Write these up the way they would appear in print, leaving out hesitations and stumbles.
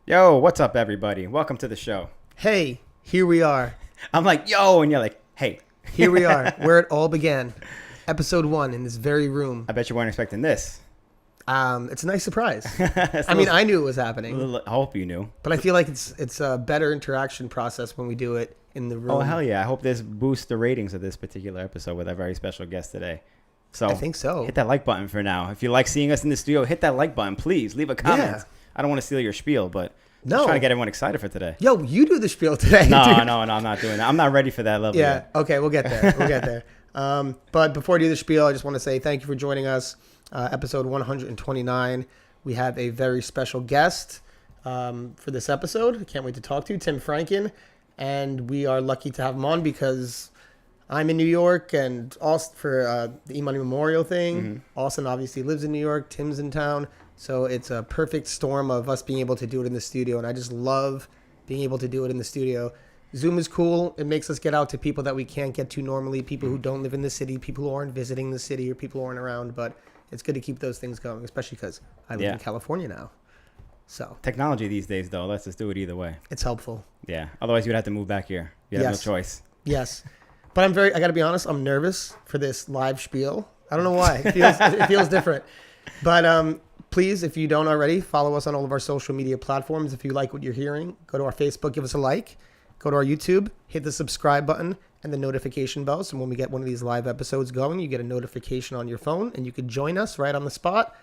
Yo, what's up, everybody? Welcome to the show. Hey, here we are. I'm like, yo, and you're like, hey. Here we are, where it all began. Episode 1 in this very room. I bet you weren't expecting this. It's a nice surprise. I knew it was happening. I hope you knew. But I feel like it's a better interaction process when we do it in the room. Oh, hell yeah. I hope this boosts the ratings of this particular episode with our very special guest today. So I think so. Hit that like button for now. If you like seeing us in the studio, hit that like button, please. Leave a comment. Yeah. I don't want to steal your spiel, but I'm No. trying to get everyone excited for today. Yo, you do the spiel today. No, dude. I'm not doing that. I'm not ready for that level Yeah, yet. okay, we'll get there. But before I do the spiel, I just want to say thank you for joining us. Episode 129. We have a very special guest for this episode. I can't wait to talk to you, Tim Franken. And we are lucky to have him on because I'm in New York and Austin for the E-Money Memorial thing. Mm-hmm. Austin obviously lives in New York. Tim's in town. So it's a perfect storm of us being able to do it in the studio. And I just love being able to do it in the studio. Zoom is cool. It makes us get out to people that we can't get to normally, people who don't live in the city, people who aren't visiting the city, or people who aren't around. But it's good to keep those things going, especially because I live in California now. So Technology these days, though, lets us do it either way. it's helpful. Yeah. Otherwise, you'd have to move back here. You'd have no Yes. choice. Yes. But I got to be honest, I'm nervous for this live spiel. I don't know why. It feels different. But please, if you don't already, follow us on all of our social media platforms. If you like what you're hearing, go to our Facebook, give us a like. Go to our YouTube, hit the subscribe button and the notification bell. So when we get one of these live episodes going, you get a notification on your phone and you can join us right on the spot.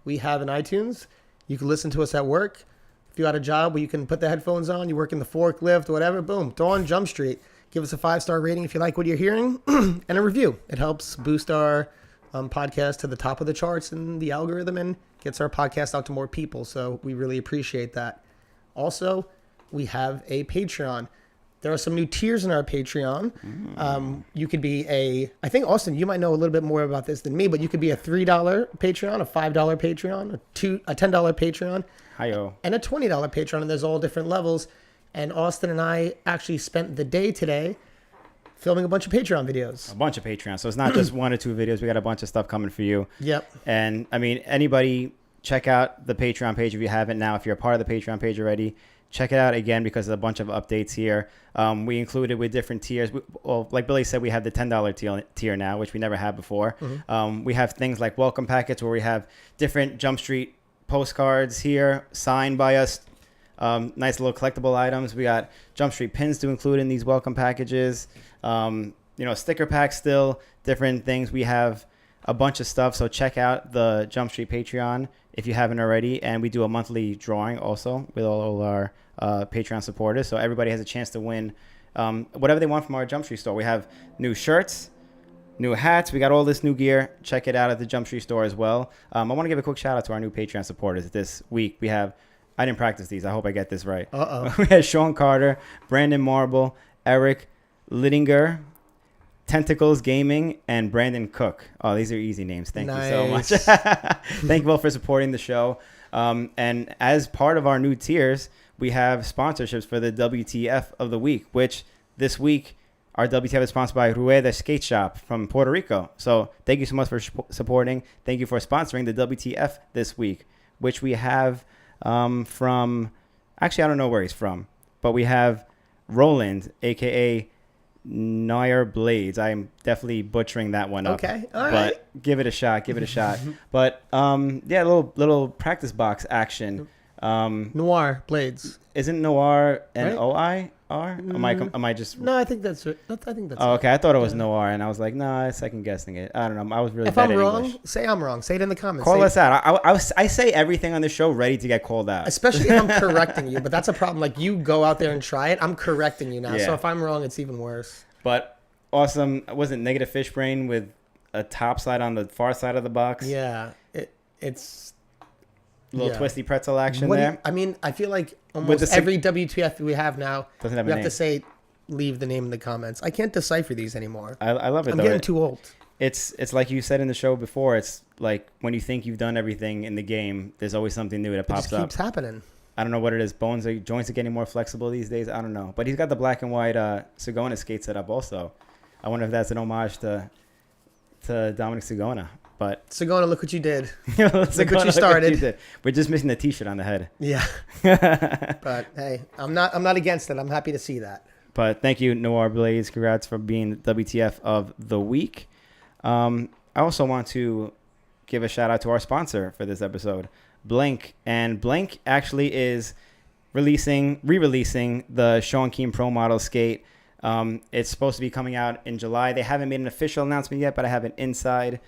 We have an iTunes. You can listen to us at work. If you got a job where you can put the headphones on, you work in the forklift, whatever, boom, throw on Jump Street. Give us a 5-star rating if you like what you're hearing and a review. It helps boost our podcast to the top of the charts and the algorithm and gets our podcast out to more people. So we really appreciate that. Also, we have a Patreon. There are some new tiers in our Patreon. You could be I think, Austin, you might know a little bit more about this than me, but you could be a $3 Patreon, a $5 Patreon, a $10 Patreon, Hi-yo. and a $20 Patreon, and there's all different levels. And Austin and I actually spent the day today filming a bunch of Patreon videos. A bunch of Patreons. So it's not just 1 or 2 videos. We got a bunch of stuff coming for you. Yep. And, I mean, anybody, check out the Patreon page if you haven't now. If you're a part of the Patreon page already, check it out again because there's a bunch of updates here. We included with different tiers. Well, like Billy said, we have the $10 tier now, which we never had before. Mm-hmm. We have things like welcome packets where we have different Jump Street postcards here signed by us. Nice little collectible items. We got Jump Street pins to include in these welcome packages. Sticker packs still, different things. We have a bunch of stuff. So check out the Jump Street Patreon if you haven't already. And we do a monthly drawing also with all our Patreon supporters. So everybody has a chance to win whatever they want from our Jump Street store. We have new shirts, new hats. We got all this new gear. Check it out at the Jump Street store as well. I want to give a quick shout out to our new Patreon supporters this week. We have, I didn't practice these. I hope I get this right. We had Sean Carter, Brandon Marble, Eric Littinger, Tentacles Gaming, and Brandon Cook. Oh, these are easy names. Thank you so much. Thank you all for supporting the show. And as part of our new tiers, we have sponsorships for the WTF of the week, which this week our WTF is sponsored by Rueda Skate Shop from Puerto Rico. So thank you so much for supporting. Thank you for sponsoring the WTF this week, which we have from, actually, I don't know where he's from, but we have Roland, a.k.a. Nair Blades. I'm definitely butchering that one up. Okay, all right. But give it a shot. But little practice box action. Noir Blades. Isn't Noir Right? N-O-I-R? Am I just? No, I think that's it. I think that's Oh, it. okay. I thought it was Noir, and I was like, nah, second guessing it. I don't know. I was really If bad I'm at wrong, English. say I'm wrong. Say it in the comments. Call us out. I say everything on the show ready to get called out. Especially if I'm correcting you, but that's a problem. Like, you go out there and try it. I'm correcting you now. Yeah. So if I'm wrong, it's even worse. But awesome. Wasn't Negative Fish Brain with a top side on the far side of the box? Yeah, it's Little yeah. twisty pretzel action there. I feel like almost every WTF we have now, Doesn't have we a have name. to say, leave the name in the comments. I can't decipher these anymore. I love it I'm though. getting too old. It's like you said in the show before. It's like when you think you've done everything in the game, there's always something new that It pops just up. keeps happening. I don't know what it is. Joints are getting more flexible these days. I don't know. But he's got the black and white Sagona skate set up also. I wonder if that's an homage to Dominic Sagona. But Sagona, look what you did. look what you started. We're just missing the T-shirt on the head. Yeah. But hey, I'm not against it. I'm happy to see that. But thank you, Noir Blaze. Congrats for being WTF of the week. I also want to give a shout out to our sponsor for this episode, Blink. And Blink actually is re-releasing the Sean Keane Pro Model skate. It's supposed to be coming out in July. They haven't made an official announcement yet, but I have an inside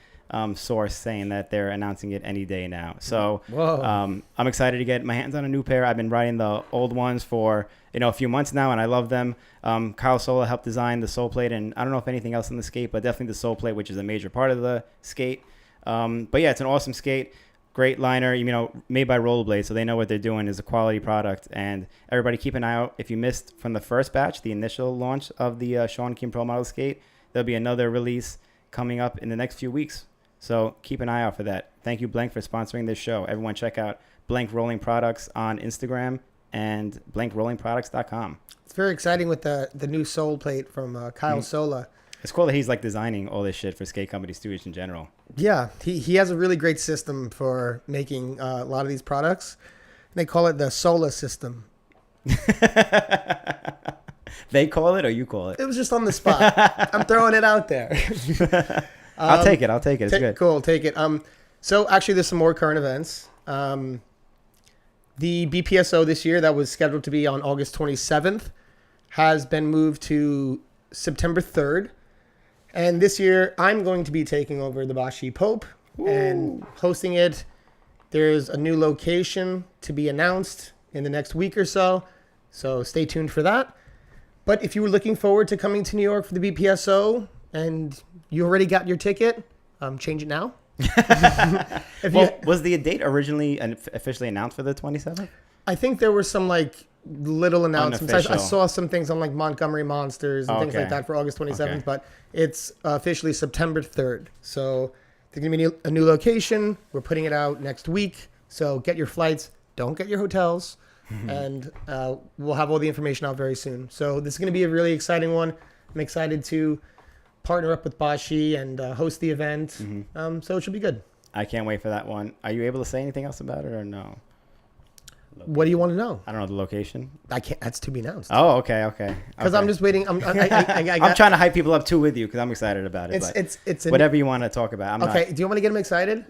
source saying that they're announcing it any day now. So I'm excited to get my hands on a new pair. I've been riding the old ones for a few months now, and I love them. Kyle Sola helped design the sole plate, and I don't know if anything else in the skate, but definitely the sole plate, which is a major part of the skate. But yeah, it's an awesome skate. Great liner, made by Rollerblade, so they know what they're doing. Is a quality product, and everybody keep an eye out. If you missed from the first batch, the initial launch of the Sean Keane Pro Model skate, there'll be another release coming up in the next few weeks. So keep an eye out for that. Thank you, Blank, for sponsoring this show. Everyone check out Blank Rolling Products on Instagram and blankrollingproducts.com. It's very exciting with the new sole plate from Kyle Sola. It's cool that he's like designing all this shit for skate companies too, in general. Yeah, he has a really great system for making a lot of these products. They call it the Sola system. They call it or you call it? It was just on the spot. I'm throwing it out there. I'll take it. It's good. Cool, take it. So actually, there's some more current events. The BPSO this year that was scheduled to be on August 27th has been moved to September 3rd. And this year, I'm going to be taking over the Bashi Pope and hosting it. There's a new location to be announced in the next week or so. So stay tuned for that. But if you were looking forward to coming to New York for the BPSO and you already got your ticket, change it now. Was the date originally officially announced for the 27th? I think there were some little announcements. I saw some things on Montgomery Monsters and things like that for August 27th, but it's officially September 3rd. So there's going to be a new location. We're putting it out next week. So get your flights. Don't get your hotels. And we'll have all the information out very soon. So this is going to be a really exciting one. I'm excited to partner up with Bashi and host the event. So it should be good. I can't wait for that one. Are you able to say anything else about it or no? What do you want to know? I don't know the location. I can't. That's to be announced. Oh, okay. Because I'm just waiting. I'm trying to hype people up too with you because I'm excited about it. It's whatever you want to talk about. Okay. Do you want me to get them excited?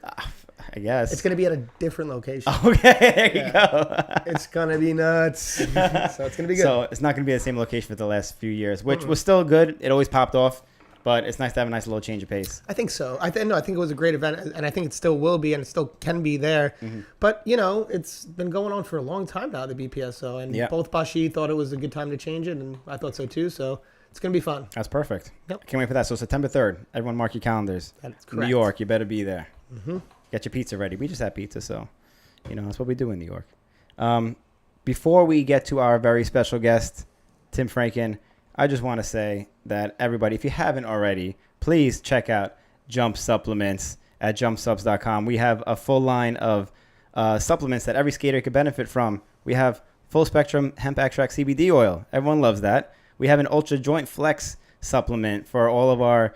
I guess it's going to be at a different location. Okay, there you go. It's going to be nuts. So it's going to be good. So it's not going to be the same location for the last few years, which was still good. It always popped off. But it's nice to have a nice little change of pace. I think so. I think it was a great event, and I think it still will be, and it still can be there. But, it's been going on for a long time now, the BPSO, and both Bashi thought it was a good time to change it, and I thought so too, so it's going to be fun. That's perfect. Yep. I can't wait for that. So September 3rd, everyone mark your calendars. That's correct. New York, you better be there. Get your pizza ready. We just had pizza, so, that's what we do in New York. Before we get to our very special guest, Tim Franken, I just want to say that everybody, if you haven't already, please check out Jump Supplements at jumpsubs.com. We have a full line of supplements that every skater could benefit from. We have full spectrum hemp extract CBD oil. Everyone loves that. We have an Ultra Joint Flex supplement for all of our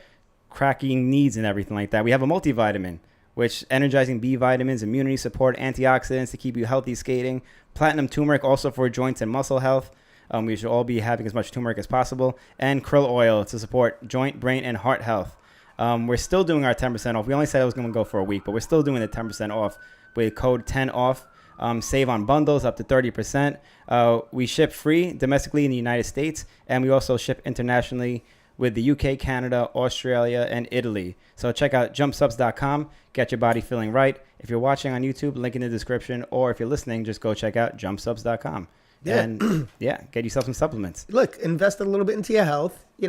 cracking needs and everything like that. We have a multivitamin, which energizing B vitamins, immunity support, antioxidants to keep you healthy skating. Platinum turmeric also for joints and muscle health. We should all be having as much turmeric as possible. And krill oil to support joint, brain, and heart health. We're still doing our 10% off. We only said it was going to go for a week, but we're still doing the 10% off with code 10OFF. Save on bundles up to 30%. We ship free domestically in the United States, and we also ship internationally with the UK, Canada, Australia, and Italy. So check out jumpsubs.com. Get your body feeling right. If you're watching on YouTube, link in the description, or if you're listening, just go check out jumpsubs.com. Yeah. And get yourself some supplements. Look, invest a little bit into your health. You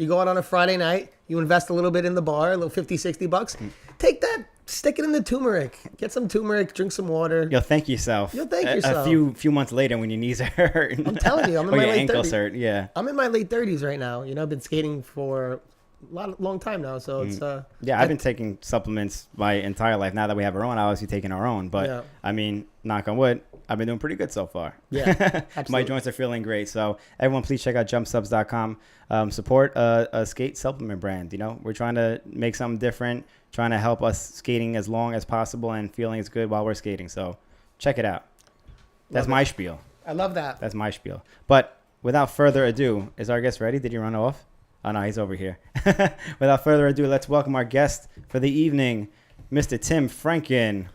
go out on a Friday night, you invest a little bit in the bar, a little $50-$60. Take that, stick it in the turmeric. Get some turmeric, drink some water. You'll thank yourself. A few months later when your knees are hurting. I'm telling you, I'm in my late 30s. Ankles hurt, yeah. I'm in my late 30s right now. I've been skating for long time now, so it's I've been taking supplements my entire life. Now that we have our own, I'll obviously taking our own, but I mean, knock on wood, I've been doing pretty good so far. Yeah, My absolutely. joints are feeling great. So everyone, please check out jumpsubs.com. Support a skate supplement brand. You know, we're trying to make something different, trying to help us skating as long as possible and feeling as good while we're skating. So check it out. That's my spiel. I love that. That's my spiel. But without further ado, is our guest ready? Did he run off? Oh, no, he's over here. Without further ado, let's welcome our guest for the evening, Mr. Tim Franken.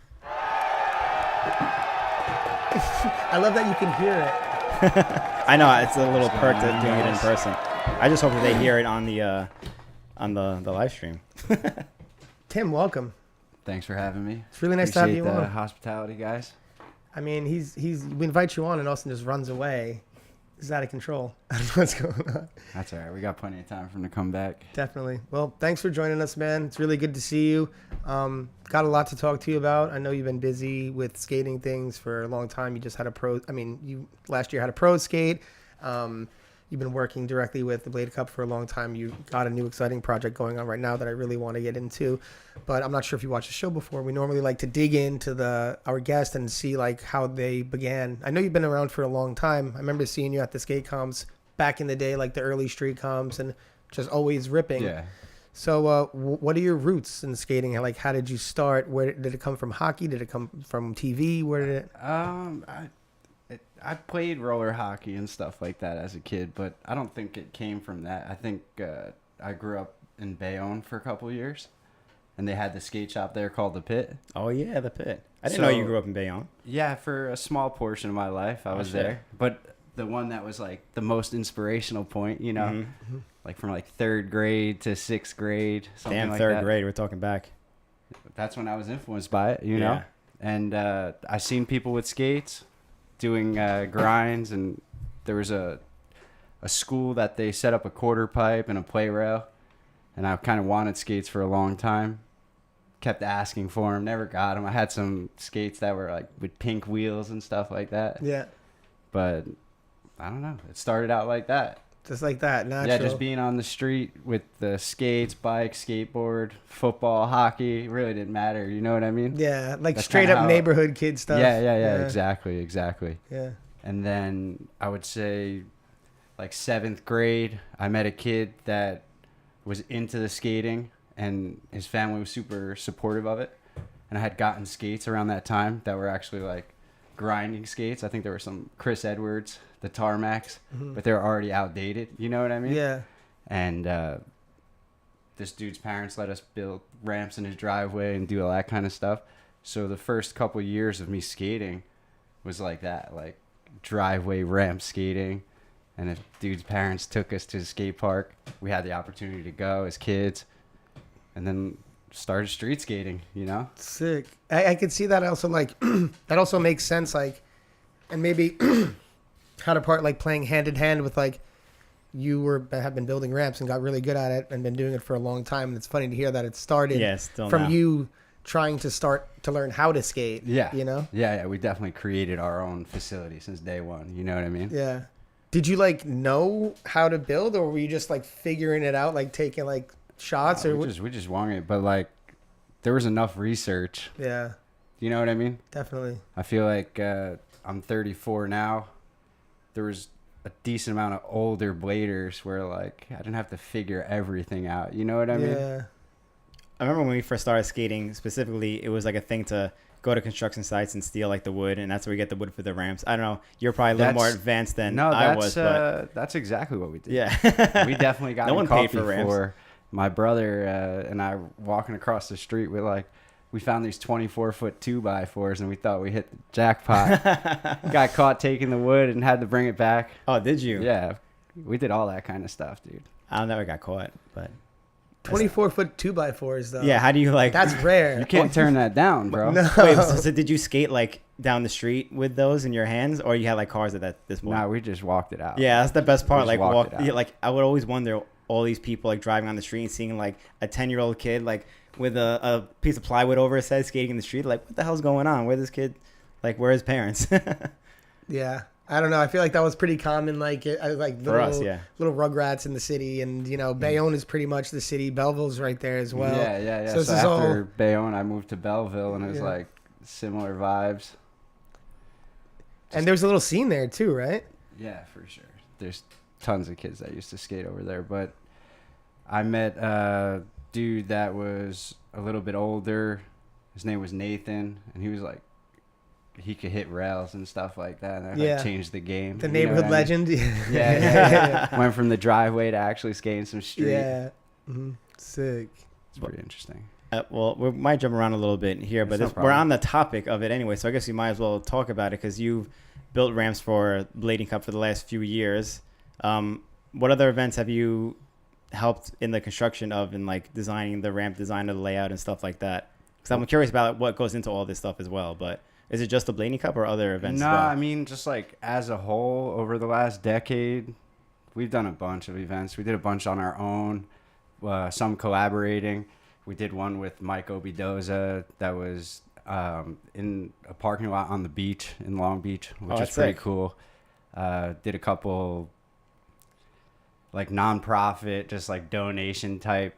I love that you can hear it. I know it's a little perk to doing it in person. I just hope that they hear it on the live stream. Tim, welcome. Thanks for having me. It's really nice to have you Appreciate the on. hospitality, guys. I mean, we invite you on and Austin just runs away. He's out of control. I don't know what's going on. That's all right. We got plenty of time for him to come back. Definitely. Well, thanks for joining us, man. It's really good to see you. Got a lot to talk to you about. I know you've been busy with skating things for a long time. You just had you last year had a pro skate. You've been working directly with the Blade Cup for a long time. You got a new exciting project going on right now that I really want to get into, but I'm not sure if you watched the show before. We normally like to dig into our guest and see like how they began. I know you've been around for a long time. I remember seeing you at the skate comps back in the day, like the early street comps, and just always ripping. Yeah. So what are your roots in skating? Like, how did you start? Where did it come from? Hockey? Did it come from TV? Where did it? I played roller hockey and stuff like that as a kid, but I don't think it came from that. I think I grew up in Bayonne for a couple of years, and they had the skate shop there called The Pit. Oh, yeah, the Pit. I didn't know you grew up in Bayonne. Yeah, for a small portion of my life, I was there. But the one that was like the most inspirational point, you know, Mm-hmm. like from like 3rd grade to 6th grade, something Damn, like third that. grade. We're talking back. That's when I was influenced by it, you know. Yeah. And I seen people with skates doing grinds, and there was a school that they set up a quarter pipe and a play rail, and I kind of wanted skates for a long time. Kept asking for them, never got them. I had some skates that were like with pink wheels and stuff like that. Yeah, But I don't know. It started out like that. just like that. Natural. Yeah, just being on the street with the skates, bike, skateboard, football, hockey. It really didn't matter. You know what I mean? Yeah, like That's straight kinda up how- neighborhood kid stuff. Yeah. Exactly. Yeah. And then I would say like 7th grade, I met a kid that was into the skating, and his family was super supportive of it. And I had gotten skates around that time that were actually like grinding skates. I think there were some Chris Edwards, the Tarmacs, but they were already outdated. You know what I mean? Yeah. And this dude's parents let us build ramps in his driveway and do all that kind of stuff. So the first couple years of me skating was like that, like driveway ramp skating. And if dude's parents took us to the skate park, we had the opportunity to go as kids, and then started street skating, you know? Sick. I could see that also, like, that also makes sense, like, and maybe counterpart, like, playing hand in hand with, like, have been building ramps and got really good at it and been doing it for a long time. And it's funny to hear that it started Still from now. you trying to start to learn how to skate. Yeah. You know? Yeah, we definitely created our own facility since day one, you know what I mean? Yeah. Did you, like, know how to build, or were you just, like, figuring it out, like, taking, like, shots? Or we just won it, but like there was enough research. Yeah, You know what I mean? definitely. I feel like I'm 34 now. There was a decent amount of older bladers where like I didn't have to figure everything out. You know what I mean? Yeah. I remember when we first started skating, specifically, it was like a thing to go to construction sites and steal like the wood, and that's where we get the wood for the ramps. I don't know. You're probably a little more advanced than I was, but that's exactly what we did. yeah. We definitely got No in one paid coffee for ramps. for my brother and I walking across the street with like we found these 24-foot 2x4s and we thought we hit the jackpot. Got caught taking the wood and had to bring it back. Oh, did you? Yeah, we did all that kind of stuff, dude. I never got caught, but 24-foot 2x4s, though. yeah. How do you like? That's rare. You can't turn that down, bro. No. Wait, so did you skate like down the street with those in your hands, or you had like cars at this point? Nah, we just walked it out. Yeah, that's the best part. just Like walked it out. yeah, like I would always wonder all these people like driving on the street and seeing like a 10-year-old kid like with a piece of plywood over his head skating in the street. Like, what the hell's going on? Where this kid? Like, where are his parents? Yeah. I don't know. I feel like that was pretty common. Like, like For us, yeah. little rugrats in the city, and you know, Bayonne is pretty much the city. Belleville's right there as well. Yeah. So So, this is after all- Bayonne, I moved to Belleville, and it was Yeah. like similar vibes. And there's a little scene there too, right? Yeah, for sure. There's tons of kids that used to skate over there, but I met a dude that was a little bit older. His name was Nathan, and he was like, he could hit rails and stuff like that. And that like changed the game. The neighborhood legend. Yeah. Went from the driveway to actually skating some street. Yeah. Mm-hmm. Sick. It's pretty interesting. Well, we might jump around a little bit here, but we're on the topic of it anyway, so I guess we might as well talk about it because you've built ramps for Blading Cup for the last few years. What other events have you helped in the construction of and like designing the ramp design of the layout and stuff like that? Because I'm curious about what goes into all this stuff as well, but is it just the Blading Cup or other events? No, as well? I mean, just like as a whole, over the last decade, we've done a bunch of events. We did a bunch on our own, some collaborating. We did one with Mike Obidoza that was in a parking lot on the beach in Long Beach, which is pretty cool. Did a couple like nonprofit, just like donation type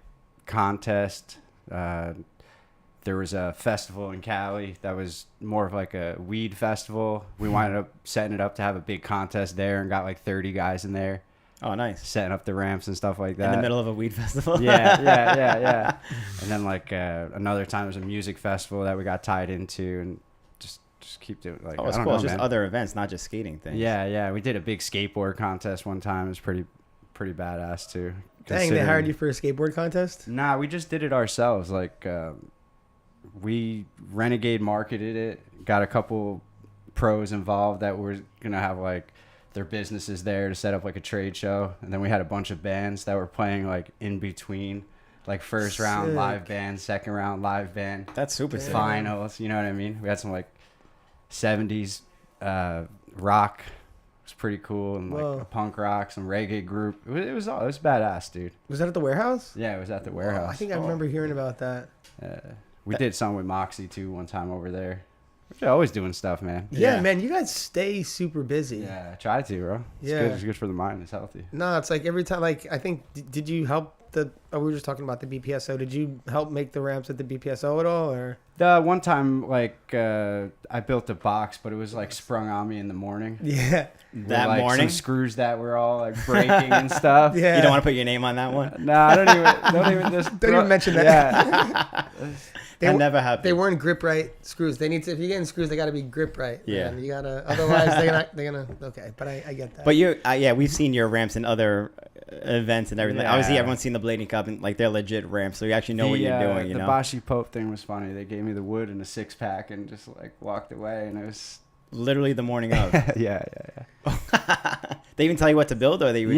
contest. There was a festival in Cali that was more of like a weed festival. We wound up setting it up to have a big contest there and got like 30 guys in there. Oh, nice. Setting up the ramps and stuff like that. In the middle of a weed festival? Yeah. And then like another time there was a music festival that we got tied into and just keep doing like, it's cool. It's just other events, not just skating things. Yeah. We did a big skateboard contest one time. It was pretty badass too. Dang, they hired you for a skateboard contest? Nah, we just did it ourselves. Like we Renegade marketed it, got a couple pros involved that were gonna have like their businesses there to set up like a trade show, and then we had a bunch of bands that were playing like in between, like first round live band, second round live band. That's super sick. Finals, you know what I mean? We had some like 70s rock. It was pretty cool, and like a punk rock, some reggae group. It was badass, dude. Was that at the warehouse? Yeah, it was at the warehouse. I think I remember hearing about that. We did some with Moxie too one time over there. We're always doing stuff, man. Yeah, man, you guys stay super busy. Yeah, I try to, bro. It's good for the mind. It's healthy. No, it's like every time, like, I think, did you help we were just talking about the BPSO. Did you help make the ramps at the BPSO at all, or? The one time, like, I built a box, but it was, like, sprung on me in the morning. Yeah. That like, morning? Some screws that were all, like, breaking and stuff. Yeah. You don't want to put your name on that one? No, I don't even mention that. Yeah. That never happened. They weren't grip right screws. They need to, if you're getting screws, they got to be grip right. Yeah. Man. You gotta, otherwise they're gonna. Okay, but I get that. But we've seen your ramps in other events and everything. Yeah. Obviously, everyone's seen the Blading Cup and like they're legit ramps, so you actually know what you're doing. You know. The Bashi Pope thing was funny. They gave me the wood and a 6-pack and just like walked away, and it was literally the morning of. Yeah. They even tell you what to build, or they were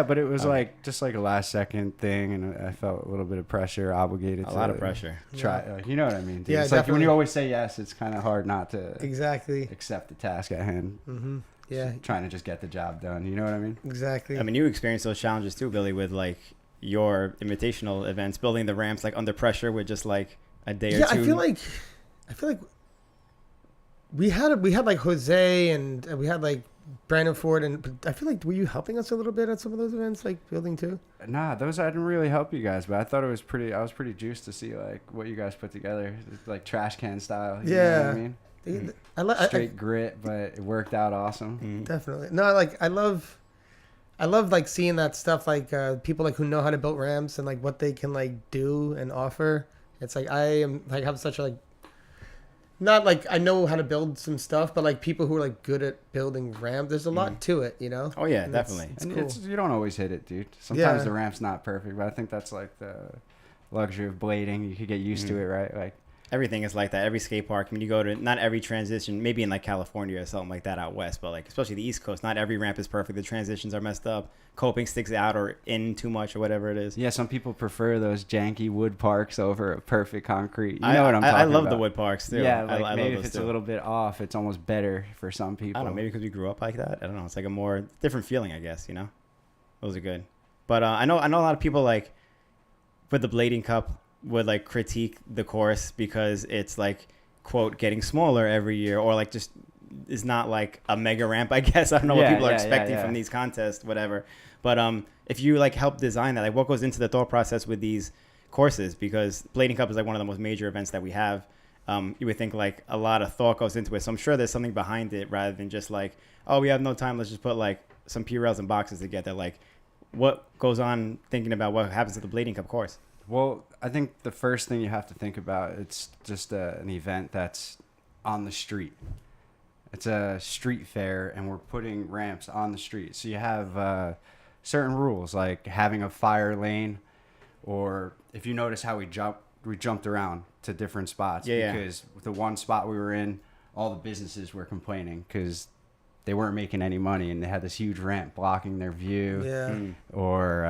but it was like just like a last second thing, and I felt a little bit of pressure, obligated. A lot of pressure. Try, like, you know what I mean? Dude? Yeah, it's like when you always say yes, it's kind of hard not to exactly accept the task at hand. Mm-hmm. Yeah, trying to just get the job done. You know what I mean? Exactly. I mean, you experienced those challenges too, Billy, with like your invitational events, building the ramps like under pressure with just like a day or two. Yeah, I feel like we had like Jose and we had like Brandon Ford, and I feel like, were you helping us a little bit at some of those events, like building too? Nah, those I didn't really help you guys, but I thought I was pretty juiced to see like what you guys put together, like trash can style. You know what I mean? Straight grit, but it worked out awesome. Definitely. No, like I love like seeing that stuff, like people like who know how to build ramps and like what they can like do and offer. It's like I am like have such a like. Not like I know how to build some stuff, but like people who are like good at building ramp, there's a lot to it, you know? Oh yeah, and definitely. It's cool. You don't always hit it, dude. Sometimes the ramp's not perfect, but I think that's like the luxury of blading. You could get used to it, right? Like everything is like that. Every skate park, when you go to, not every transition, maybe in like California or something like that out west, but like especially the East Coast, not every ramp is perfect. The transitions are messed up. Coping sticks out or in too much or whatever it is. Yeah, some people prefer those janky wood parks over a perfect concrete. You know what I'm talking about. I love the wood parks too. Yeah, like I maybe love if it's too. a little bit off, it's almost better for some people. I don't know, maybe because we grew up like that. I don't know. It's like a more different feeling, I guess, you know? Those are good. But I know a lot of people like with the Blading Cup would like critique the course because it's like, quote, getting smaller every year, or like just is not like a mega ramp, I guess. I don't know what people are expecting from these contests, whatever. But if you like help design that, like what goes into the thought process with these courses, because Blading Cup is like one of the most major events that we have, you would think like a lot of thought goes into it. So I'm sure there's something behind it rather than just like, oh, we have no time, let's just put like some Purells and boxes together. Like, what goes on thinking about what happens at the Blading Cup course? Well, I think the first thing you have to think about, it's just an event that's on the street. It's a street fair, and we're putting ramps on the street. So you have certain rules, like having a fire lane, or if you notice how we jumped around to different spots. Yeah, because the one spot we were in, all the businesses were complaining because they weren't making any money, and they had this huge ramp blocking their view. Yeah. Or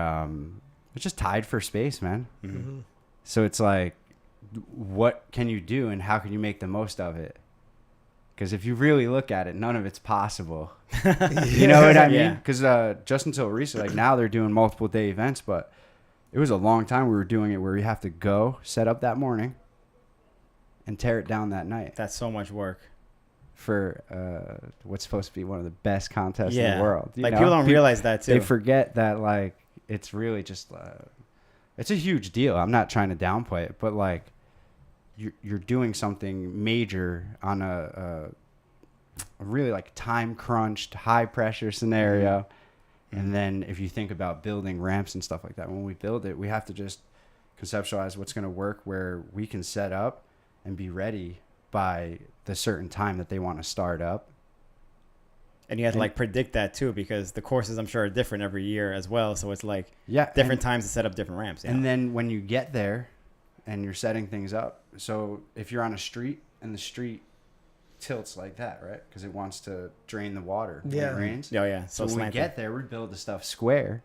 it's just tied for space, man. Mm-hmm. So it's like, what can you do, and how can you make the most of it? Because if you really look at it, none of it's possible. You know what I mean? Because just until recently, like now they're doing multiple day events, but it was a long time we were doing it where you have to go set up that morning and tear it down that night That's so much work. for what's supposed to be one of the best contests in the world. You Like know? people don't realize that too. They forget that like it's really just it's a huge deal. I'm not trying to downplay it, but like you're doing something major on a really like time crunched, high pressure scenario. Mm-hmm. And then if you think about building ramps and stuff like that, when we build it, we have to just conceptualize what's going to work, where we can set up and be ready by the certain time that they want to start up. And you have to like predict that too, because the courses I'm sure are different every year as well. So it's like different times to set up different ramps. Yeah. And then when you get there and you're setting things up, so if you're on a street and the street tilts like that, right? Because it wants to drain the water when it rains. Oh yeah. So when slanted. we get there, we build the stuff square.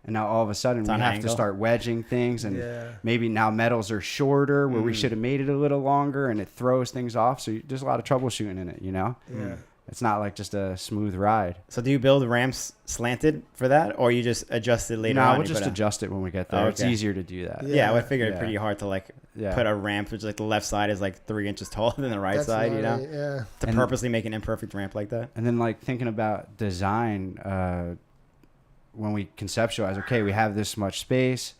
And now all of a sudden we on have an to angle. start wedging things, and maybe now metals are shorter where we should have made it a little longer, and it throws things off. So there's a lot of troubleshooting in it, you know? Yeah. It's not like just a smooth ride. So do you build ramps slanted for that, or you just adjust it later on? No, and we'll you just put a- adjust it when we get there. Oh, It's okay. easier to do that. Yeah, I figured Yeah. it pretty hard to like Yeah. put a ramp which like the left side is like 3 inches taller than the right That's side, you know, gnarly, Yeah. to And- purposely make an imperfect ramp like that. And then like thinking about design, when we conceptualize, okay, we have this much space.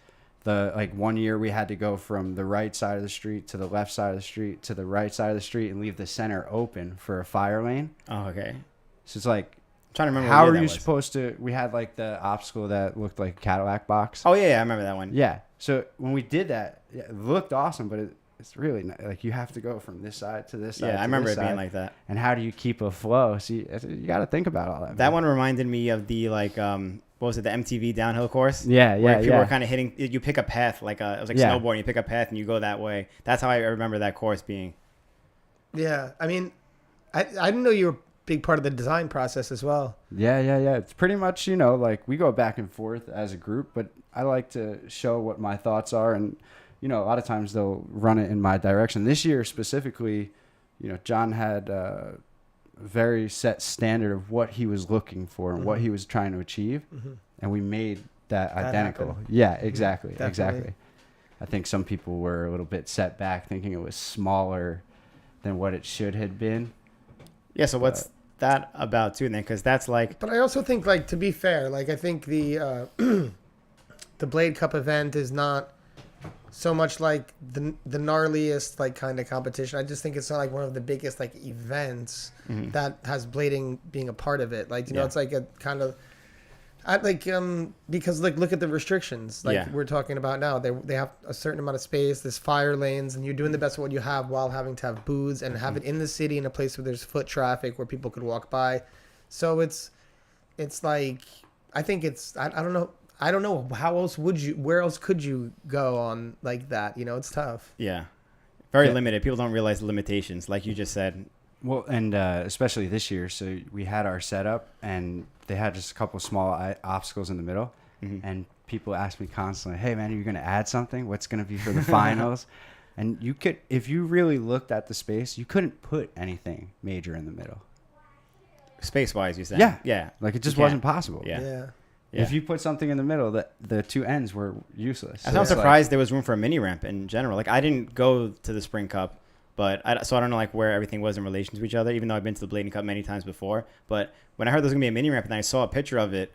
Like 1 year we had to go from the right side of the street to the left side of the street to the right side of the street and leave the center open for a fire lane. Oh, okay. So it's like, I'm trying to remember. how what are year you that was. supposed to? We had like the obstacle that looked like a Cadillac box. Oh yeah, I remember that one. Yeah. So when we did that, it looked awesome, but it's really not, like you have to go from this side to this side. Yeah, to I remember this it being side. like that. And how do you keep a flow? So you got to think about all that. That man. one reminded me of the like what was it, the MTV downhill course? Yeah, Where yeah, people yeah. were kind of hitting. You pick a path like it was like Yeah. snowboarding. You pick a path and you go that way. That's how I remember that course being. Yeah. I mean, I didn't know you were a big part of the design process as well. Yeah. It's pretty much, like we go back and forth as a group, but I like to show what my thoughts are. And, a lot of times they'll run it in my direction. This year specifically, John had a very set standard of what he was looking for and what he was trying to achieve. Mm-hmm. And we made that identical. happen. Yeah, exactly. Definitely. Exactly. I think some people were a little bit set back thinking it was smaller than what it should have been. Yeah. So what's that about too then? Because that's like But I also think, like, to be fair, like, I think the the Blade Cup event is not so much like the gnarliest like kind of competition. I just think it's not like one of the biggest like events that has blading being a part of it. Like, Yeah. it's like a kind of because like look at the restrictions like Yeah. we're talking about now. They have a certain amount of space, there's fire lanes, and you're doing the best of what you have while having to have booths and have it in the city in a place where there's foot traffic where people could walk by. So it's like I think it's I don't know. I don't know where else could you go on like that? It's tough. yeah, very Yeah. limited. People don't realize the limitations, like you just said. Well, and especially this year, so we had our setup, and they had just a couple small obstacles in the middle, and people ask me constantly, "Hey, man, are you going to add something? What's going to be for the finals?" And you could, if you really looked at the space, you couldn't put anything major in the middle. Space wise, you said. Yeah, Yeah. like it just You wasn't can't. possible. Yeah. Yeah. Yeah. If you put something in the middle, the two ends were useless. I'm So it's like- surprised there was room for a mini ramp in general. Like I didn't go to the Spring Cup, but so I don't know like where everything was in relation to each other. Even though I've been to the Blading Cup many times before, but when I heard there was gonna be a mini ramp and I saw a picture of it,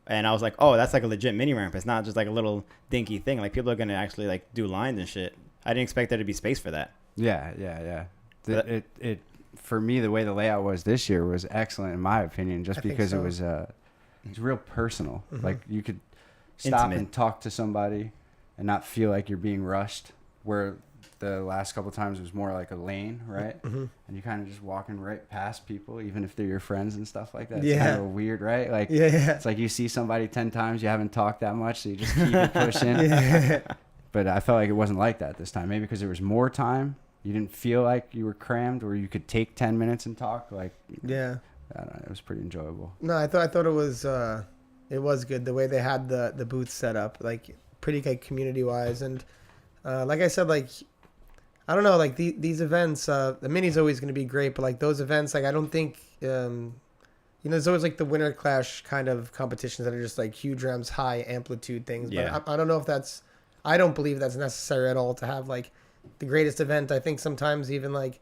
and I was like, oh, that's like a legit mini ramp. It's not just like a little dinky thing. Like people are gonna actually like do lines and shit. I didn't expect there to be space for that. Yeah. But- It for me, the way the layout was this year was excellent in my opinion, just I think because so. it was real personal. Mhm. Like you could stop Intimate. and talk to somebody and not feel like you're being rushed. Where the last couple times it was more like a lane, right? Mhm. And you kind of just walking right past people, even if they're your friends and stuff like that. It's Yeah. kind of weird, right? Like Yeah. it's like you see somebody 10 times, you haven't talked that much, so you just keep it pushing. Yeah. But I felt like it wasn't like that this time. Maybe because there was more time. You didn't feel like you were crammed, or you could take 10 minutes and talk. Like, Yeah. I don't know, it was pretty enjoyable. No, I thought it was good the way they had the booth set up, like pretty like community wise, and like I said, like I don't know, like these events, the mini's always going to be great, but like those events, like I don't think there's always like the Winter Clash kind of competitions that are just like huge ramps, high amplitude things. Yeah. But I don't know if I don't believe that's necessary at all to have like the greatest event. I think sometimes even like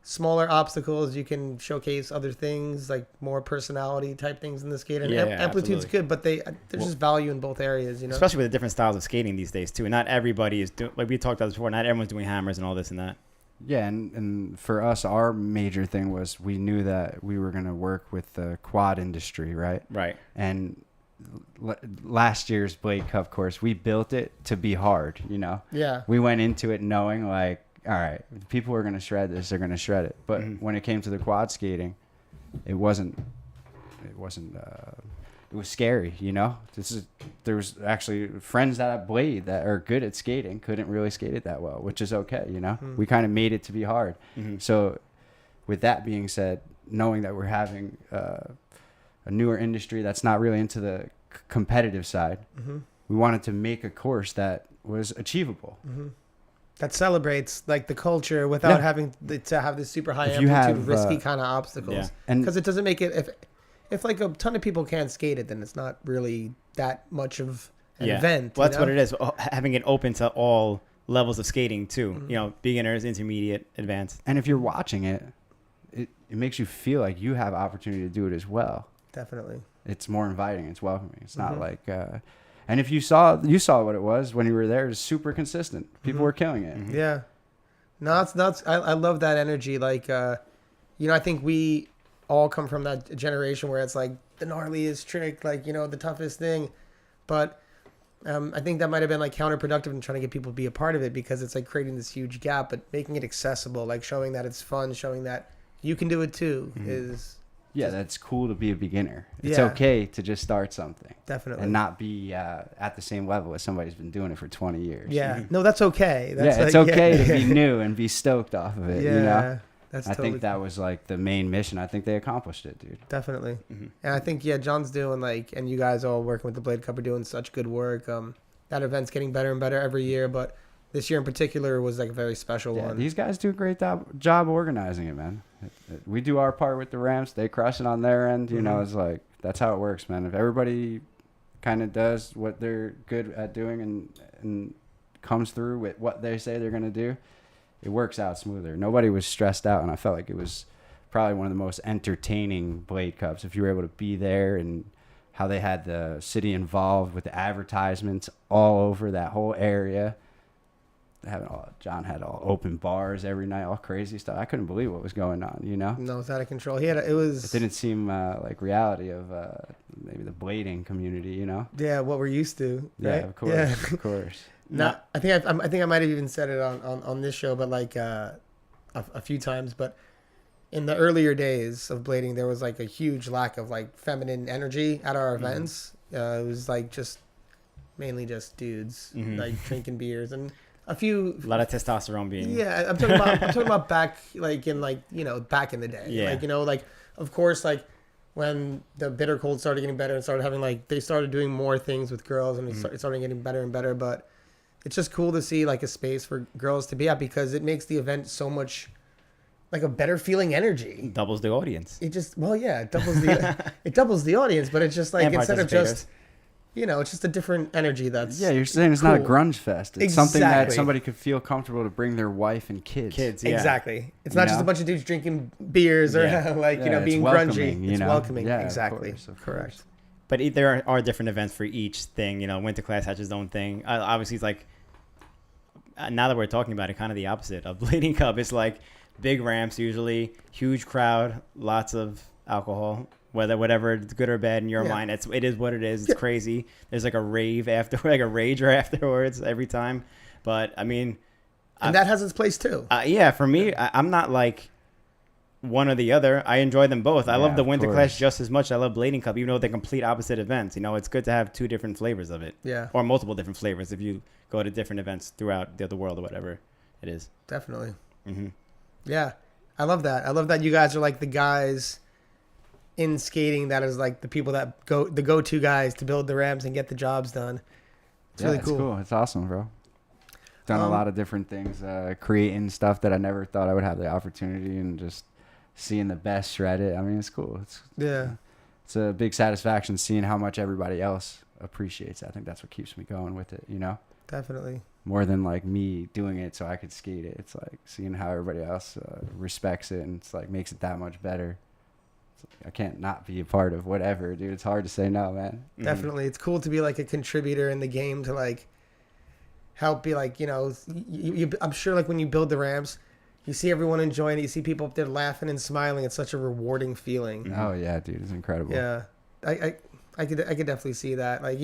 smaller obstacles, you can showcase other things, like more personality type things in the skate. And Yeah, amplitude's absolutely. good, but there's just value in both areas, you know? Especially with the different styles of skating these days too. Not everybody is doing, like we talked about this before. Not everyone's doing hammers and all this and that. Yeah, and for us, our major thing was we knew that we were going to work with the quad industry, right? Right. And last year's Blade Cup course, we built it to be hard, you know? Yeah. We went into it knowing, like, all right, if people are going to shred this, they're going to shred it. But Mhm. when it came to the quad skating, it was scary, you know? There was actually friends at Blade that are good at skating, couldn't really skate it that well, which is okay, you know? Hmm. We kind of made it to be hard. Mm-hmm. So with that being said, knowing that we're having a newer industry that's not really into the competitive side, Mm-hmm. we wanted to make a course that was achievable. Mm-hmm. That celebrates like the culture without Yeah. having to have this super high If you amplitude, have, risky uh, kind of obstacles. Yeah. And Because it doesn't make it if like a ton of people can't skate it, then it's not really that much of an event. Well, that's what it is. Having it open to all levels of skating too. Mhm. You know, beginners, intermediate, advanced. and if you're watching it, it makes you feel like you have opportunity to do it as well. Definitely. It's more inviting. It's welcoming. It's not Mhm. like, and if you saw what it was when you were there, it's super consistent. People Mhm. were killing it. Mhm. Yeah. No, it's nuts. I love that energy. Like, I think we all come from that generation where it's like the gnarliest trick, like, the toughest thing. But I think that might have been like counterproductive in trying to get people to be a part of it, because it's like creating this huge gap, but making it accessible, like showing that it's fun, showing that you can do it too, Mhm. is Yeah, that's cool to be a beginner. It's Yeah. okay to just start something definitely. and not be at the same level as somebody who's been doing it for 20 years. Yeah. Mhm. No, that's okay. That's Yeah, it's like, okay yeah. to be new and be stoked off of it, Yeah. you know? That's I totally think that was like the main mission. I think they accomplished it, dude. definitely. Mm-hmm. And I think, John's doing and you guys all working with the Blade Cup are doing such good work. That event's getting better and better every year, but this year in particular was like a very special Yeah, one. these guys do a great job organizing it, man. We do our part with the ramps. They crush it on their end. You know, Mhm. it's like, that's how it works, man. If everybody kind of does what they're good at doing and comes through with what they say they're going to do, it works out smoother. Nobody was stressed out, and I felt like it was probably one of the most entertaining Blade Cups. If you were able to be there, and how they had the city involved with the advertisements all over that whole area. John had all open bars every night, all crazy stuff. I couldn't believe what was going on, you know? No, it's out of control. It was. It didn't seem like reality of maybe the blading community, you know? Yeah, what we're used to. Right? Yeah, of course, Yeah. of course. No, I think I might have even said it on this show, but like a few times. But in the earlier days of blading, there was like a huge lack of like feminine energy at our events. It was like mainly just dudes like drinking beers and a lot of testosterone being. Yeah, I'm talking about back back in the day. Yeah. Of course, when the bitter cold started getting better and started having they started doing more things with girls and it started getting better and better. But it's just cool to see a space for girls to be at, because it makes the event so much a better feeling energy. Doubles the audience. It just it doubles the audience, but it's just And instead of participators. just it's just a different energy that's Yeah, you're saying it's not a cool. grunge fest. It's something that Exactly. somebody could feel comfortable to bring their wife and kids. Kids, yeah. Exactly. It's You not just a know? bunch of dudes drinking beers or Yeah. Yeah, it's being welcoming, grungy. you It's know? welcoming. Yeah, of Exactly. course, of Correct. course. But there are different events for each thing. Winter class has its own thing. Obviously, it's now that we're talking about it, kind of the opposite of Bleeding Cup. It's like big ramps usually, huge crowd, lots of alcohol. Whatever it's good or bad in your mind, it is what it is. It's crazy. There's like a rave after, like a rager afterwards every time. But I mean, and that has its place too. Yeah, for me, I'm not like one or the other. I enjoy them both. I love the Winter Clash just as much. I love Blading Cup, even though they're complete opposite events. You know, it's good to have two different flavors of it. Yeah. Or multiple different flavors if you go to different events throughout the world or whatever it is. Definitely. Mm-hmm. Yeah. I love that. I love that you guys are like the guys in skating that is like the people that the go-to guys to build the ramps and get the jobs done. It's really cool. It's awesome, bro. Done a lot of different things, creating stuff that I never thought I would have the opportunity, and just seeing the best shred it. I mean, it's cool. It's a big satisfaction seeing how much everybody else appreciates it. I think that's what keeps me going with it, you know? Definitely. More than like me doing it so I could skate it. It's like seeing how everybody else respects it, and it's like makes it that much better. I can't not be a part of whatever, dude. It's hard to say no, man. Definitely. It's cool to be like a contributor in the game to like help be like, you know, I'm sure like when you build the ramps, you see everyone enjoying it. You see people up there laughing and smiling. It's such a rewarding feeling. Mm-hmm. Oh yeah, dude. It's incredible. Yeah. I could definitely see that. Like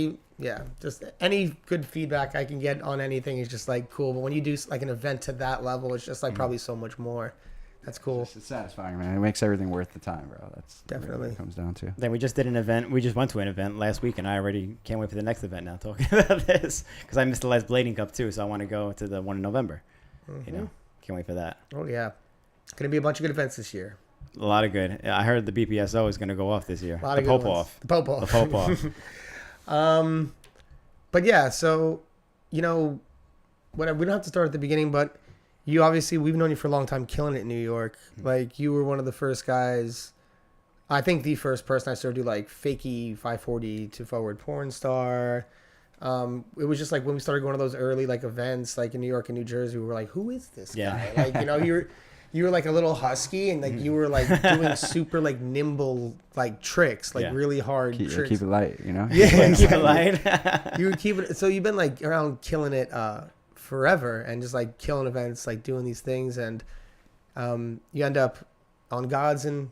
just any good feedback I can get on anything is just like cool. But when you do like an event to that level, it's just like probably so much more. That's cool. It's satisfying, man. It makes everything worth the time, bro. That's definitely what it comes down to. Then we just did an event. We just went to an event last week, and I already can't wait for the next event now talking about this because I missed the last Blading Cup too, so I want to go to the one in November. You know, can't wait for that. Oh yeah, gonna be a bunch of good events this year. A lot of good. I heard the BPSO is going to go off this year. The Pope off. The Pope off. But yeah, so you know, we don't have to start at the beginning, but you obviously, we've known you for a long time, killing it in New York. Like you were one of the first guys. I think the first person I started to do like fakie 540 to forward porn star. It was just like when we started going to those early like events like in New York and New Jersey, we were like, who is this guy? Like, you know, you were like a little husky and like you were like doing super like nimble like tricks, like really hard tricks. Keep it light, you know? Yeah, keep it light. You were keeping it. So you've been like around killing it forever and just like killing events, like doing these things, and you end up on Gawds and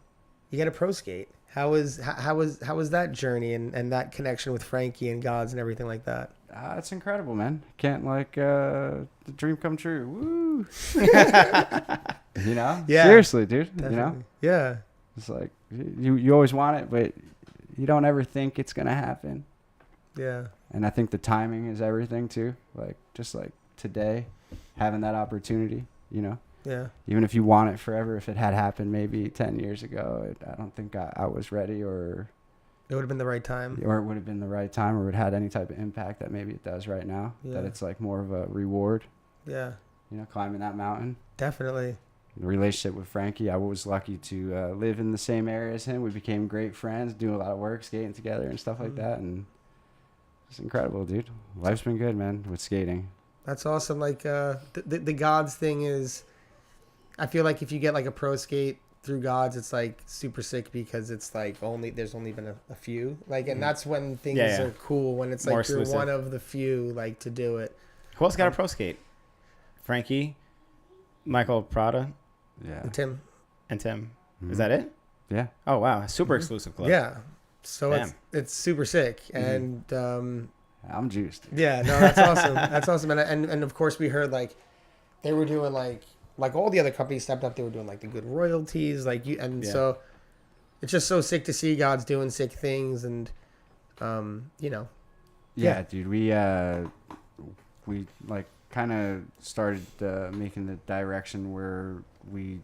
you get a pro skate. How was that journey and that connection with Frankie and Gawds and everything like that? It's incredible, man. Can't like the dream come true. Woo! You know? Yeah. Seriously, dude. Definitely. You know? Yeah. It's like you always want it, but you don't ever think it's gonna happen. Yeah. And I think the timing is everything too. Like just like today, having that opportunity, you know? Yeah. Even if you want it forever, if it had happened maybe 10 years ago, I don't think I was ready, or it would have been the right time. Or it would have been the right time, or it had any type of impact that maybe it does right now. Yeah. That it's like more of a reward. Yeah. You know, climbing that mountain. Definitely. The relationship with Frankie, I was lucky to live in the same area as him. We became great friends, doing a lot of work, skating together and stuff like that. And it's incredible, dude. Life's been good, man, with skating. That's awesome. Like the Gawds thing is, I feel like if you get like a pro skate through Gawds, it's like super sick because it's like there's only been a few. Like, and that's when things are cool, when it's like you're one of the few like to do it. Who else got a pro skate? Frankie, Michael Prada, And Tim. Mm-hmm. Is that it? Yeah. Oh wow, super exclusive club. Yeah. So it's super sick, and I'm juiced. Yeah, no, that's awesome. That's awesome, and of course we heard like they were doing like all the other companies stepped up. They were doing like the good royalties, like you, and so it's just so sick to see Gawds doing sick things, and you know. Yeah, dude, we like kind of started making the direction where we,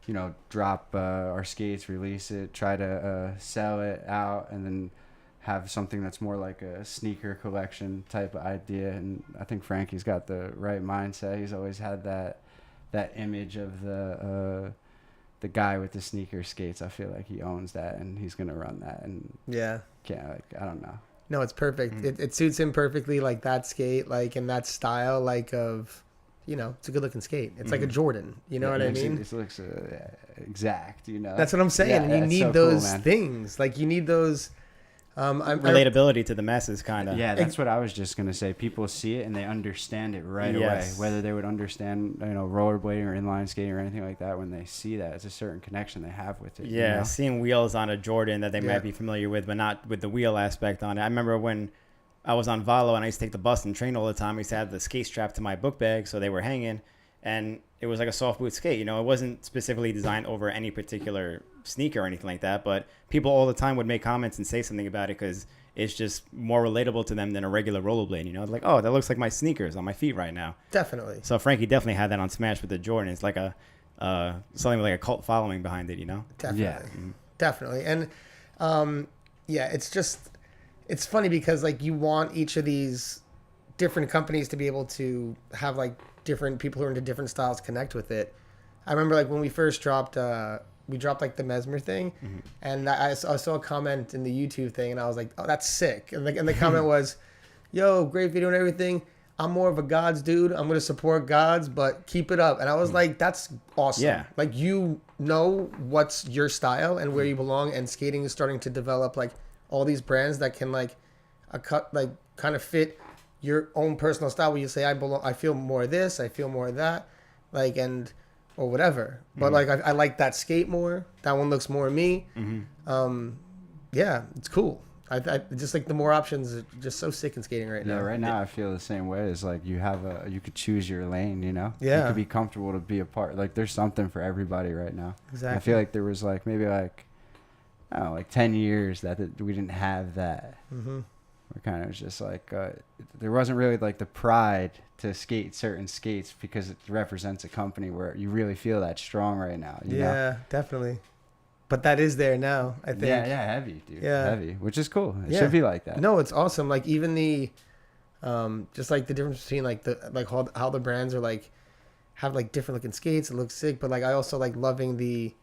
you know, drop our skates, release it, try to sell it out, and then have something that's more like a sneaker collection type of idea. And I think Frankie's got the right mindset. He's always had that image of the guy with the sneaker skates. I feel like he owns that, and he's gonna run that. And I don't know. No, it's perfect. It suits him perfectly, like that skate, like in that style, like of, you know, it's a good looking skate. It's like a Jordan, you know what I mean? It looks exact, you know. That's what I'm saying. And you need those things. Like you need those Relatability to the masses, kind of. Yeah, that's what I was just gonna say. People see it and they understand it right away. Whether they would understand, rollerblading or inline skating or anything like that, when they see that, it's a certain connection they have with it. Yeah, seeing wheels on a Jordan that they might be familiar with, but not with the wheel aspect on it. I remember when I was on Valo and I used to take the bus and train all the time. I used to have the skate strap to my book bag, so they were hanging, and it was like a soft boot skate. It wasn't specifically designed over any particular sneaker or anything like that, but people all the time would make comments and say something about it because it's just more relatable to them than a regular rollerblade. Like, oh, that looks like my sneakers on my feet right now. Definitely. So Frankie definitely had that on Smash with the Jordan. It's like a something with like a cult following behind it. Definitely. Yeah. Definitely. And it's funny because like you want each of these different companies to be able to have like different people who are into different styles connect with it. I remember like when we first dropped we dropped like the Mesmer thing, and I saw a comment in the YouTube thing, and I was like, oh, that's sick. And the comment was, yo, great video and everything. I'm more of a Gawds dude. I'm going to support Gawds, but keep it up. And I was like, that's awesome. Yeah. Like, what's your style and where you belong, and skating is starting to develop like all these brands that can like kind of fit your own personal style, where you say, I feel more of this, I feel more of that, like, or whatever. But like, I like that skate more. That one looks more me. Yeah, it's cool. I just like the more options are just so sick in skating right now. Yeah, right now I feel the same way. It's like you could choose your lane, Yeah. You could be comfortable to be a part. Like there's something for everybody right now. Exactly. I feel like there was like maybe like, I don't know, like 10 years that we didn't have that. We're kind of just like, there wasn't really like the pride to skate certain skates because it represents a company where you really feel that strong right now. You know? Definitely. But that is there now, I think. Yeah, heavy, dude. Yeah. Heavy, which is cool. It should be like that. No, it's awesome. Like even the, just like the difference between like how the brands are like, have like different looking skates. It looks sick. But like I also like loving the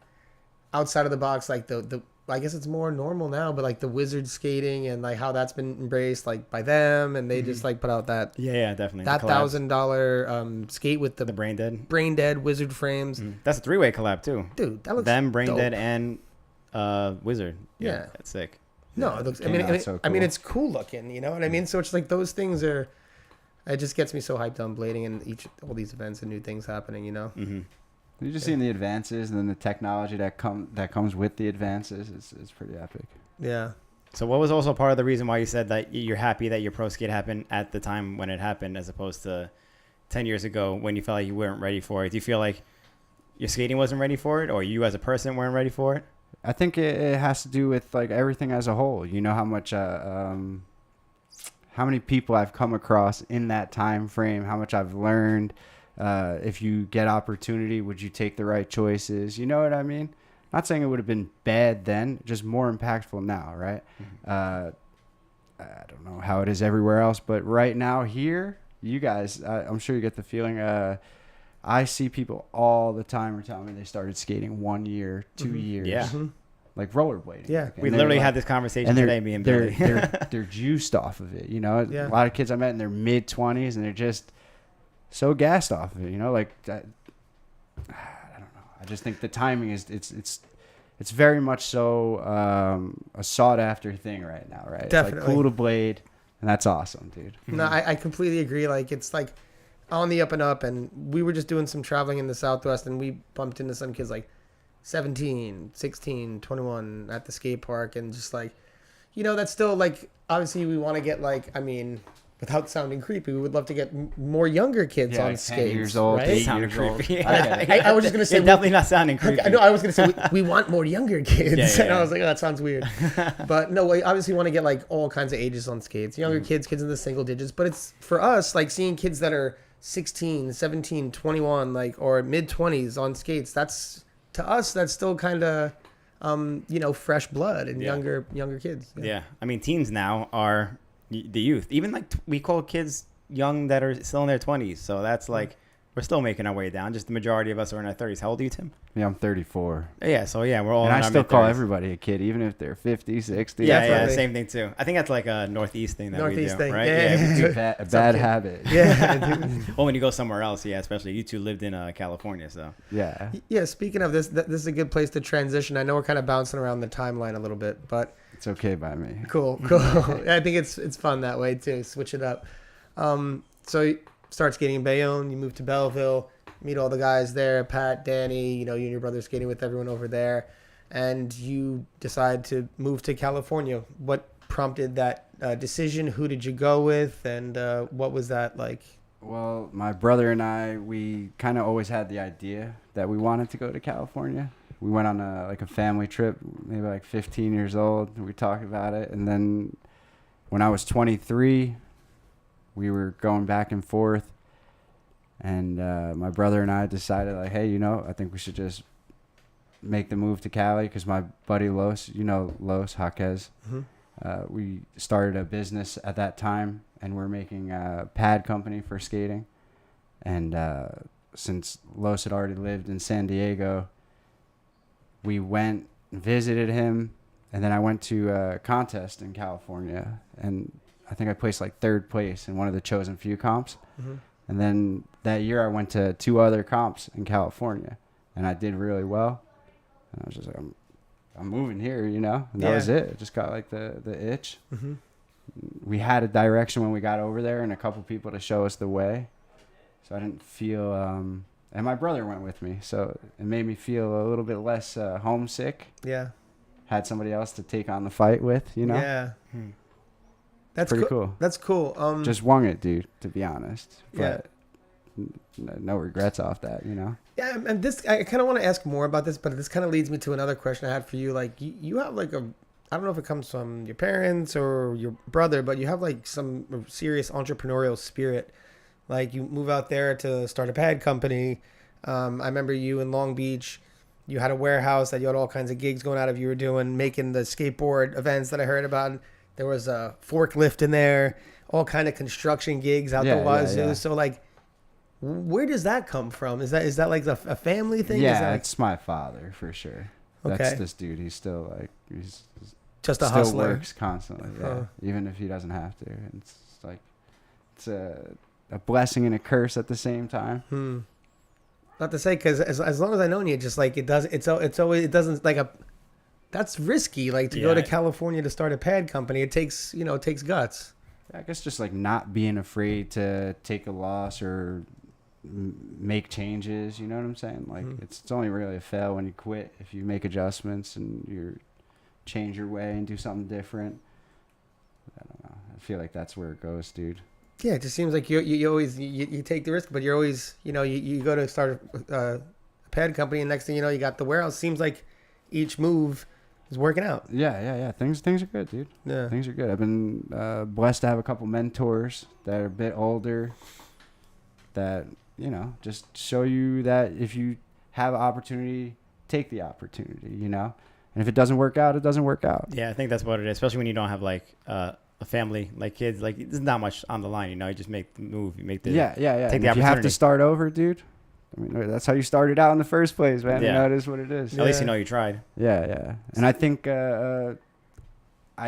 outside of the box, like the I guess it's more normal now, but like the wizard skating and like how that's been embraced like by them, and they just like put out that definitely that $1,000 skate with the brain dead wizard frames. That's a 3-way collab too, dude. That looks them brain dope. dead and wizard. Yeah, that's sick. No, it looks. I mean, it's cool looking. You know what I mean? So it's like those things are. It just gets me so hyped on blading and all these events and new things happening. You just seeing the advances and then the technology that comes with the advances. It's pretty epic. Yeah. So what was also part of the reason why you said that you're happy that your pro skate happened at the time when it happened, as opposed to 10 years ago when you felt like you weren't ready for it? Do you feel like your skating wasn't ready for it, or you as a person weren't ready for it? I think it has to do with like everything as a whole. You know how much, how many people I've come across in that time frame, how much I've learned. If you get opportunity, would you take the right choices? You know what I mean? Not saying it would have been bad then, just more impactful now, right? I don't know how it is everywhere else, but right now here, you guys, I'm sure you get the feeling. I see people all the time are telling me they started skating 1 year, 2 years. Yeah. Like rollerblading. Yeah. We literally had this conversation today, me and Billy. They're juiced off of it. A lot of kids I met in their mid-20s, and they're just so gassed off of it, like that. I don't know. I just think the timing is it's very much so a sought after thing right now, right? Definitely. It's like cool to blade, and that's awesome, dude. No, I completely agree. Like it's like on the up and up, and we were just doing some traveling in the Southwest, and we bumped into some kids like 17, 16, 21 at the skate park, and just like, that's still like, obviously we want to get like, I mean, without sounding creepy, we would love to get more younger kids on like skates. 10 years old, right? 8 years old. I was just going to say... You're definitely not sounding creepy. Okay, no, I was going to say, we want more younger kids. Yeah. And I was like, oh, that sounds weird. But no, we obviously want to get like all kinds of ages on skates. Younger kids in the single digits. But it's, for us, like seeing kids that are 16, 17, 21, like, or mid-20s on skates, that's, to us, that's still kind of... fresh blood and younger kids. Yeah. I mean, teens now are the youth. Even like we call kids young that are still in their 20s. So that's like, we're still making our way down. Just the majority of us are in our 30s. How old are you, Tim? Yeah, I'm 34. Yeah. So yeah, we're all and in I our still mid-30s. call everybody a kid, even if they're 50, 60. Yeah, same thing too. I think that's like a Northeast thing that Northeast we do, thing. right? Yeah. A bad habit. Yeah. Well, when you go somewhere else, especially you two lived in California, so. Yeah. Speaking of this, this is a good place to transition. I know we're kind of bouncing around the timeline a little bit, but It's okay by me. Cool. I think it's fun that way too. Switch it up. So you start skating in Bayonne. You move to Belleville. Meet all the guys there. Pat, Danny. You and your brother skating with everyone over there. And you decide to move to California. What prompted that decision? Who did you go with? And what was that like? Well, my brother and I, we kind of always had the idea that we wanted to go to California. We went on a family trip, maybe like 15 years old. We talked about it. And then when I was 23, we were going back and forth. And my brother and I decided, like, hey, I think we should just make the move to Cali because my buddy Los, Los Jaquez, we started a business at that time. And we're making a pad company for skating. And since Los had already lived in San Diego, we went and visited him. And then I went to a contest in California. And I think I placed like third place in one of the chosen few comps. Mm-hmm. And then that year I went to 2 other comps in California. And I did really well. And I was just like, I'm moving here, And that was it. It just got like the itch. Mm-hmm. We had a direction when we got over there and a couple people to show us the way. So I didn't feel, and my brother went with me. So it made me feel a little bit less homesick. Yeah. Had somebody else to take on the fight with, Yeah. That's pretty cool. That's cool. Just wung it, dude, to be honest. Yeah. But no regrets off that, Yeah. And I kind of want to ask more about this, but this kind of leads me to another question I had for you. Like you have like I don't know if it comes from your parents or your brother, but you have like some serious entrepreneurial spirit. Like you move out there to start a pad company. I remember you in Long Beach. You had a warehouse that you had all kinds of gigs going out of. You were doing, making the skateboard events that I heard about. There was a forklift in there, all kind of construction gigs out the wazoo. Yeah. So like, where does that come from? Is that like a family thing? Yeah, like... it's my father for sure. Okay. That's this dude. He's still like, he's just a still hustler. Works constantly, even if he doesn't have to. It's like it's a blessing and a curse at the same time. Not to say, because as long as I know you, just like it doesn't like that's risky. Like to go to California to start a pad company, it takes guts. I guess just like not being afraid to take a loss or make changes. You know what I'm saying? Like it's only really a fail when you quit. If you make adjustments and you change your way and do something different. I don't know. I feel like that's where it goes, dude. Yeah, it just seems like you always take the risk, but you're always you go to start a pad company, and next thing you know, you got the warehouse. Seems like each move is working out. Yeah. Things are good, dude. Yeah, things are good. I've been blessed to have a couple mentors that are a bit older. That just show you that if you have an opportunity, take the opportunity. And if it doesn't work out, it doesn't work out. Yeah, I think that's what it is. Especially when you don't have like a family, like kids. Like there's not much on the line. You just make the move. You make the Take the if opportunity. you have to start over, dude. I mean, that's how you started out in the first place, man. Yeah. It is what it is. At least you tried. Yeah. And I think I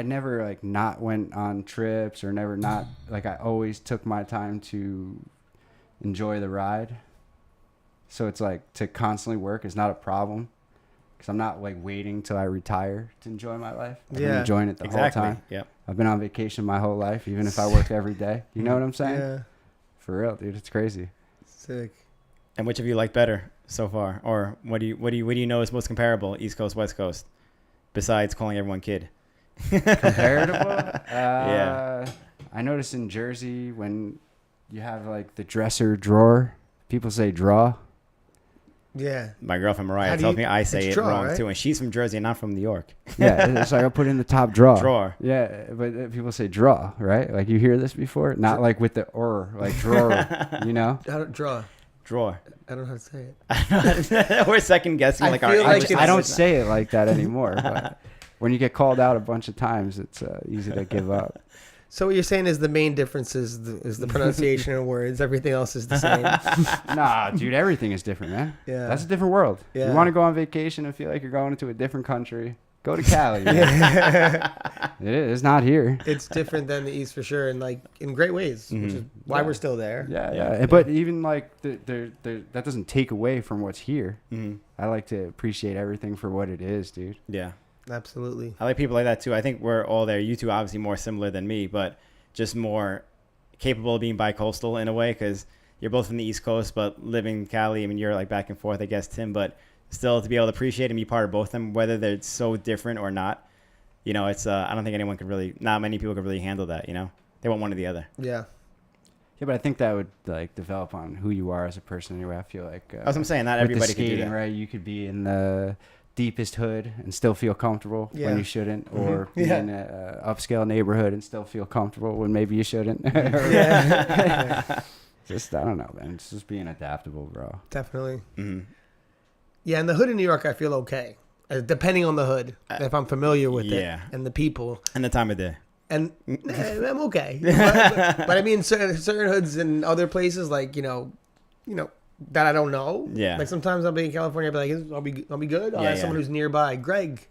never like not went on trips or never not like I always took my time to enjoy the ride. So it's like to constantly work is not a problem. Because I'm not like waiting till I retire to enjoy my life. I've been enjoying it the whole time. Yep. I've been on vacation my whole life, even if I work every day. You know what I'm saying? Yeah. For real, dude. It's crazy. Sick. And which of you like better so far, or what do you know is most comparable, East Coast, West Coast, besides calling everyone kid? Comparable? Yeah. I noticed in Jersey when you have like the dresser drawer, people say draw. Yeah. My girlfriend Mariah tells me I say it draw, wrong right? too, and she's from Jersey and not from New York. Yeah, it's like I'll put in the top drawer. Drawer. Yeah, but people say draw, right? Like you hear this before? Not like with the or, like drawer, How to draw? Drawer. I don't know how to say it. We're second guessing. I Like feel our like English. I don't say it like that anymore. But when you get called out a bunch of times, it's easy to give up. So what you're saying is the main difference is the pronunciation of words. Everything else is the same. Nah, dude, everything is different, man. Yeah. That's a different world. Yeah. You want to go on vacation and feel like you're going into a different country, go to Cali. Man. It is. It's not here. It's different than the East for sure, and like in great ways, which is why we're still there. Yeah. But even like that doesn't take away from what's here. Mm-hmm. I like to appreciate everything for what it is, dude. Yeah. Absolutely. I like people like that too. I think we're all there. You two obviously more similar than me, but just more capable of being bi-coastal in a way, because you're both from the East Coast, but living in Cali, I mean, you're like back and forth, I guess, Tim, but still to be able to appreciate and be part of both of them, whether they're so different or not, you know, it's, I don't think anyone could really, not many people could really handle that, you know? They want one or the other. Yeah. Yeah, but I think that would like develop on who you are as a person anyway. I feel like That's what I'm saying. Not with everybody the can do skating, that. right? You could be in the deepest hood and still feel comfortable Yeah. when you shouldn't, or be Yeah. in a upscale neighborhood and still feel comfortable when maybe you shouldn't. Yeah. Just I don't know, man. It's just being adaptable, bro. Definitely. Mm-hmm. Yeah, in the hood in New York, I feel okay. Depending on the hood, if I'm familiar with yeah. it and the people. And the time of day. And I'm okay. But I mean, certain hoods in other places, like, you know, that I don't know. Yeah. Like sometimes I'll be in California, I'll be like, I'll be good. I'll Yeah, ask someone who's nearby. Greg,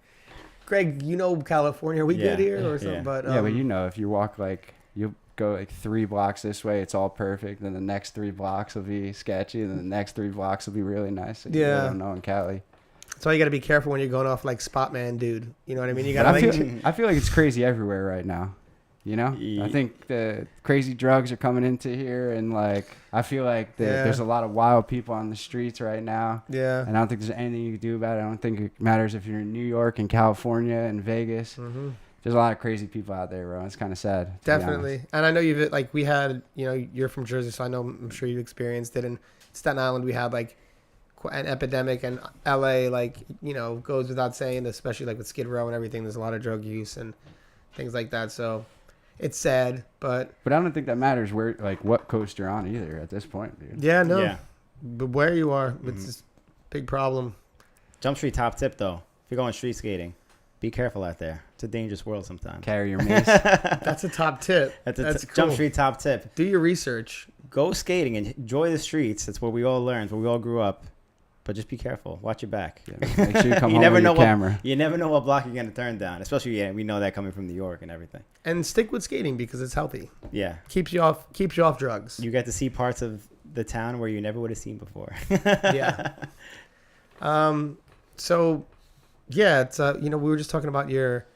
you know California, are we good here or something? Yeah. But Yeah, but you know, if you walk like you go like 3 blocks this way, it's all perfect. Then the next 3 blocks will be sketchy, and then the next 3 blocks will be really nice. So you really don't know in Cali. that's why you got to be careful when you're going off like spot man, dude. You know what I mean? You got But to I feel like it's crazy everywhere right now. You know, I think the crazy drugs are coming into here, and like I feel like there's a lot of wild people on the streets right now. Yeah. And I don't think there's anything you can do about it. I don't think it matters if you're in New York and California and Vegas. Mm-hmm. There's a lot of crazy people out there, bro. It's kind of sad. To be Definitely. honest. And I know you've, like, we had, you know, you're from Jersey, so I know, I'm sure you've experienced it. In Staten Island, we had, like, an epidemic, and LA, like, you know, goes without saying, especially, like, with Skid Row and everything, there's a lot of drug use and things like that. So it's sad, but. But I don't think that matters where, like, what coast you're on either at this point, dude. Yeah, no. Yeah. But where you are, it's just a big problem. Jump Street top tip, though. If you're going street skating, be careful out there. It's a dangerous world sometimes. Carry your mace. That's a top tip. That's cool. Jump Street top tip. Do your research. Go skating and enjoy the streets. That's where we all learned, where we all grew up. But just be careful. Watch your back. Yeah, make sure you come You home never with know your what- camera. You never know what block you're going to turn down. Especially, we know that coming from New York and everything. And stick with skating because it's healthy. Yeah. Keeps you off drugs. You get to see parts of the town where you never would have seen before. Yeah. So, yeah, it's we were just talking about your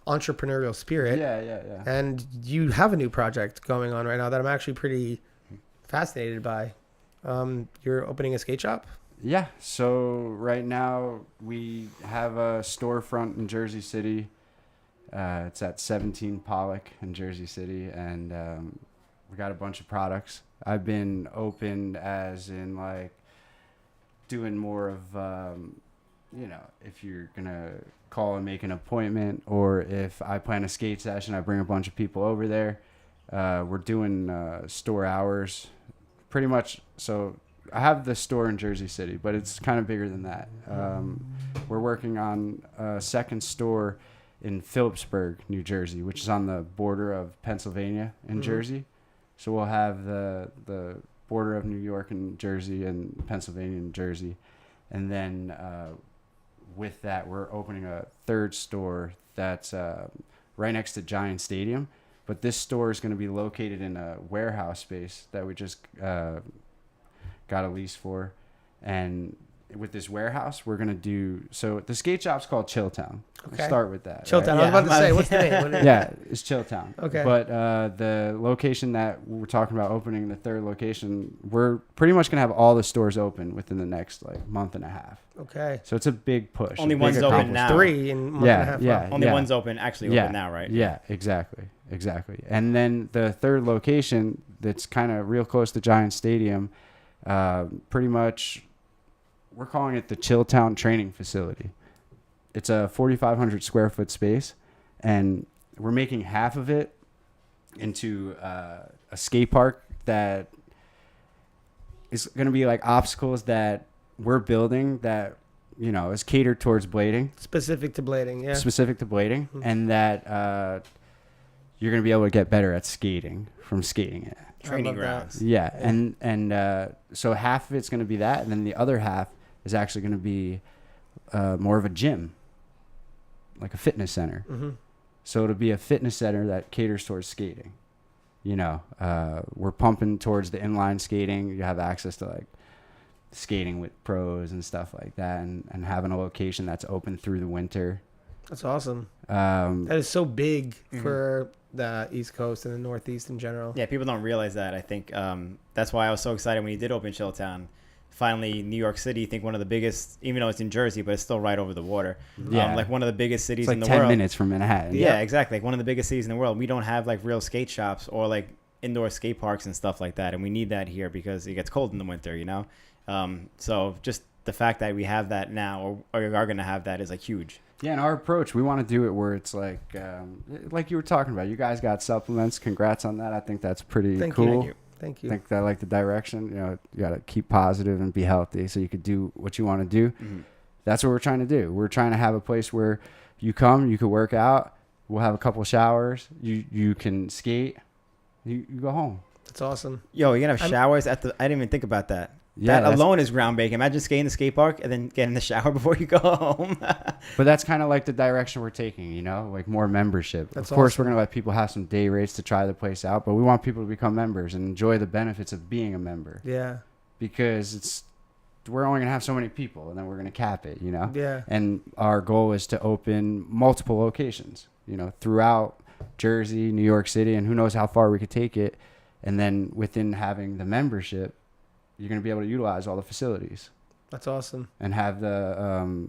entrepreneurial spirit. Yeah. And you have a new project going on right now that I'm actually pretty fascinated by. You're opening a skate shop? Yeah. So right now we have a storefront in Jersey City. It's at 17 Pollock in Jersey City, and we got a bunch of products. I've been open as in like doing more of, if you're gonna call and make an appointment, or if I plan a skate session, I bring a bunch of people over there. We're doing store hours, pretty much. So I have the store in Jersey City, but it's kind of bigger than that. We're working on a second store in Phillipsburg, New Jersey, which is on the border of Pennsylvania and Jersey. So we'll have the border of New York and Jersey and Pennsylvania and Jersey. And then with that, we're opening a third store that's right next to Giant Stadium. But this store is going to be located in a warehouse space that we just got a lease for. And with this warehouse, we're going to do... So the skate shop's called Chilltown. Okay. We'll start with that. Chilltown. Right? I was about to say, what's the name? What is it? Yeah, it's Chilltown. Okay. But the location that we're talking about opening, the third location, we're pretty much going to have all the stores open within the next month and a half. Okay. So it's a big push. Only a big one's open accomplishment. now. 3 in a month and a half. Yeah. Only one's open open now, right? Yeah, exactly. And then the third location that's kind of real close to Giant Stadium, pretty much we're calling it the Chilltown Training Facility. It's a 4,500 square foot space, and we're making half of it into a skate park that is going to be like obstacles that we're building that, is catered towards blading. Specific to blading, yeah. Specific to blading, and that you're going to be able to get better at skating from skating it. Training I love that. grounds. Yeah, and so half of it's going to be that, and then the other half is actually going to be more of a gym, like a fitness center. Mm-hmm. So it'll be a fitness center that caters towards skating. We're pumping towards the inline skating. You have access to like skating with pros and stuff like that, and having a location that's open through the winter. That's awesome. Um, That is so big Mhm. for the East Coast and the Northeast in general. Yeah, people don't realize that. I think that's why I was so excited when you did open Chilltown. Finally, New York City, I think one of the biggest, even though it's in Jersey, but it's still right over the water. Yeah. Like one of the biggest cities it's like in the 10 world. minutes from Manhattan. Yeah, exactly. Like one of the biggest cities in the world. We don't have like real skate shops or like indoor skate parks and stuff like that, and we need that here because it gets cold in the winter. So just the fact that we have that now, or are going to have that, is like huge. Yeah, and our approach, we want to do it where it's like you were talking about. You guys got supplements. Congrats on that. I think that's pretty Thank cool. you. Thank you. I think that I like the direction. You got to keep positive and be healthy so you could do what you want to do. Mm-hmm. That's what we're trying to do. We're trying to have a place where you come, you can work out. We'll have a couple showers. You can skate. You go home. That's awesome. Yo, you're going to have showers I didn't even think about that. Yeah, that alone is groundbreaking. Imagine skating the skate park and then getting in the shower before you go home. But that's kind of like the direction we're taking, like more membership. That's of course, awesome. we're going to let people have some day rates to try the place out, but we want people to become members and enjoy the benefits of being a member. Yeah. Because we're only going to have so many people, and then we're going to cap it, Yeah. And our goal is to open multiple locations, throughout Jersey, New York City, and who knows how far we could take it. And then within having the membership, you're going to be able to utilize all the facilities That's awesome. and have the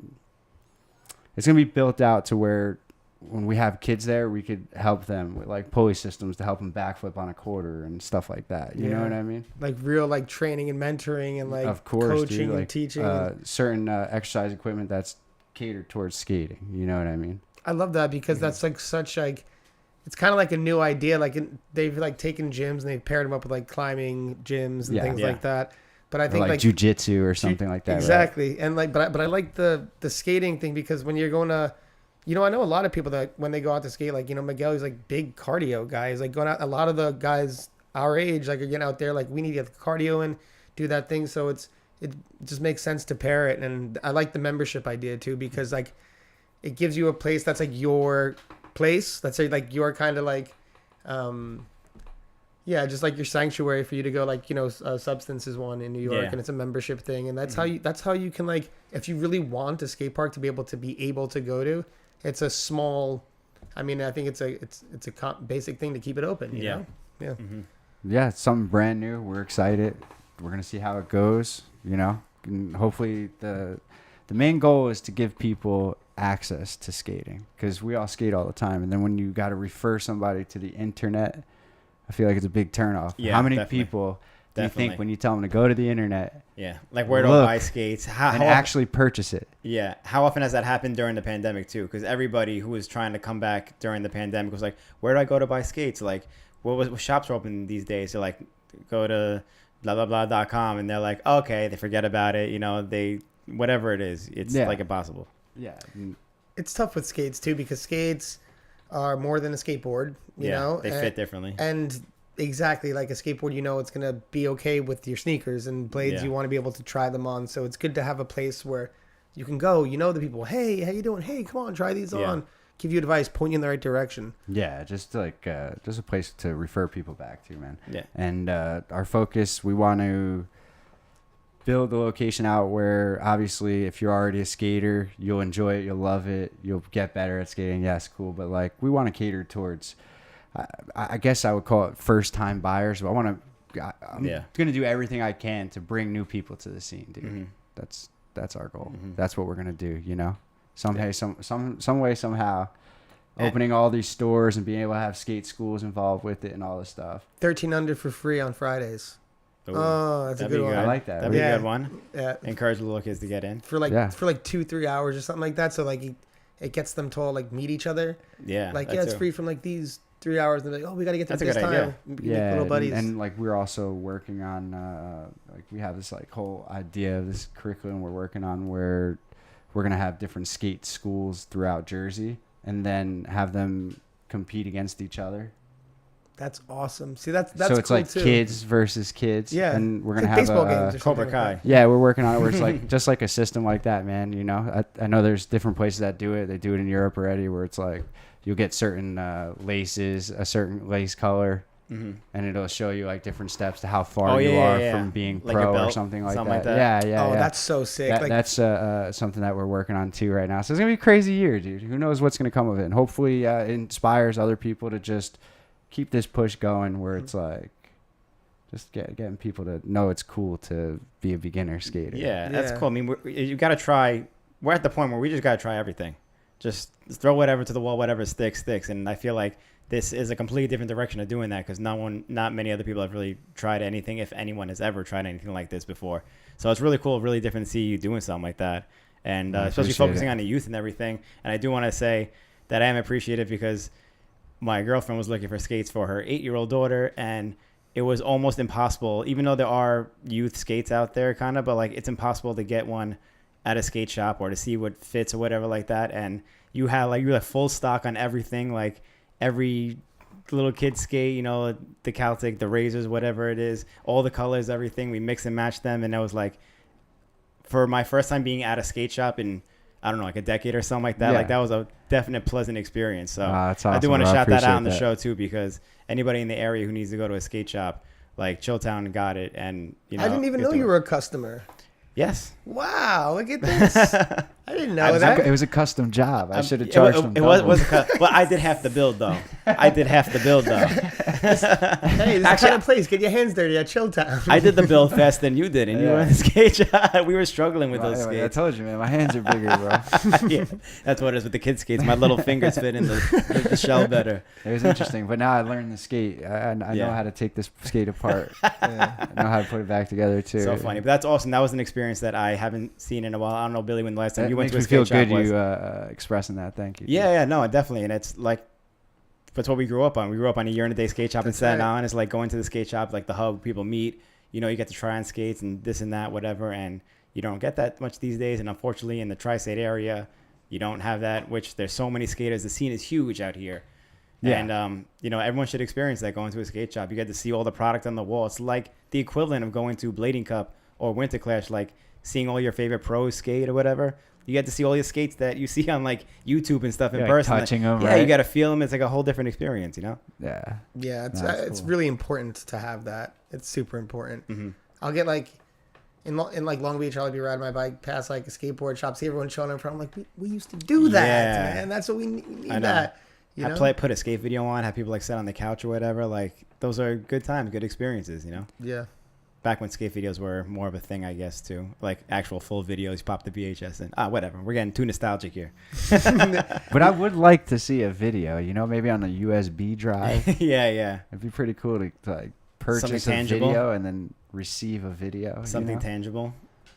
it's going to be built out to where when we have kids there, we could help them with like pulley systems to help them backflip on a quarter and stuff like that. You know what I mean? Like real like training and mentoring and like Of course, coaching dude, and like, teaching. certain exercise equipment that's catered towards skating. You know what I mean? I love that because that's like such like it's kind of like a new idea. Like they've like taken gyms and they've paired them up with like climbing gyms and things like that. But I Or think like jujitsu or something like that. Exactly. Right? And like, but I like the skating thing because when you're going to, I know a lot of people that when they go out to skate, like, Miguel is like big cardio guy. He's like going out. A lot of the guys our age, like are getting out there, like we need to get the cardio and do that thing. So it just makes sense to pair it. And I like the membership idea too, because like it gives you a place that's like your place. Let's say like your kind of like, yeah, just like your sanctuary for you to go, like, Substance is one in New York, and it's a membership thing, and that's how you can, like, if you really want a skate park to be able to go to, it's a small. I mean, I think it's a basic thing to keep it open. You know? Yeah. Mm-hmm. Yeah, it's something brand new. We're excited. We're gonna see how it goes. And hopefully the main goal is to give people access to skating because we all skate all the time, and then when you got to refer somebody to the internet. I feel like it's a big turnoff. Yeah, how many definitely. people do you think when you tell them to go to the internet? Yeah, like where do I buy skates? How actually purchase it? Yeah, how often has that happened during the pandemic too? Because everybody who was trying to come back during the pandemic was like, "Where do I go to buy skates?" Like, what shops are open these days? They're like, "Go to blah blah blah.com," and they're like, "Okay," they forget about it. They whatever it is, it's like impossible. Yeah, it's tough with skates too because skates are more than a skateboard. You know, they fit differently. And exactly like a skateboard, it's going to be okay with your sneakers and blades. You want to be able to try them on. So it's good to have a place where you can go, the people, hey, how you doing? Hey, come on, try these on. Give you advice, point you in the right direction. Yeah, just like just a place to refer people back to, man. Yeah. And our focus, we want to build the location out where obviously if you're already a skater, you'll enjoy it, you'll love it, you'll get better at skating. Yes, cool. But like we want to cater towards I guess I would call it first-time buyers. But I'm going to do everything I can to bring new people to the scene, dude. Mm-hmm. That's our goal. Mm-hmm. That's what we're going to do, Somehow, some way, somehow, opening all these stores and being able to have skate schools involved with it and all this stuff. 13 under for free on Fridays. Ooh, oh, that's a good one. I like that. That'd be a good one. Yeah. Encourage the little kids to get in. For like 2-3 hours or something like that. So like it gets them to all like meet each other. Yeah. Like, it's free from like these 3 hours. And they're like, oh, we got to get to this time. Yeah. Little buddies. And like we're also working on, like we have this like whole idea of this curriculum we're working on where we're going to have different skate schools throughout Jersey and then have them compete against each other. That's awesome. See, that's so it's cool like too. Kids versus kids. Yeah. And we're going to like have baseball games or Cobra Kai. Like yeah, we're working on it where it's like just like a system like that, man. I know there's different places that do it. They do it in Europe already where it's like you'll get certain laces, a certain lace color, Mhm. and it'll show you like different steps to how far Oh, you yeah, are yeah, yeah. from being Like your pro or belt, something like something that. like that. Yeah, Oh, yeah. that's so sick. That, Like, that's something that we're working on too right now. So it's gonna be a crazy year, dude. Who knows what's gonna come of it? And hopefully, it inspires other people to just keep this push going. Where it's like, just getting people to know it's cool to be a beginner skater. Yeah, that's Yeah. cool. I mean, you got to try. We're at the point where we just got to try everything. Just throw whatever to the wall, whatever sticks. And I feel like this is a completely different direction of doing that because not many other people have really tried anything, if anyone has ever tried anything like this before. So it's really cool, really different to see you doing something like that, and I especially appreciate focusing it. on the youth and everything. And I do want to say that I am appreciative because my girlfriend was looking for skates for her 8-year-old daughter, and it was almost impossible, even though there are youth skates out there kind of, but like it's impossible to get one at a skate shop or to see what fits or whatever like that. And you have full stock on everything, like every little kid skate, the Celtic, the Razors, whatever it is, all the colors, everything. We mix and match them. And I was like, for my first time being at a skate shop in, I don't know, like a decade or something like that, Yeah. like that was a definite pleasant experience. So That's I do awesome, want to bro. I shout that out on the appreciate show too, because anybody in the area who needs to go to a skate shop, like Chilltown got it. And, I didn't even know you were a customer. Yes. Wow, look at this. I didn't know that. It was a custom job. I should have It charged them. It was well, I did half the build though. Hey, this kind of place. Get your hands dirty at Chilltown. I did the build faster than you did, and you Yeah. were in the skate shop. We were struggling with those I skates. told you, man. My hands are bigger, bro. Yeah, that's what it is with the kid skates. My little fingers fit in the shell better. It was interesting, but now I learned the skate. I know Yeah. how to take this skate apart. I know how to put it back together too. So funny, but that's awesome. That was an experience that I haven't seen in a while. I don't know, Billy, when the last time That you went to a makes me skate feel shop good was. you expressing that. Thank you. Yeah, no, definitely, and it's like that's what we grew up on. We grew up on a year and a day skate shop in That's Staten right. Island. It's like going to the skate shop, like the hub, people meet. You get to try on skates and this and that, whatever, and you don't get that much these days. And unfortunately, in the tri-state area, you don't have that. Which there's so many skaters. The scene is huge out here. Yeah. And everyone should experience that going to a skate shop. You get to see all the product on the wall. It's like the equivalent of going to Blading Cup or Winter Clash, like seeing all your favorite pros skate or whatever. You get to see all your skates that you see on like YouTube and stuff in Like person. touching them, Yeah, right? you got to feel them. It's like a whole different experience, Yeah. Yeah, it's cool. really important to have that. It's super important. Mm-hmm. I'll get like in like Long Beach, I'll be riding my bike past like a skateboard shop, see everyone showing in front. I'm like, we used to do that, Yeah. man. That's what we need. I know. That. You know? Put a skate video on, have people like sit on the couch or whatever. Like those are good times, good experiences, Yeah. Back when skate videos were more of a thing, I guess, too. Like actual full videos, pop the VHS in. Whatever. We're getting too nostalgic here. But I would like to see a video. Maybe on a USB drive. Yeah. It'd be pretty cool to like purchase a tangible. video and then receive a video. Something tangible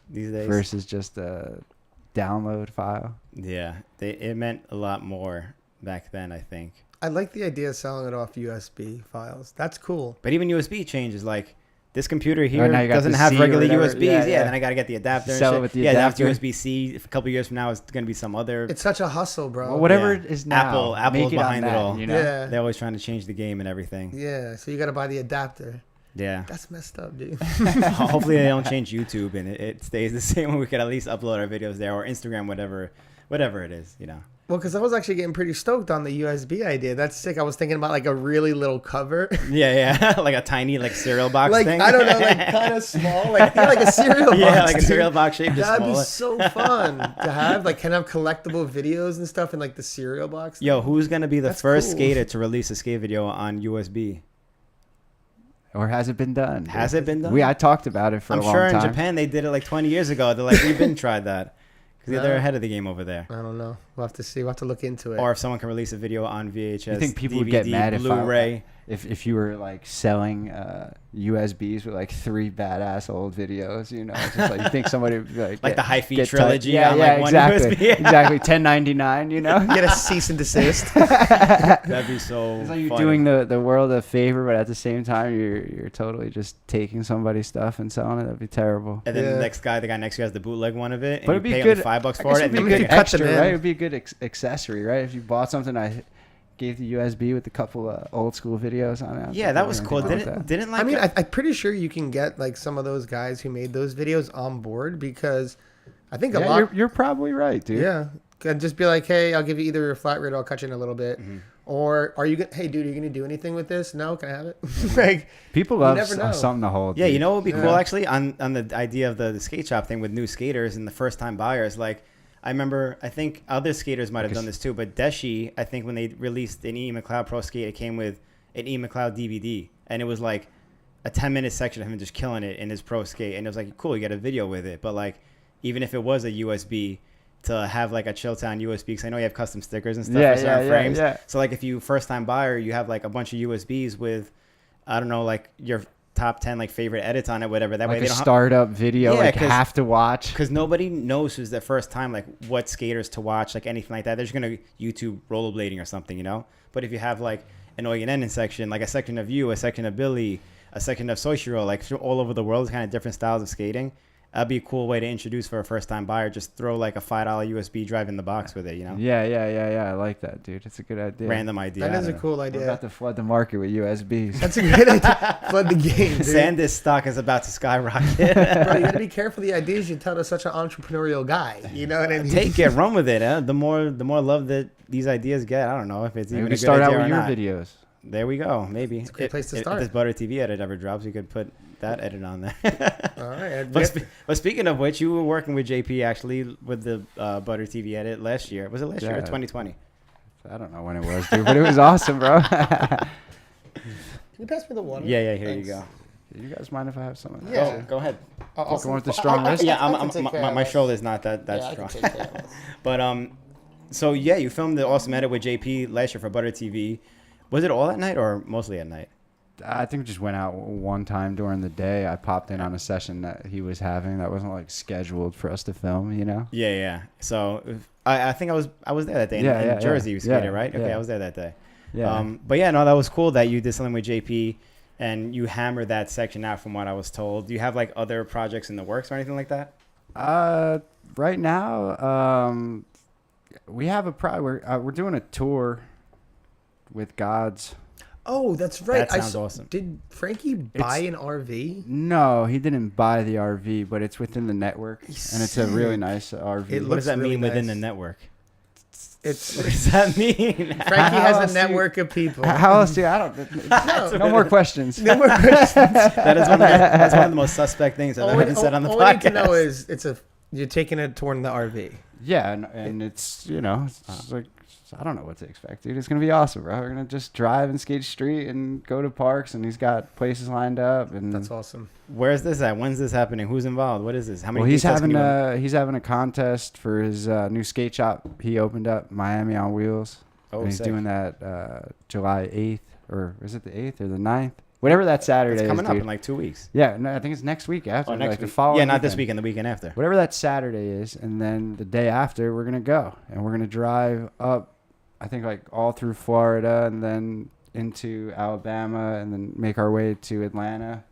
these days. versus just a download file. Yeah. It meant a lot more back then, I think. I like the idea of selling it off USB files. That's cool. But even USB changes, like this computer here Oh, now you got doesn't the have C or regular whatever. USBs. Yeah, Yeah, yeah. then I got to get the adapter. Sell it and with shit. the adapter. Yeah, USB-C. A couple years from now, it's going to be some other. It's such a hustle, bro. Well, whatever Yeah. it is now, Apple's make it on behind it that, all. Yeah. They're always trying to change the game and everything. Yeah, so you got to buy the adapter. Yeah. That's messed up, dude. Hopefully they don't change YouTube and it stays the same. We could at least upload our videos there or Instagram, whatever it is. Well, because I was actually getting pretty stoked on the USB idea. That's sick. I was thinking about like a really little cover. Yeah. Like a tiny cereal box like, thing. I don't know, like kind of small. Like a cereal box. Yeah, like a dude. cereal box shape. Just That'd be smaller. so fun to have. Like, can have collectible videos and stuff in like the cereal box. Yo, who's going to be the That's first cool. skater to release a skate video on USB? Or has it been done? Has it been done? I talked about it for I'm a long sure in time. Japan they did it like 20 years ago. They're like, we've been tried that. Because Yeah. they're ahead of the game over there. I don't know. We'll have to see. We'll have to look into it. Or if someone can release a video on VHS, You think people DVD, would get mad Blu-ray. if you were like selling USBs with like 3 badass old videos? It's just like you think somebody would be like The Hi-Fi get trilogy yeah, on yeah, like one exactly, USB. exactly. 1099, Get a cease and desist. That'd be so It's like you're funny. doing the world a favor, but at the same time, you're totally just taking somebody's stuff and selling it. That'd be terrible. And then Yeah. the guy next to you has the bootleg one of it, and But you it'd be pay good. him $5 I for guess it. it'd be And a then good you cut them extra, in. right? It'd be a good accessory, right? If you bought something, I gave the USB with a couple of old school videos on it. yeah, that was cool. Didn't like I mean, I'm pretty sure you can get like some of those guys who made those videos on board because I think a lot. You're probably right, dude. Yeah, could just be like, hey, I'll give you either a flat rate or I'll cut you in a little bit, Or are you hey dude, are you gonna do anything with this? No, can I have it? Like, People you love never know. something to hold. Yeah, dude. you know what would be Yeah. cool actually on the idea of the skate shop thing with new skaters and the first time buyers. Like, I remember, I think other skaters might have done this too, but Deshi, I think when they released an E. McLeod Pro Skate, it came with an E. McLeod DVD, and it was like a 10-minute section of him just killing it in his pro skate, and it was like cool, you get a video with it. But like, even if it was a USB, to have like a Chilltown USB, because I know you have custom stickers and stuff for certain frames. Yeah. So like if you first time buyer, you have like a bunch of USBs with, I don't know, like your top 10 like favorite edits on it, whatever. That Like way they a don't startup video, Yeah, like 'cause- have to watch. because nobody knows who's their first time, like what skaters to watch, like anything like that. They're just gonna YouTube rollerblading or something, you know. But if you have like an Oyenenin section, like a section of you, a section of Billy, a section of Soichiro, like all over the world, kind of different styles of skating. That'd be a cool way to introduce for a first time buyer. Just throw like a $5 USB drive in the box with it, you know. Yeah. I like that, dude. It's a good idea. Random idea. that is a We're cool We're idea. about to flood the market with USBs. That's a great idea. Flood the game, dude. SanDisk stock is about to skyrocket. Bro, you gotta be careful the ideas you tell to such an entrepreneurial guy. You know what I mean? Take it, run with it. Huh? The more love that these ideas get, I don't know if it's Maybe even we a can good start out idea with or your not. videos. There we go. Maybe It's a great place to start. If this Butter TV edit ever drops, you could put that edit on there. All right. But speaking of which, you were working with JP actually with the Butter TV edit last year. Was it last year or Yeah. 2020? I don't know when it was, dude, but it was awesome, bro. Can you pass me the water? Yeah, here Thanks. you go. You guys mind if I have some of that? Yeah. Go ahead. I'll Going with the strong wrist? Yeah, I can take care of my this. shoulder's not that Yeah, I strong. can take care of this. But so yeah, you filmed the awesome edit with JP last year for Butter TV. Was it all at night or mostly at night? I think we just went out one time during the day. I popped in on a session that he was having that wasn't like scheduled for us to film, you know? Yeah. So I think I was there that day Yeah, in yeah, Jersey. yeah. You skated, Yeah, right? Okay, yeah. I was there that day. Yeah. But yeah, no, that was cool that you did something with JP and you hammered that section out from what I was told. Do you have like other projects in the works or anything like that? Right now, we have we're doing a tour with Gawds. Oh, that's right. That sounds awesome. Did Frankie buy an RV? No, he didn't buy the RV, but it's within the network, and it's a really Sick. nice RV. It What looks does that really mean within the nice. network? It's What does that mean? Frankie How has else a do you- network of people. How else do you? I don't. No more questions. No more questions. That's one of the most suspect things I've ever been said on the all podcast. we need to know is you're taking a tour in the RV. Yeah, and it's it's like I don't know what to expect, dude. It's gonna be awesome, bro. We're gonna just drive and skate street and go to parks, and he's got places lined up, and That's awesome. Where's this at? When's this happening? Who's involved? What is this? How many? well, he's details can having you- a contest for his new skate shop he opened up, Miami on Wheels. Oh, and he's sick. doing that July 8th, or is it the 8th or the 9th? Whatever that Saturday It's coming is, up dude. in like 2 weeks. Yeah, no, I think it's next week after. Oh, next like the week. following Yeah, not this weekend. weekend. The weekend after. Whatever that Saturday is, and then the day after, we're gonna go, and we're gonna drive up, I think like all through Florida, and then into Alabama, and then make our way to Atlanta,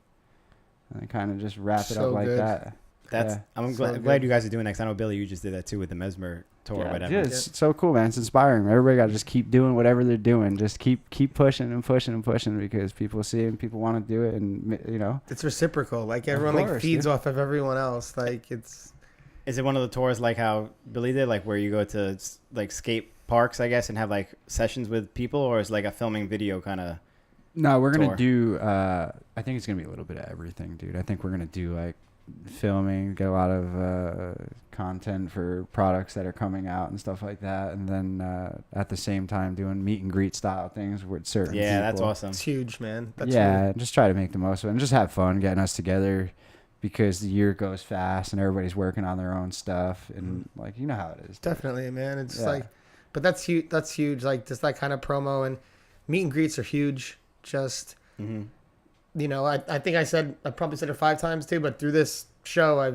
and then kind of just wrap it So up like good. that. That's. Yeah. I'm So glad, good. glad you guys are doing that. 'Cause I know Billy, you just did that too with the Mesmer tour or whatever. Yeah, it's so cool, man. It's inspiring. Everybody got to just keep doing whatever they're doing. Just keep pushing and pushing and pushing because people see it and people want to do it, and It's reciprocal. Like everyone like course, feeds dude. off of everyone else. Like it's Is it one of the tours like how Billy did, like where you go to like skate parks, I guess, and have like sessions with people, or is it like a filming video kind of? No, we're Tour. gonna do. I think it's gonna be a little bit of everything, dude. I think we're gonna do like filming, get a lot of content for products that are coming out and stuff like that, and then at the same time doing meet and greet style things with certain Yeah, that's people. awesome. it's huge, man. That's Yeah, just try to make the most of it and just have fun getting us together because the year goes fast and everybody's working on their own stuff and like you know how it is. dude. definitely, man. It's Yeah. like, but that's huge. That's huge. Like just that kind of promo and meet and greets are huge. Just Hmm. I think I probably said it 5 times too, but through this show, a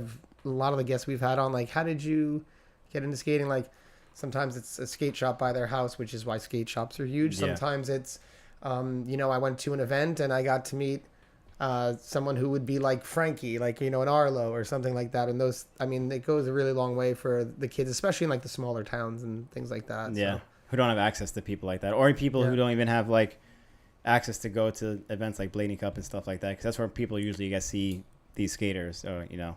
lot of the guests we've had on, like, how did you get into skating? Like, sometimes it's a skate shop by their house, which is why skate shops are huge. Yeah. Sometimes it's, I went to an event and I got to meet someone who would be like Frankie, like, an Arlo or something like that. And those, it goes a really long way for the kids, especially in like the smaller towns and things like that. Yeah, So, who don't have access to people like that, or people Yeah. who don't even have like access to go to events like Blaney Cup and stuff like that, because that's where people usually get see these skaters, or Mhm.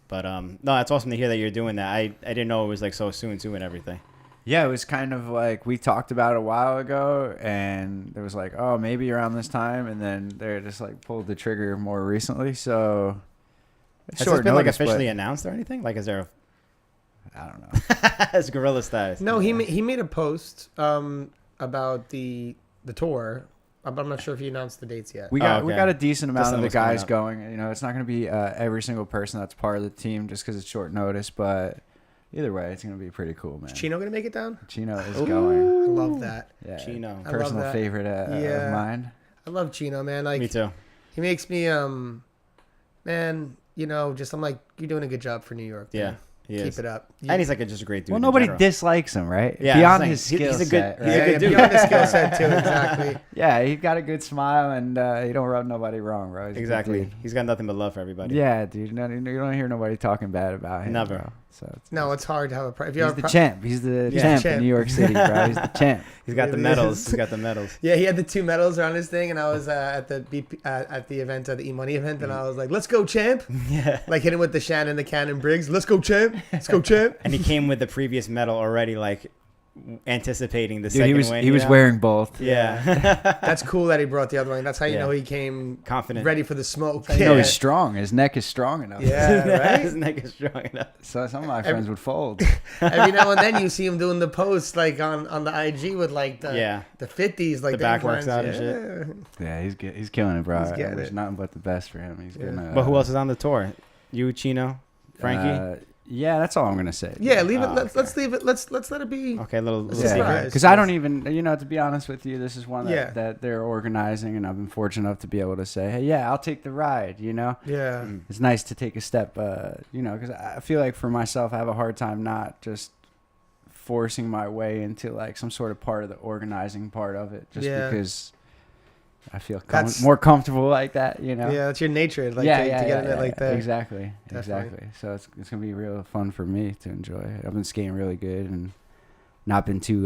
But no, it's awesome to hear that you're doing that. I didn't know it was like so soon too and everything. Yeah, it was kind of like we talked about it a while ago, and there was like, oh, maybe around this time, and then they just like pulled the trigger more recently. So it's Has short this been like notice, but officially announced or anything? Like, is there? I don't know. It's guerrilla status. No, he made a post about the tour. But I'm not sure if he announced the dates yet. We okay. got a decent amount Just of the what's coming guys up. going. You know, it's not going to be every single person that's part of the team just because it's short notice, but either way, it's going to be pretty cool, man. Is Chino gonna make it down? Chino is I going. love that. Yeah, Chino. I love personal that. favorite Yeah. of mine. I love Chino, man. Like Me too. he makes me man, you know, just I'm like, you're doing a good job for New York. Yeah, Man. he Keep is. it up. And he's like just a great dude. Well, in nobody general. dislikes him, right? Yeah, Beyond I'm his saying, skill he's a good- set, he's right? a yeah, good dude. beyond the skill set too, exactly. Yeah, he got a good smile, and he don't rub nobody wrong, bro. He's a good Exactly. dude. He's got nothing but love for everybody. Yeah, dude. No, you don't hear nobody talking bad about him. Never. Bro. So No, it's hard to have if you he's have the champ. He's the Yeah. champ Champ. in New York City, bro. He's the champ. He's got the It medals. is. He's got the medals. Yeah, he had the 2 medals around his thing, and I was at the event, the E-Money event, and I was like, "Let's go, champ!" Yeah. Like hit him with the Shannon, the Cannon Briggs. Let's go, champ! Let's go, champ! And he came with the previous medal already, like anticipating the Dude, second he was win. he you was know? wearing both. Yeah. That's cool that he brought the other one. That's how you Yeah. know he came Confident. ready for the smoke. You know he's strong. His neck is strong enough. Yeah, right. His neck is strong enough. So some of my friends would fold. Every now and then you see him doing the posts like on the IG with like the Yeah. the 50s, like The back works inclines. out and shit. Yeah, he's killing it, bro. He's I getting wish it. nothing but the best for him. He's Yeah. gonna. But who else is on the tour? You, Chino, Frankie. Yeah, that's all I'm gonna say. Yeah, leave it. Oh, Let's leave it. Let's let it be. Okay, little It's a Yeah, secret. surprise. because I don't even, to be honest with you, this is one that, Yeah. that they're organizing, and I've been fortunate enough to be able to say, hey, yeah, I'll take the ride. Yeah. Mm. It's nice to take a step, because I feel like for myself, I have a hard time not just forcing my way into like some sort of part of the organizing part of it, just Yeah. because I feel That's- more comfortable like that, Yeah, that's your nature. Like yeah, to get in it like that. Exactly, Definitely. exactly. So it's gonna be real fun for me to enjoy. I've been skating really good and not been too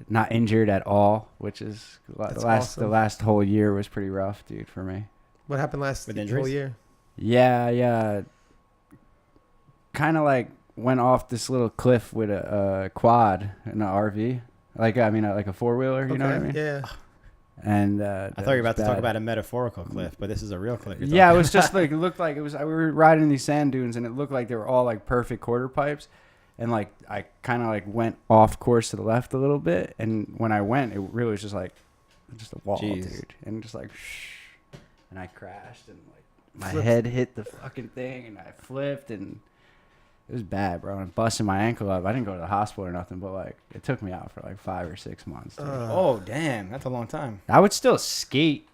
not injured at all, which is That's the awesome. last whole year was pretty rough, dude, for me. What happened last With whole injuries? year? Yeah. Kind of like went off this little cliff with a quad in an RV, like a 4-wheeler. You know what I mean? Yeah. And I thought you were about to talk about a metaphorical cliff, but this is a real cliff. you're Yeah, it talking was just like, it looked like we were riding these sand dunes, and it looked like they were all like perfect quarter pipes, and like I kind of like went off course to the left a little bit, and when I went, it really was just like a wall, Jeez. dude, and just like and I crashed, and like my Flipped. head hit the fucking thing, and I flipped, and it was bad, bro. I'm busting my ankle up. I didn't go to the hospital or nothing, but like it took me out for like 5 or 6 months, dude. Oh, damn. That's a long time. I would still skate,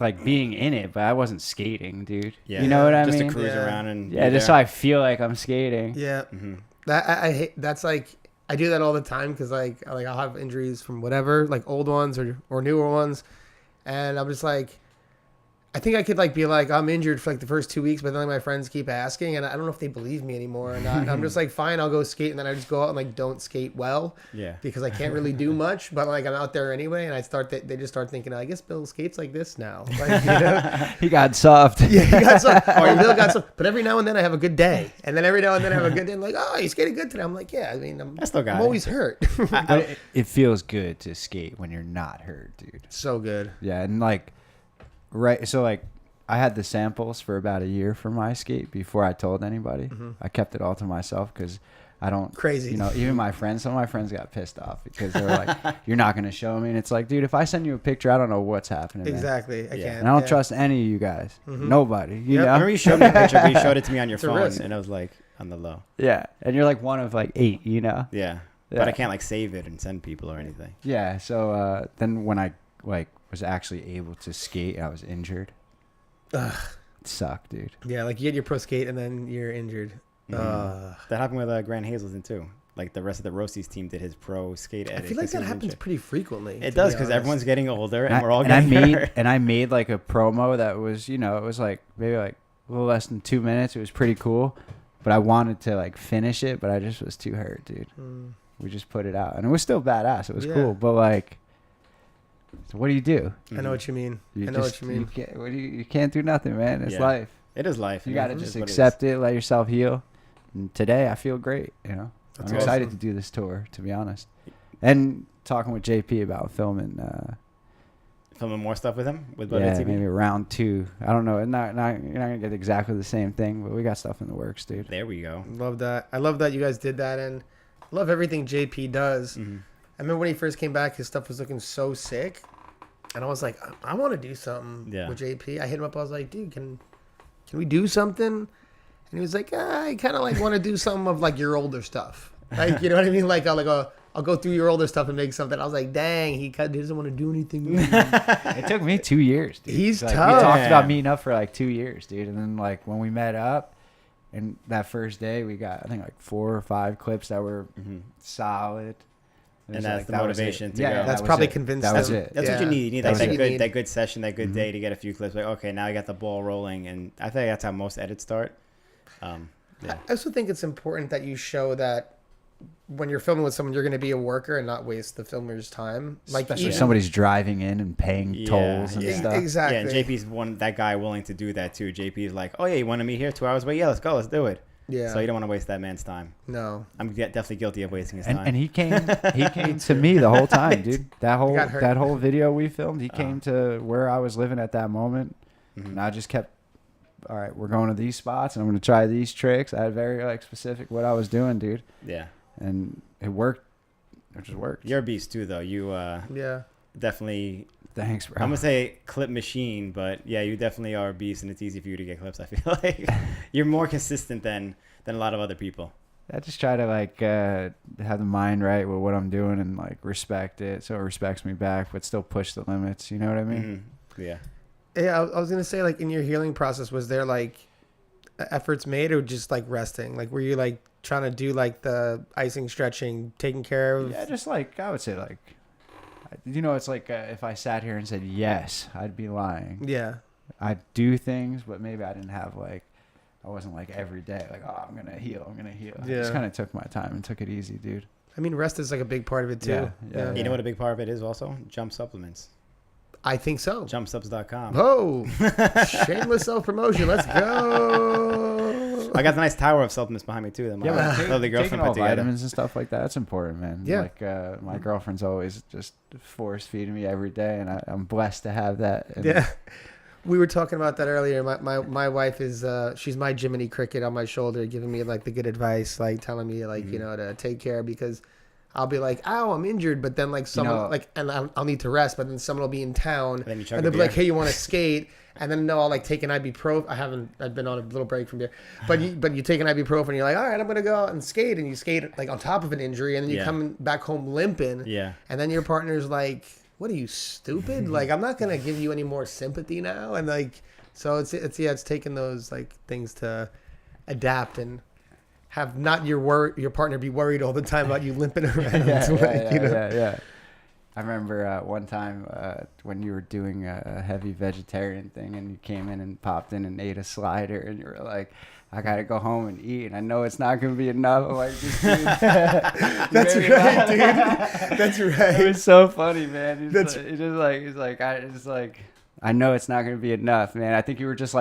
like being in it, but I wasn't skating, dude. Yeah. You know what I Just mean? to cruise Yeah. around and Yeah, be just so there. I feel like I'm skating. Yeah. Mhm. That I hate. That's like I do that all the time because like I'll have injuries from whatever, like old ones or newer ones, and I'm just like, I think I could like be like I'm injured for like the first 2 weeks, but then like, my friends keep asking, and I don't know if they believe me anymore or not. And I'm just like, fine, I'll go skate, and then I just go out and like don't skate well Yeah. because I can't really do much, but like I'm out there anyway, and they just start thinking, I guess Bill skates like this now. Like, you know? He got soft. Yeah, he got some. Or Bill got some. But every now and then I have a good day, and then every now and then I have a good day. I'm like, oh, you skated good today. I'm like, yeah. I mean, I still got I'm it. always hurt. But it feels good to skate when you're not hurt, dude. So good. Yeah, and like, so like, I had the samples for about a year for my skate before I told anybody. I kept it all to myself because I don't. Crazy. Even my friends, some of my friends got pissed off because they were like, "You're not gonna show me." And it's like, dude, if I send you a picture, I don't know what's happening. Man. Exactly. I Yeah. can't. And I don't yeah. trust any of you guys. Nobody. You Yep. know. I remember you showed me a picture, but you showed it to me on your It's a phone, risk. and I was like, on the low. Yeah, and you're like one of like 8. You know. Yeah. Yeah. But I can't like save it and send people or anything. Yeah. So then when I like was actually able to skate, I was injured. Ugh. It sucked, dude. Yeah, like you get your pro skate and then you're injured. Mhm. That happened with Grant Hazelton too. Like the rest of the Roasties team did his pro skate I edit. feel like 'cause he that was happens injured. pretty frequently. It to does be because honest. everyone's getting older and And we're all I getting made hurt. and I made like a promo that was, it was like maybe like a little less than 2 minutes. It was pretty cool, but I wanted to like finish it, but I just was too hurt, dude. Mm. We just put it out, and it was still badass. It was Yeah. cool, but like, so what do you do? I know what you mean. You I know what you mean. You can't do nothing, man. It's Yeah. life. It is life. You man. got to It just is what it is. accept it, let yourself heal. And today, I feel great. I'm excited to do this tour, to be honest. And talking with JP about filming more stuff with him with Buddy TV. Maybe round 2. I don't know. Not you're not gonna get exactly the same thing, but we got stuff in the works, dude. There we go. Love that. I love that you guys did that, and I love everything JP does. Mm-hmm. I remember when he first came back, his stuff was looking so sick, and I was like, I want to do something with JP. I hit him up. I was like, dude, can we do something? And he was like, I kind of like want to do some of like your older stuff. Like, you know what I mean? Like, I'll go through your older stuff and make something. I was like, dang, he doesn't want to do anything with me. It took me 2 years, dude. He's like, tough. We talked about meeting up for like 2 years, dude. And then like when we met up and that first day, we got, I think like 4 or 5 clips that were solid. And that's the motivation to go. That's probably convinced them. That was it. That's what you need. You need like that good session, that good Mm-hmm. day to get a few clips. Like, okay, now I got the ball rolling. And I think that's how most edits start. I also think it's important that you show that when you're filming with someone, you're going to be a worker and not waste the filmer's time. Like, especially if somebody's driving in and paying tolls and stuff. Exactly. Yeah, and JP's that guy willing to do that too. JP's like, oh yeah, you want to meet here 2 hours away? Yeah, let's go, let's do it. Yeah. So you don't want to waste that man's time. No. I'm definitely guilty of wasting his time. And he came to me the whole time, dude. That whole video we filmed, he came to where I was living at that moment, and I just kept, all right, we're going to these spots, and I'm going to try these tricks. I had very like specific what I was doing, dude. Yeah. And it worked. It just worked. You're a beast too, though. You definitely. Thanks, bro. I'm gonna say clip machine, but yeah, you definitely are a beast, and it's easy for you to get clips. I feel like you're more consistent than a lot of other people. I just try to like have the mind right with what I'm doing and like respect it, so it respects me back, but still push the limits. You know what I mean? Mm-hmm. Yeah. Yeah, I was gonna say, like, in your healing process, was there like efforts made, or just like resting? Like, were you like trying to do like the icing, stretching, taking care of? Yeah, just like I would say, like, you know, it's like if I sat here and said yes, I'd be lying. Yeah. I'd do things, but maybe I didn't have like, I wasn't like every day like, oh, I'm gonna heal. Yeah. I just kind of took my time and took it easy, dude. I mean, rest is like a big part of it too. Yeah. You know what a big part of it is also? Jump supplements. I think so. Jumpsubs.com. Oh, shameless self-promotion. Let's go. I got the nice tower of supplements behind me too. That my lovely girlfriend taking all put together. vitamins and stuff like that, that's important, man. Yeah. Like my girlfriend's always just force feeding me every day, and I'm blessed to have that. And Yeah. We were talking about that earlier. My wife is she's my Jiminy Cricket on my shoulder, giving me like the good advice, like telling me like you know to take care, because I'll be like, ow, I'm injured, but then like someone and I'll need to rest, but then someone will be in town and they'll be like, hey, you want to skate? And then no, I'll like take an ibuprofen. I've been on a little break from beer, but you take an ibuprofen and you're like, all right, I'm gonna go out and skate, and you skate like on top of an injury, and then you come back home limping. Yeah. And then your partner's like, what are you, stupid? Like, I'm not gonna give you any more sympathy now. And like, so it's taking those like things to adapt and have not your partner be worried all the time about you limping around. Yeah. I remember one time when you were doing a heavy vegetarian thing, and you came in and popped in and ate a slider, and you were like, I gotta go home and eat, and I know it's not gonna be enough. I'm like, this dude. That's right, dude. That's right. It was so funny, man. I know it's not gonna be enough, man. I think you were just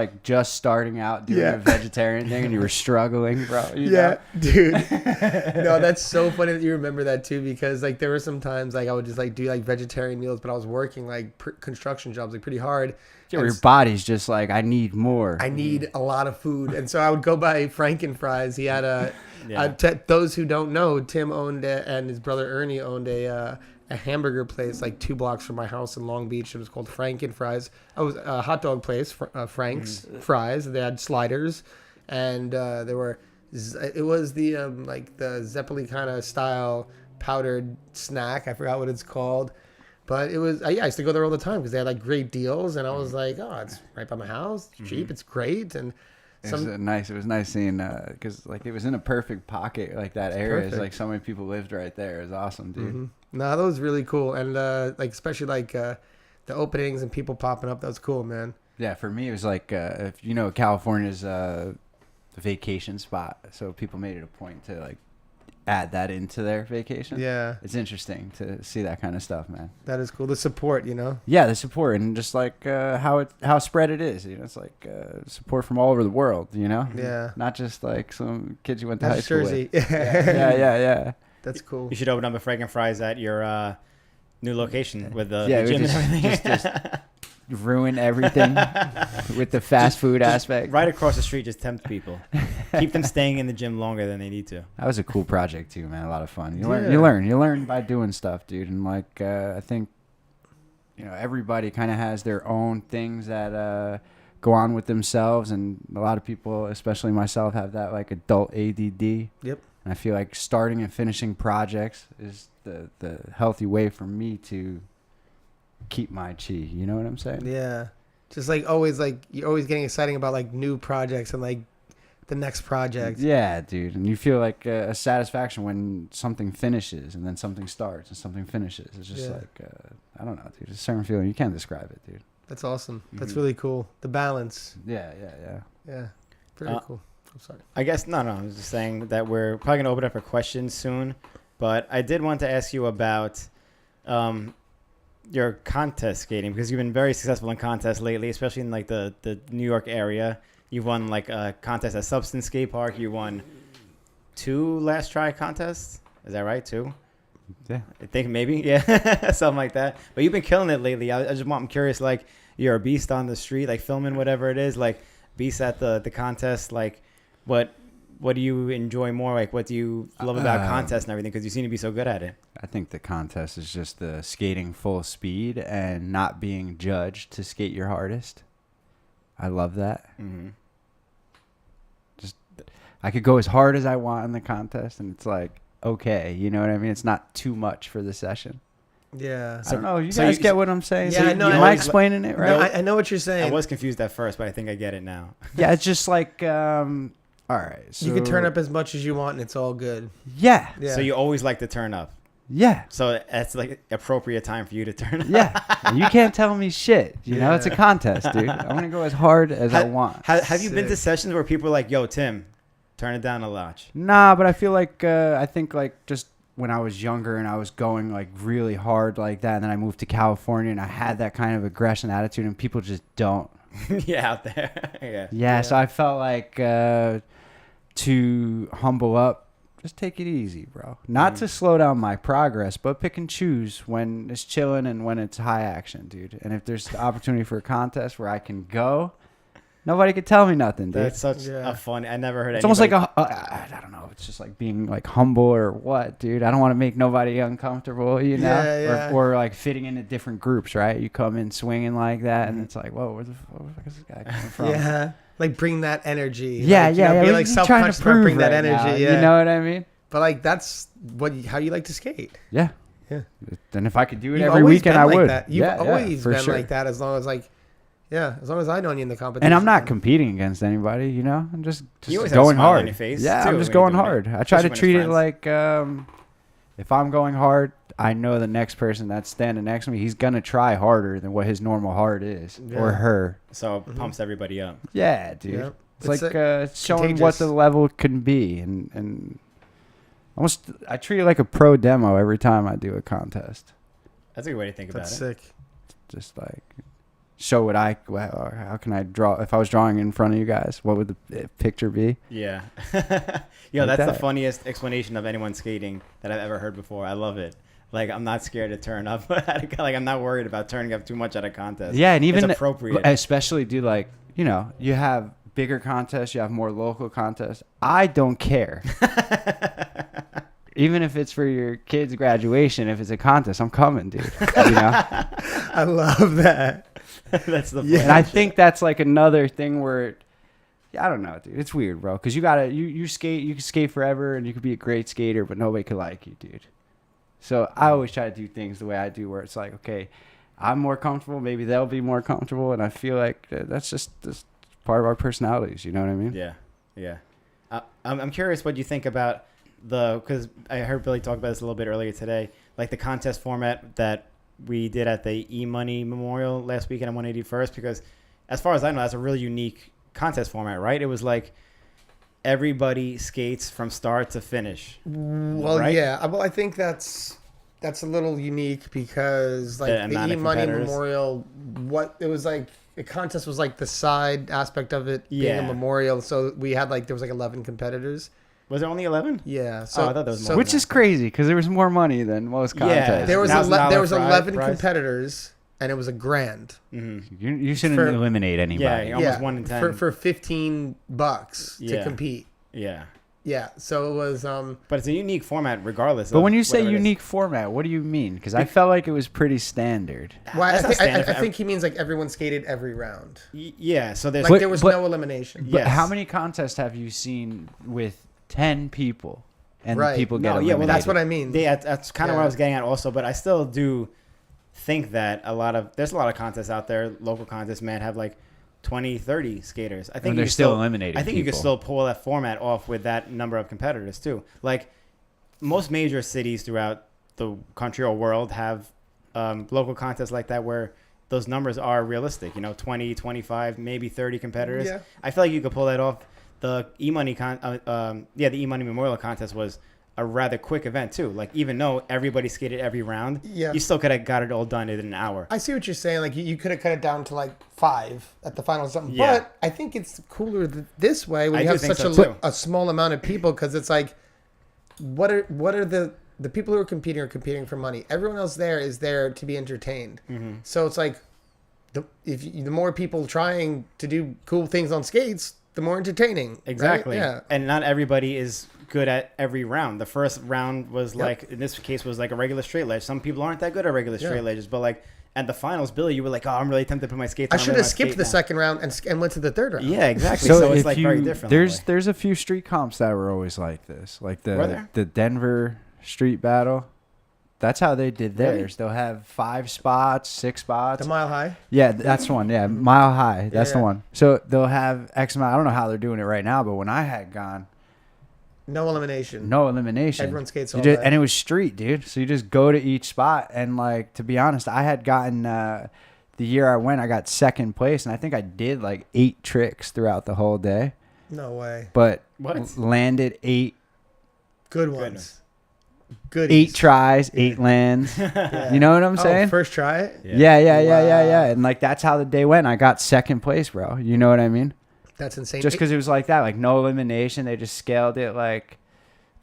starting out doing a vegetarian thing, and you were struggling, bro. You know? Dude. No, that's so funny that you remember that too, because like there were some times like I would just like do like vegetarian meals, but I was working like construction jobs like pretty hard. Yeah, your body's just like, I need more. I need a lot of food, and so I would go buy Franken fries. He had those who don't know, Tim owned and his brother Ernie owned a hamburger place like 2 blocks from my house in Long Beach. It was called Franken Fries. It was a hot dog place, Frank's Fries. They had sliders, and it was the like the Zeppeli kind of style powdered snack. I forgot what it's called, but it was I used to go there all the time because they had like great deals, and I was like, oh, it's right by my house, it's cheap, it's great, and it was nice seeing because like it was in a perfect pocket, like that area. It's like so many people lived right there. It was awesome, dude. Mm-hmm. No, that was really cool, and like especially like the openings and people popping up. That was cool, man. Yeah, for me it was like if you know California's the vacation spot, so people made it a point to like add that into their vacation. Yeah, It's interesting to see that kind of stuff, man. that is cool. The support, Yeah, the support and just like how spread it is. It's like support from all over the world. Yeah. Not just like some kids you went to high That's school Jersey. with. Yeah. That's cool. You should open up a Franken fries at your new location with the Yeah, gym we and everything. just ruin everything with the fast food aspect. Right across the street, just tempt people. Keep them staying in the gym longer than they need to. That was a cool project too, man. A lot of fun. You Yeah. learn by doing stuff, dude. And like I think everybody kind of has their own things that go on with themselves, and a lot of people, especially myself, have that like adult ADD. Yep. And I feel like starting and finishing projects is the healthy way for me to keep my chi. You know what I'm saying? Yeah. Just like always, like you're always getting exciting about like new projects and like the next project. Yeah, dude. And you feel like a satisfaction when something finishes and then something starts and something finishes. It's just like, I don't know, dude. It's a certain feeling. You can't describe it, dude. That's awesome. That's Mhm. really cool. The balance. Yeah. Yeah. Pretty cool. I'm sorry. I guess, no, I was just saying that we're probably going to open up for questions soon. But I did want to ask you about your contest skating, because you've been very successful in contests lately, especially in like the New York area. You've won like a contest at Substance Skate Park. You won 2 last try contests. Is that right? 2? Yeah. I think maybe. Yeah. Something like that. But you've been killing it lately. I'm curious, like you're a beast on the street, like filming whatever it is, like beast at the contest. Like what do you enjoy more? Like what do you love about contests and everything? Because you seem to be so good at it. I think the contest is just the skating full speed and not being judged to skate your hardest. I love that. Mm-hmm. I could go as hard as I want in the contest, and it's like, okay, you know what I mean? It's not too much for the session. Yeah. I don't know. You so guys you- get what I'm saying? Yeah, I know. Am I explaining it right? No, I know what you're saying. I was confused at first, but I think I get it now. Yeah, it's just like, all right. So, You can turn up as much as you want and it's all good. Yeah. Yeah. So you always like to turn up. Yeah. So that's like appropriate time for you to turn up. Yeah. And you can't tell me shit. You know, it's a Yeah. contest, dude. I'm going to go as hard as I want. Have you been to Sick. sessions where people are like, yo, Tim, turn it down a notch? Nah, but I feel like, I think like just when I was younger and I was going like really hard like that, and then I moved to California and I had that kind of aggression attitude, and people just don't. Yeah, out there. Yeah. Yeah, so I felt like to humble up, just take it easy, bro. Not to slow down my progress, but pick and choose when it's chilling and when it's high action, dude. And if there's the opportunity for a contest where I can go, nobody could tell me nothing, dude. That's such Yeah. a fun. I never heard. It's almost like anybody- I don't know. It's just like being like humble or what, dude. I don't want to make nobody uncomfortable, you know, Yeah, yeah. Or like fitting into different groups, right? You come in swinging like that, and it's like, whoa, where the fuck is this guy coming from? Yeah. Like bring that energy. Yeah, like, yeah. Be what like are you trying to self-conscious prove about bring that right energy. now? Yeah. You know what I mean? But like that's how you like to skate. Yeah. Yeah. Then if I could do it You've every always weekend, been I like would. that. You've Yeah, always for been sure. like that as long as I know you in the competition. And I'm not competing against anybody, you know. I'm just You always have a going smile on hard. your face, Yeah, too, I'm just when you're going doing hard. it, I try to especially when it's treat it friends. like if I'm going hard, I know the next person that's standing next to me, he's gonna try harder than what his normal hard is, Yeah. or her. So it pumps everybody up. Yeah, dude. Yeah. It's like It's showing what contagious. the level can be, and almost I treat it like a pro demo every time I do a contest. That's a good way to think about That's it. sick. Just like show what how can I draw? If I was drawing in front of you guys, what would the picture be? Yeah. Like Yo, that's the that. funniest explanation of anyone skating that I've ever heard before. I love it. Like, I'm not scared to turn up. Like, I'm not worried about turning up too much at a contest. Yeah, and even it's appropriate. especially do like you have bigger contests, you have more local contests. I don't care. Even if it's for your kid's graduation, if it's a contest, I'm coming, dude. You know? I love that. That's the Yeah. And I think that's like another thing where, I don't know, dude. It's weird, bro. Because you skate, you can skate forever, and you could be a great skater, but nobody could like you, dude. So I always try to do things the way I do, where it's like, okay, I'm more comfortable, maybe they'll be more comfortable, and I feel like that's just part of our personalities. You know what I mean? Yeah, yeah. I'm curious what you think about because I heard Billy talk about this a little bit earlier today, like the contest format that we did at the E-Money Memorial last weekend on 181st, because as far as I know, that's a really unique contest format, right? It was like everybody skates from start to finish. Well, right? yeah. Well, I think that's a little unique because like The the amount of E-Money competitors. Memorial, what it was like, the contest was like the side aspect of it being Yeah. a memorial. So we had like there was like 11 competitors. Was there only 11? Yeah. So I thought there was more so than Which is crazy because there was more money than most Yeah. contests. there was $1,000 there was prize- 11 prize. competitors and it was a grand. Mm-hmm. You shouldn't For- eliminate anybody. Yeah, almost 1 in 10. for $15 to Yeah. compete. Yeah. Yeah. So it was But it's a unique format regardless. But of when you say whatever it is. unique format, what do you mean? Because I felt like it was pretty standard. well, I That's not think, standard I for think he means like everyone skated every round. Yeah, so there's Like But- there was but- no elimination. Yeah. But Yes. how many contests have you seen with 10 people and Right. the people get No, eliminated? yeah, well, That's what I mean. that's kind of Yeah. what I was getting at also, but I still do think that there's a lot of contests out there, local contests, man, have like 20, 30 skaters. I think And you they're could still eliminating I think you could people. still pull that format off with that number of competitors too. Like most major cities throughout the country or world have local contests like that where those numbers are realistic, 20, 25, maybe 30 competitors. Yeah. I feel like you could pull that off. The E-Money the E-Money Memorial Contest was a rather quick event too. Like even though everybody skated every round, Yeah. you still could have got it all done in an hour. I see what you're saying. Like you could have cut it down to like 5 at the final or something. Yeah. But I think it's cooler this way when I you do have think such so, too. a small amount of people because it's like, what are the people who are competing for money? Everyone else there is there to be entertained. Mm-hmm. So it's like, the more people trying to do cool things on skates, the more entertaining. right? Exactly. Yeah. And not everybody is good at every round. The first round was Yep. like, in this case, was like a regular straight ledge. Some people aren't that good at regular straight Yeah. ledges, but like at the finals, Billy, you were like, oh, I'm really tempted to put my skates I on. should have skipped the second round and went to the third round. Yeah, exactly. So, it's if like very different. that way. There's a few street comps that were always like this, like Were there? the Denver street battle. That's how they did Really? theirs. They'll have 5 spots, 6 spots. The Mile High. Yeah, that's the one. Yeah, Mile High. That's the Yeah. one. So they'll have X amount. I don't know how they're doing it right now, but when I had gone, No elimination. no elimination. Everyone skates You all just, day. and it was street, dude. So you just go to each spot, and like to be honest, I had gotten the year I went, I got second place, and I think I did like 8 tricks throughout the whole day, No way. but What? landed 8 Good ones. Goodness. Good. 8 tries, 8 lands. You know what I'm saying? First try. Yeah. Wow. And like that's how the day went. I got second place, bro. You know what I mean? That's insane. Just because it was like that, like no elimination. They just scaled it like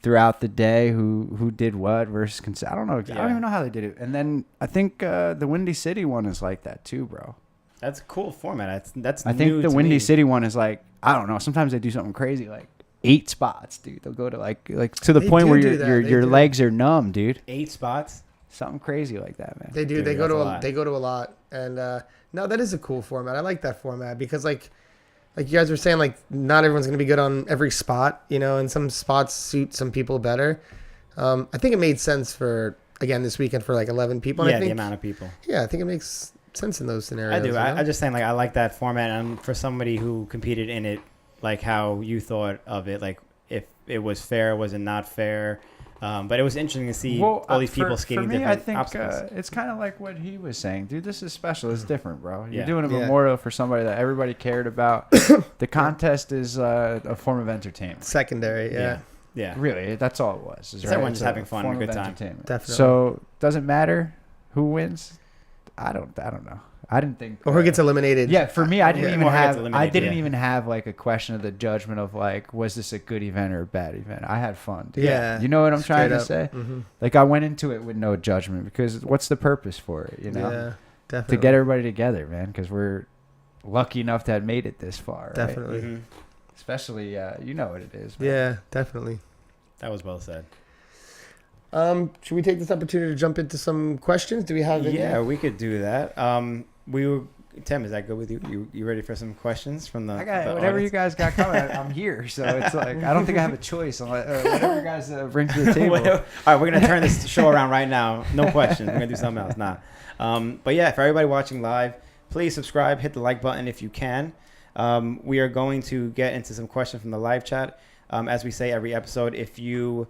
throughout the day. Who did what versus I don't know. I Yeah. don't even know how they did it. And then I think the Windy City one is like that too, bro. That's a cool format. That's I new think the to Windy me. City one is like I don't know. Sometimes they do something crazy like 8 spots, dude. They'll go to like to the They point do where do that. They your do. legs are numb, dude. 8 spots. Something crazy like that, man. They do. Dude, They go that's to a lot. they go to a lot, and no, that is a cool format. I like that format because like you guys were saying, like not everyone's gonna be good on every spot, and some spots suit some people better. I think it made sense for this weekend for like 11 people. And Yeah, I think, the amount of people. Yeah, I think it makes sense in those scenarios. I do. you know? I just saying, like, I like that format. And for somebody who competed in it, like how you thought of it, like if it was fair, was it not fair? But it was interesting to see all these people skating for me, different I think obstacles. it's kind of like what he was saying, dude. This is special. It's different, bro. You're Yeah. doing a Yeah. memorial for somebody that everybody cared about. The contest is a form of entertainment. Secondary. Yeah, Yeah. Really, that's all it was. Is It's everyone It's just having fun and a form of good time. entertainment. definitely. So doesn't matter who wins. I don't know. I didn't think. or who gets eliminated? Yeah, for me, I didn't Yeah. even Or who gets have. I eliminated, didn't yeah. even have like a question of the judgment of like, was this a good event or a bad event? I had fun. Dude. Yeah. You know what I'm trying to Straight say? up. Mhm. Like I went into it with no judgment because what's the purpose for it? You know, Yeah, to definitely. get everybody together, man. Because we're lucky enough to have made it this far. Right? Definitely. Mhm. Especially, you know what it is. Man. Yeah, definitely. That was well said. Should we take this opportunity to jump into some questions? Do we have any? Yeah, we could do that. Tim, is that good with you? You ready for some questions from the? I got the whatever you audience? guys got coming. I'm here, so it's like I don't think I have a choice. Whatever you guys bring to the table. All right, we're gonna turn this show around right now. No questions. We're gonna do something else. Nah. But yeah, for everybody watching live, please subscribe. Hit the like button if you can. We are going to get into some questions from the live chat. As we say every episode, if you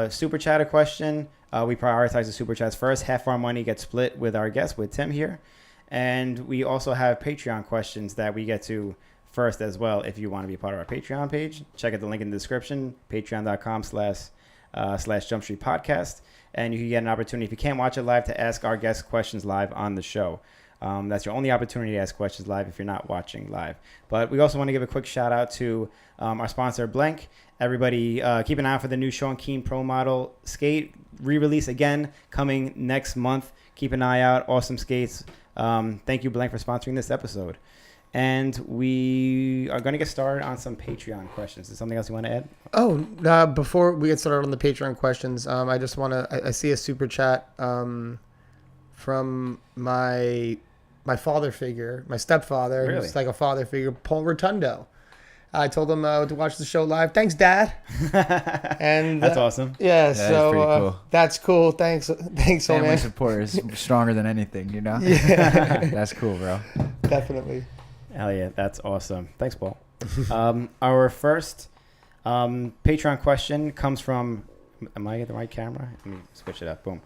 super chat a question, we prioritize the super chats first. Half our money gets split with our guest, with Tim here. And we also have Patreon questions that we get to first as well. If you want to be a part of our Patreon page, check out the link in the description, patreon.com/Jump Street Podcast. And you can get an opportunity, if you can't watch it live, to ask our guests questions live on the show. That's your only opportunity to ask questions live if you're not watching live. But we also want to give a quick shout out to our sponsor, Blank. Everybody keep an eye out for the new Sean Keen Pro Model skate re-release again coming next month. Keep an eye out. Awesome skates. Thank you, Blank, for sponsoring this episode. And we are going to get started on some Patreon questions. Is there something else you want to add? Oh, before we get started on the Patreon questions, I just want to, I see a super chat from my father figure, my stepfather. Really? He's like a father figure, Paul Rotundo. I told him to watch the show live. Thanks, Dad. And That's awesome. Yeah, That so is pretty cool. that's cool. Thanks, old Family man. support is stronger than anything, you know? Yeah. That's cool, bro. Definitely. Hell yeah, that's awesome. Thanks, Paul. Our first Patreon question comes from, am I at the right camera? Let me switch it up. Boom.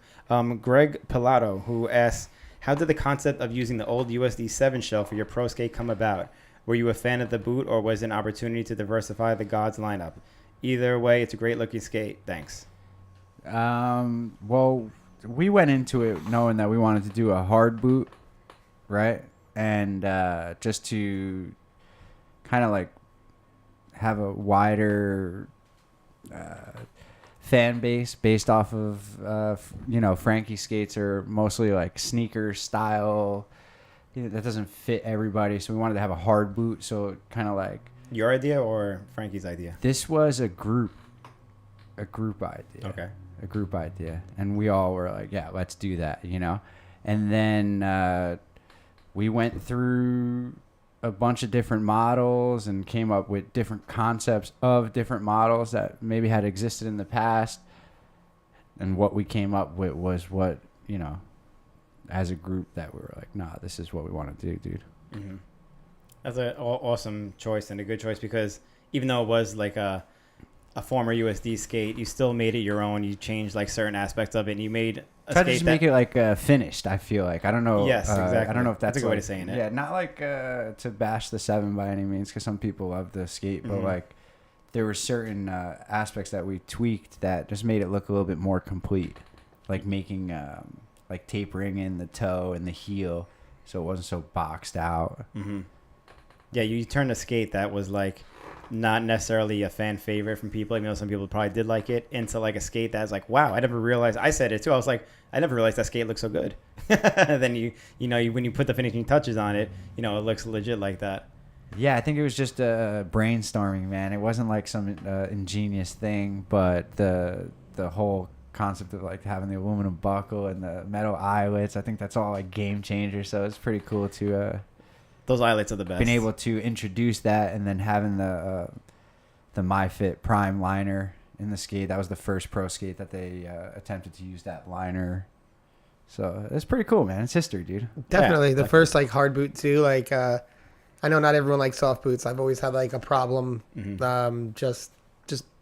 Greg Pilato, who asks, how did the concept of using the old USD 7 shell for your pro skate come about? Were you a fan of the boot, or was it an opportunity to diversify the Gawds lineup? Either way, it's a great looking skate. Thanks. Well, we went into it knowing that we wanted to do a hard boot, right? And just to kind of like have a wider fan base based off of, Frankie skates are mostly like sneaker style. That doesn't fit everybody, so we wanted to have a hard boot. So kind of like Your idea or Frankie's idea? this was a group idea. Okay. A group idea, and we all were like, yeah, let's do that, And then we went through a bunch of different models and came up with different concepts of different models that maybe had existed in the past. And what we came up with was what, as a group, that we were like, nah, this is what we want to do, dude. Mm-hmm. That's an awesome choice and a good choice, because even though it was like a former USD skate, you still made it your own. You changed like certain aspects of it, and you made a Try skate to just make it like finished. I feel like, I don't know. Yes, exactly. I don't know if that's a good way like, to saying it. Yeah, not like to bash the 7 by any means, because some people love the skate, but Mhm. like there were certain aspects that we tweaked that just made it look a little bit more complete, like making like tapering in the toe and the heel, so it wasn't so boxed out. Mm-hmm. Yeah, you turned a skate that was like not necessarily a fan favorite from people, even though some people probably did like it, into like a skate that's like, wow, I never realized. I said it too. I was like, I never realized that skate looks so good. Then when you put the finishing touches on it, it looks legit like that. Yeah, I think it was just brainstorming, man. It wasn't like some ingenious thing, but the whole concept of like having the aluminum buckle and the metal eyelets, I think that's all like game changer. So it's pretty cool to Those eyelets are the best. been able to introduce that, and then having the MyFit Prime liner in the skate. That was the first pro skate that they attempted to use that liner. So it's pretty cool, man. It's history, dude. Definitely. Yeah, The first like hard boot too. Like I know not everyone likes soft boots. I've always had like a problem just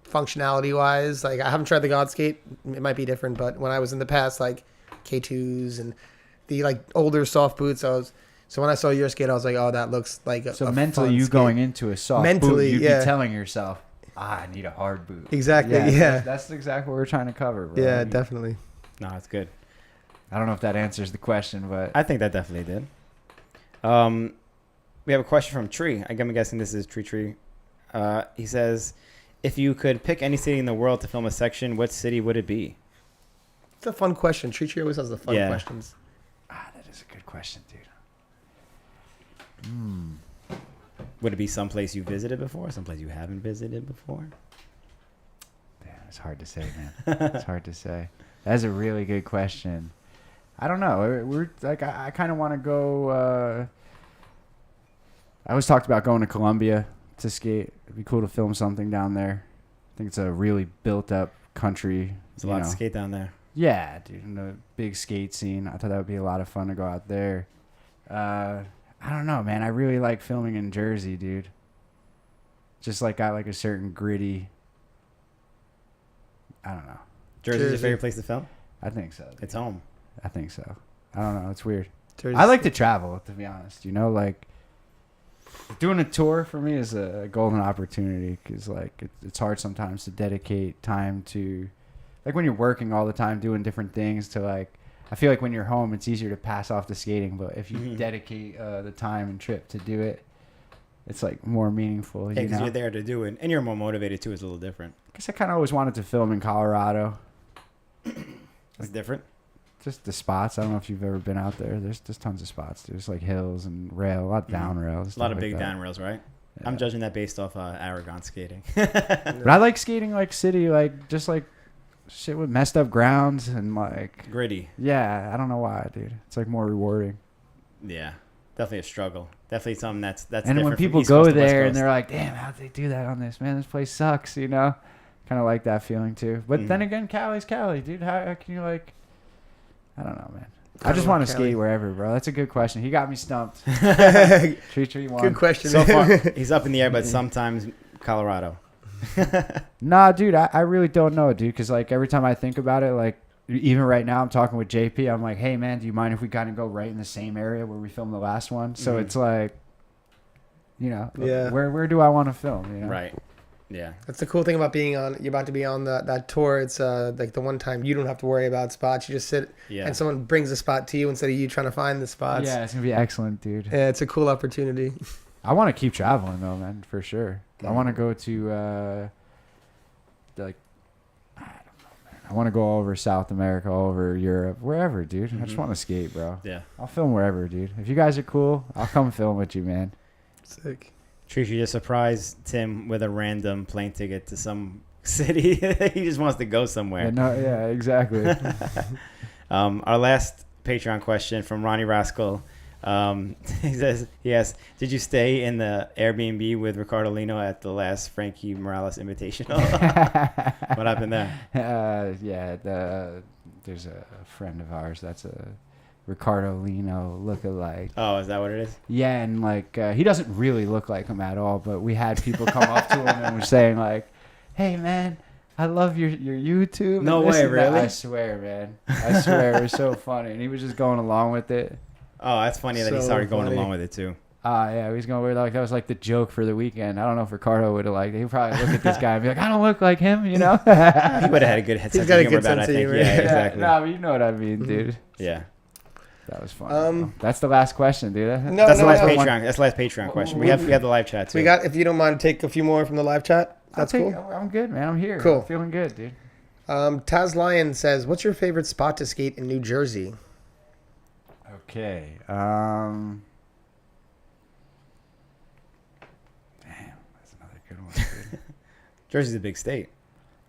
functionality wise. Like I haven't tried the God skate. It might be different, but when I was in the past, like K2s and the like older soft boots, so when I saw your skate, I was like, oh, that looks like a Mentally, fun you skate. going into a soft Mentally, boot, you'd yeah. be telling yourself, I need a hard boot. Exactly, yeah. That's exactly what we're trying to cover, bro. Yeah, definitely. No, it's good. I don't know if that answers the question, but I think that definitely did. We have a question from Tree. I'm guessing this is Tree. He says, if you could pick any city in the world to film a section, what city would it be? It's a fun question. Tree always has the fun questions. that is a good question, dude. Would it be someplace you visited before? Someplace you haven't visited before? Yeah, it's hard to say, man. It's hard to say. That's a really good question. I don't know. We're like, I kind of want to go. I always talked about going to Colombia to skate. It'd be cool to film something down there. I think it's a really built up country. There's a lot to skate down there. Yeah, dude. And a big skate scene. I thought that would be a lot of fun to go out there. I don't know, man. I really like filming in Jersey, dude. Just like got like a certain gritty. I don't know. Jersey's your favorite place to film? I think so. It's home. I think so. I don't know. It's weird. Jersey. I like to travel, to be honest. Like Doing a tour for me is a golden opportunity because like it's hard sometimes to dedicate time to, like when you're working all the time doing different things to like. I feel like when you're home, it's easier to pass off the skating, but if you dedicate the time and trip to do it, it's like more meaningful. Yeah, you because know? you're there to do it, and you're more motivated too. It's a little different. Because I kind of always wanted to film in Colorado. It's different. Just the spots. I don't know if you've ever been out there. There's tons of spots. There's like hills and rail, a lot of down rails. A lot of like big that. down rails, right? Yeah. I'm judging that based off Aragon skating. But I like skating like city, like just like shit with messed up grounds and like Gritty. yeah. I don't know why, dude. It's like more rewarding. Yeah, definitely a struggle. Definitely something that's And different when from people East go Coast to West there and Coast. they're like, damn, how'd they do that on this? Man, this place sucks, you know? Kind of like that feeling too. But then again, Cali's Cali, dude. How can you like, I don't know, man. I just want to skate wherever, bro. That's a good question. He got me stumped. 3-3-1. Good question. So far, he's up in the air, but sometimes Colorado. Nah, dude, I really don't know, dude. Because like every time I think about it, like even right now, I'm talking with JP. I'm like, hey man, do you mind if we kind of go right in the same area where we filmed the last one? So it's like, you know, Yeah. where do I want to film? You know? Right. Yeah. That's the cool thing about being on. You're about to be on that tour. It's like the one time you don't have to worry about spots. You just sit Yeah. and someone brings a spot to you instead of you trying to find the spots. Yeah, it's gonna be excellent, dude. Yeah, it's a cool opportunity. I want to keep traveling though, man, for sure. I want to go to like I don't know, man. I want to go over South America, over Europe, wherever, dude. I just want to skate, bro. Yeah. I'll film wherever, dude. If you guys are cool, I'll come film with you, man. Sick. Treat you just surprise Tim with a random plane ticket to some city. He just wants to go somewhere. Yeah, no, yeah, exactly. Our last Patreon question from Ronnie Rascal. He asks, did you stay in the Airbnb with Ricardo Lino at the last Frankie Morales Invitational? What happened there? Yeah, there's a friend of ours that's a Ricardo Lino lookalike. Oh, is that what it is? Yeah, and like he doesn't really look like him at all, but we had people come up to him and were saying like, "Hey man, I love your YouTube." No and this way, and that." really? I swear, man. I swear, it was so funny, and he was just going along with it. Oh, that's funny that he So started going funny. along with it too. Yeah, he was going like that was like the joke for the weekend. I don't know if Ricardo would have liked it. He'd probably look at this guy and be like, "I don't look like him," you know. He would have had a good sense got a of humor good about it, I sense of think. humor. Yeah, exactly. No, but you know what I mean, dude. Yeah. That was fun. That's the last question, dude. No, That's the last no. Patreon. That's the last Patreon question. We have the live chat too. We got. If you don't mind, take a few more from the live chat. That's cool. I'm good, man. I'm here. Cool. I'm feeling good, dude. Taz Lion says, "What's your favorite spot to skate in New Jersey?" Okay. Damn, that's another good one, dude. Jersey's a big state.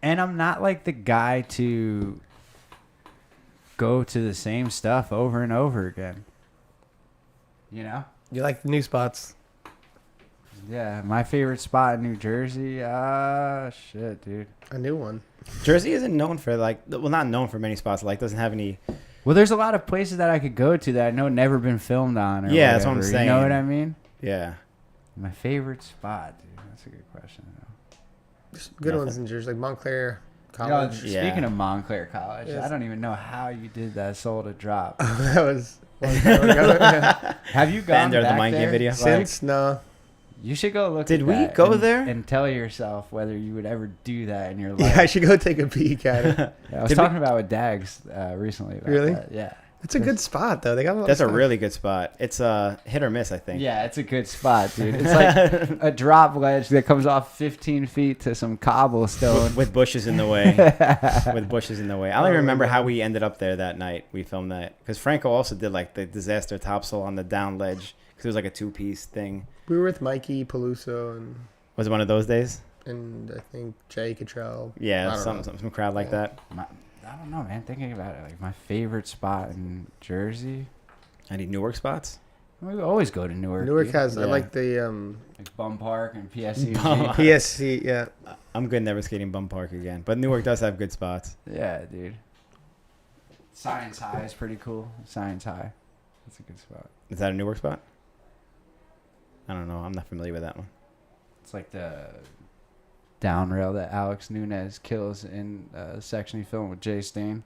And I'm not like the guy to go to the same stuff over and over again. You know? You like the new spots? Yeah, my favorite spot in New Jersey. Shit, dude. A new one. Jersey isn't known for not known for many spots. Like doesn't have any. Well, there's a lot of places that I could go to that I know never been filmed on. Or Yeah, that's what I'm whatever, saying. You know what I mean? Yeah. My favorite spot, dude. That's a good question. There's good ones in Jersey, like Montclair You know, College. Yeah. speaking of Montclair College, Yes. I don't even know how you did that sold a drop. That was. Yeah. Have you gone Band there, the back Mind Game there? video? Like, Since no. you should go look. Did at we that go and- there? and tell yourself whether you would ever do that in your life? Yeah, I should go take a peek at it. Yeah, I was Did we- talking about with Dags recently. About Really? that. Yeah. It's a good spot though. They got a lot That's of a stuff. really good spot. It's hit or miss, I think. Yeah, it's a good spot, dude. It's like a drop ledge that comes off 15 feet to some cobblestone. With bushes in the way. With bushes in the way. I don't even remember how we ended up there that night. We filmed that because Franco also did like the disaster topsail on the down ledge because it was like a 2-piece thing. We were with Mikey Peluso Was it one of those days? and I think Jay Cottrell. I Yeah, don't know. some crowd like that. I don't know, man. Thinking about it, like my favorite spot in Jersey. Any Newark spots? We always go to Newark. Newark dude. has I Yeah. like the like Bum Park and PSCG. PSC. Yeah, I'm good never skating Bum Park again. But Newark does have good spots. Yeah, dude. Science High is pretty cool. Science High. That's a good spot. Is that a Newark spot? I don't know. I'm not familiar with that one. It's like the down rail that Alex Nunez kills in a section he filmed with Jay Stain.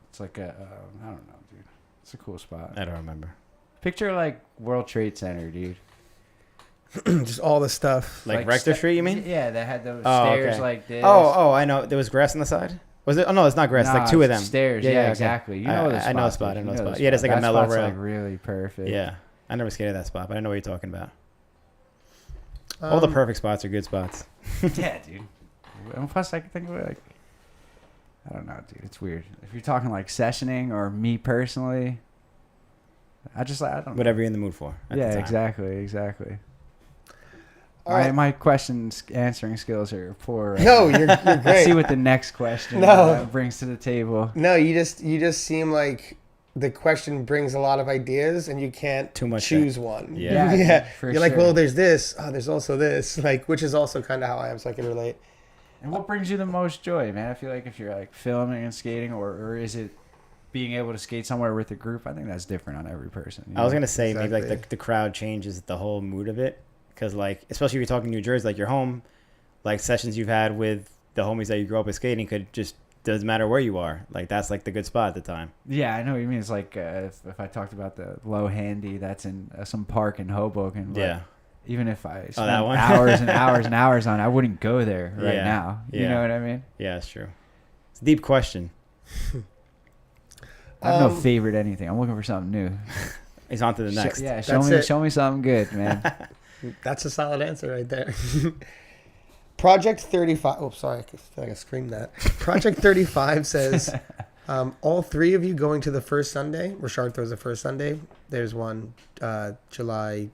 It's like I don't know, dude. It's a cool spot. I don't remember. Picture like World Trade Center, dude. Just all the stuff. Like Rector Street, you mean? Yeah, they had those Oh, stairs okay. like this. Oh, I know. There was grass on the side. Was it? Oh no, it's not grass. It's Nah, like two of it's them. Stairs. Yeah, Yeah, okay. exactly. You know the spot. I know a spot. dude. I know a You spot. the Yeah, there's like a That mellow spot's, rail. like really perfect. Yeah, I never skated that spot, but I know what you're talking about. All the perfect spots are good spots. Yeah, dude. And plus, I can think of it like, I don't know, dude. It's weird. If you're talking like sessioning or me personally, I don't know. Whatever you're in the mood for. At the Yeah, time. exactly. All right. My questions answering skills are poor. Right No, now. you're Let's great. see what the next question No. brings to the table. No, you just seem like the question brings a lot of ideas, and you can't Too much choose one. Yeah. Yeah, for You're like, sure. well, there's this. Oh, there's also this. Like, which is also kind of how I am, so I can relate. And what brings you the most joy, man? I feel like if you're like filming and skating, or is it being able to skate somewhere with a group? I think that's different on every person. you I was know? gonna say maybe like Exactly. the crowd changes the whole mood of it, because like especially if you're talking New Jersey, like your home, like sessions you've had with the homies that you grew up with skating could just doesn't matter where you are. Like that's like the good spot at the time. Yeah, I know what you mean. It's like if I talked about the low handy that's in some park in Hoboken. Like, Yeah. even if I that spent one? hours and hours and hours on it, I wouldn't go there right Yeah, now. You yeah. know what I mean? Yeah, it's true. It's a deep question. I have no favorite anything. I'm looking for something new. He's on to the next. Yeah, That's show it. me something good, man. That's a solid answer right there. Project 35. Oh, sorry. I feel like I screamed that. Project 35 says, all three of you going to the first Sunday. Richard throws the first Sunday. There's one July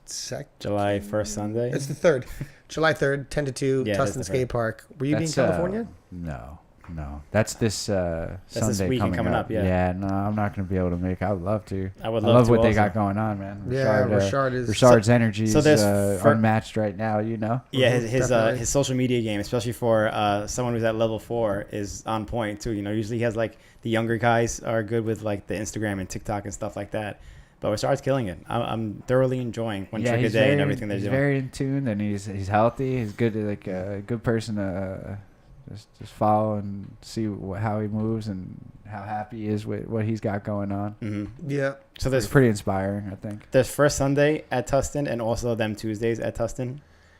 2nd. July 1st Sunday. It's the 3rd. July 3rd, 10 to 2, Yeah, Tustin that's the Skate Park. Were you That's, in California? No. That's this Sunday this weekend coming up, yeah. Yeah, no, I'm not going to be able to make. I would love to. I would I love love to what they also. got going on, man. Yeah, Richard, Richard is. Richard's energy is so there's unmatched right now, you know? Yeah, Mhm, his definitely. his social media game, especially for someone who's at level 4, is on point too. You know, usually he has like the younger guys are good with like the Instagram and TikTok and stuff like that. But Richard's killing it. I'm thoroughly enjoying one trick a day and everything they're he's doing. very in tune, and he's healthy. He's good, like a good person to just follow and see how he moves and how happy he is with what he's got going on. Yeah. So It's pretty inspiring, I think. there's first Sunday at Tustin and also them Tuesdays at Tustin.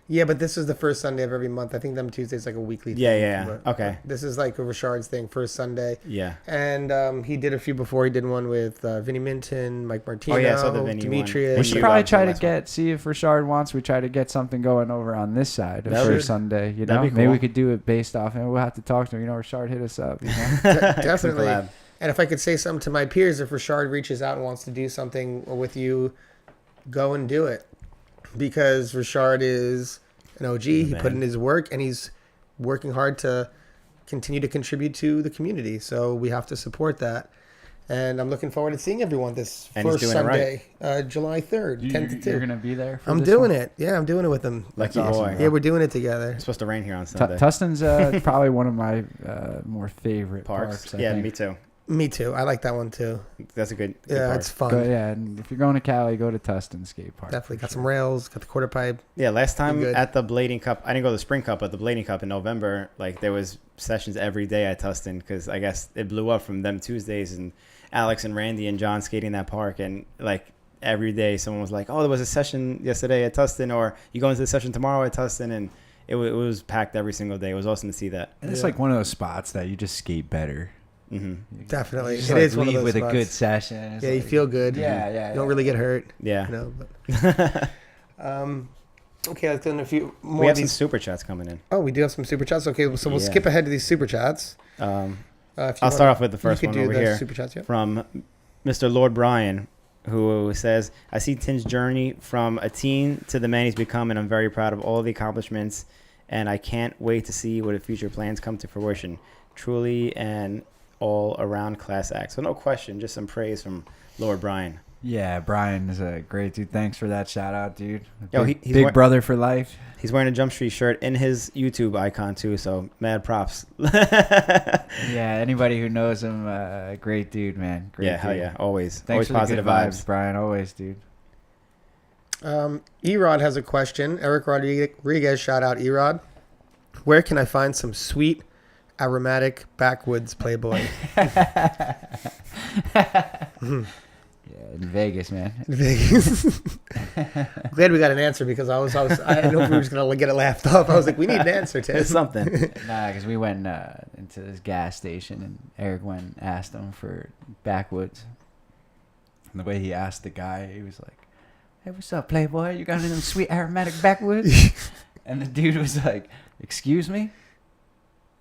Yeah, but this is the first Sunday of every month. I think them Tuesdays like a weekly thing. Yeah. but Okay. This is like a Richard's thing, first Sunday. Yeah. And he did a few before. He did one with Vinny Minton, Mike Martino, Oh, yeah, I saw the Vinny one. Demetrius. We you should probably got try the to last see if Richard wants. We try to get something going over on this side That for would- Sunday. You that'd know, be maybe cool. we could do it based off, and we'll have to talk to him. You know, Richard, hit us up. You know? Definitely. Collab. And if I could say something to my peers, if Richard reaches out and wants to do something with you, go and do it. Because Richard is an OG. He put in his work, and he's working hard to continue to contribute to the community. So we have to support that. And I'm looking forward to seeing everyone this And he's first doing it right. Sunday, July 3rd, 10 to 2. You're gonna be there. For I'm this doing one? it. Yeah, I'm doing it with them. Lucky awesome, boy. bro. Yeah, we're doing it together. It's supposed to rain here on Sunday. Tustin's probably one of my more favorite parks. I yeah, think. me too. Me too. I like that one too. That's a good Yeah, park. it's fun. Go, yeah, and if you're going to Cali, go to Tustin Skate Park. Definitely for got sure. some rails, got the quarter pipe. Yeah, last time good. at the Blading Cup, I didn't go to the Spring Cup, but the Blading Cup in November, like there was sessions every day at Tustin because I guess it blew up from them Tuesdays and Alex and Randy and John skating that park, and like every day someone was like, "Oh, there was a session yesterday at Tustin," or "You going to the session tomorrow at Tustin?" And it was packed every single day. It was awesome to see that. And it's Yeah. like one of those spots that you just skate better. Definitely. You just, It like, is one of leave those with spots. a good session. It's Yeah, you like- feel good. Yeah. You don't really get hurt. Yeah. You know, but okay, let's go in a few more We of have some these. super chats coming in. Oh, we do have some super chats. Okay, so we'll Yeah. skip ahead to these super chats. If you I'll I'll start off with the first you one could do over the here super chats, yeah. from Mr. Lord Brian, who says, "I see Tim's journey from a teen to the man he's become, and I'm very proud of all the accomplishments, and I can't wait to see what his future plans come to fruition. Truly an all-around class act." So no question, just some praise from Lord Brian. Yeah, Brian is a great dude. Thanks for that shout out, dude. Yo, Big, he's big wa- brother for life. He's wearing a Jump Street shirt in his YouTube icon too, so mad props. Yeah, anybody who knows him, great dude, man. Great Yeah, hell dude. yeah, always. Thanks Always for the positive good vibes. Brian. Always, dude. Erod has a question. Eric Rodriguez, shout out Erod. Where can I find some sweet, aromatic backwoods Playboy? Yeah, in Vegas, man. Vegas. Glad we got an answer because I didn't know if we were just gonna get it laughed off. I was like, we need an answer, Tim. It's something. Nah, because we went into this gas station and Eric went and asked him for backwoods. And the way he asked the guy, he was like, "Hey, what's up, Playboy? You got any of them sweet aromatic backwoods?" And the dude was like, "Excuse me?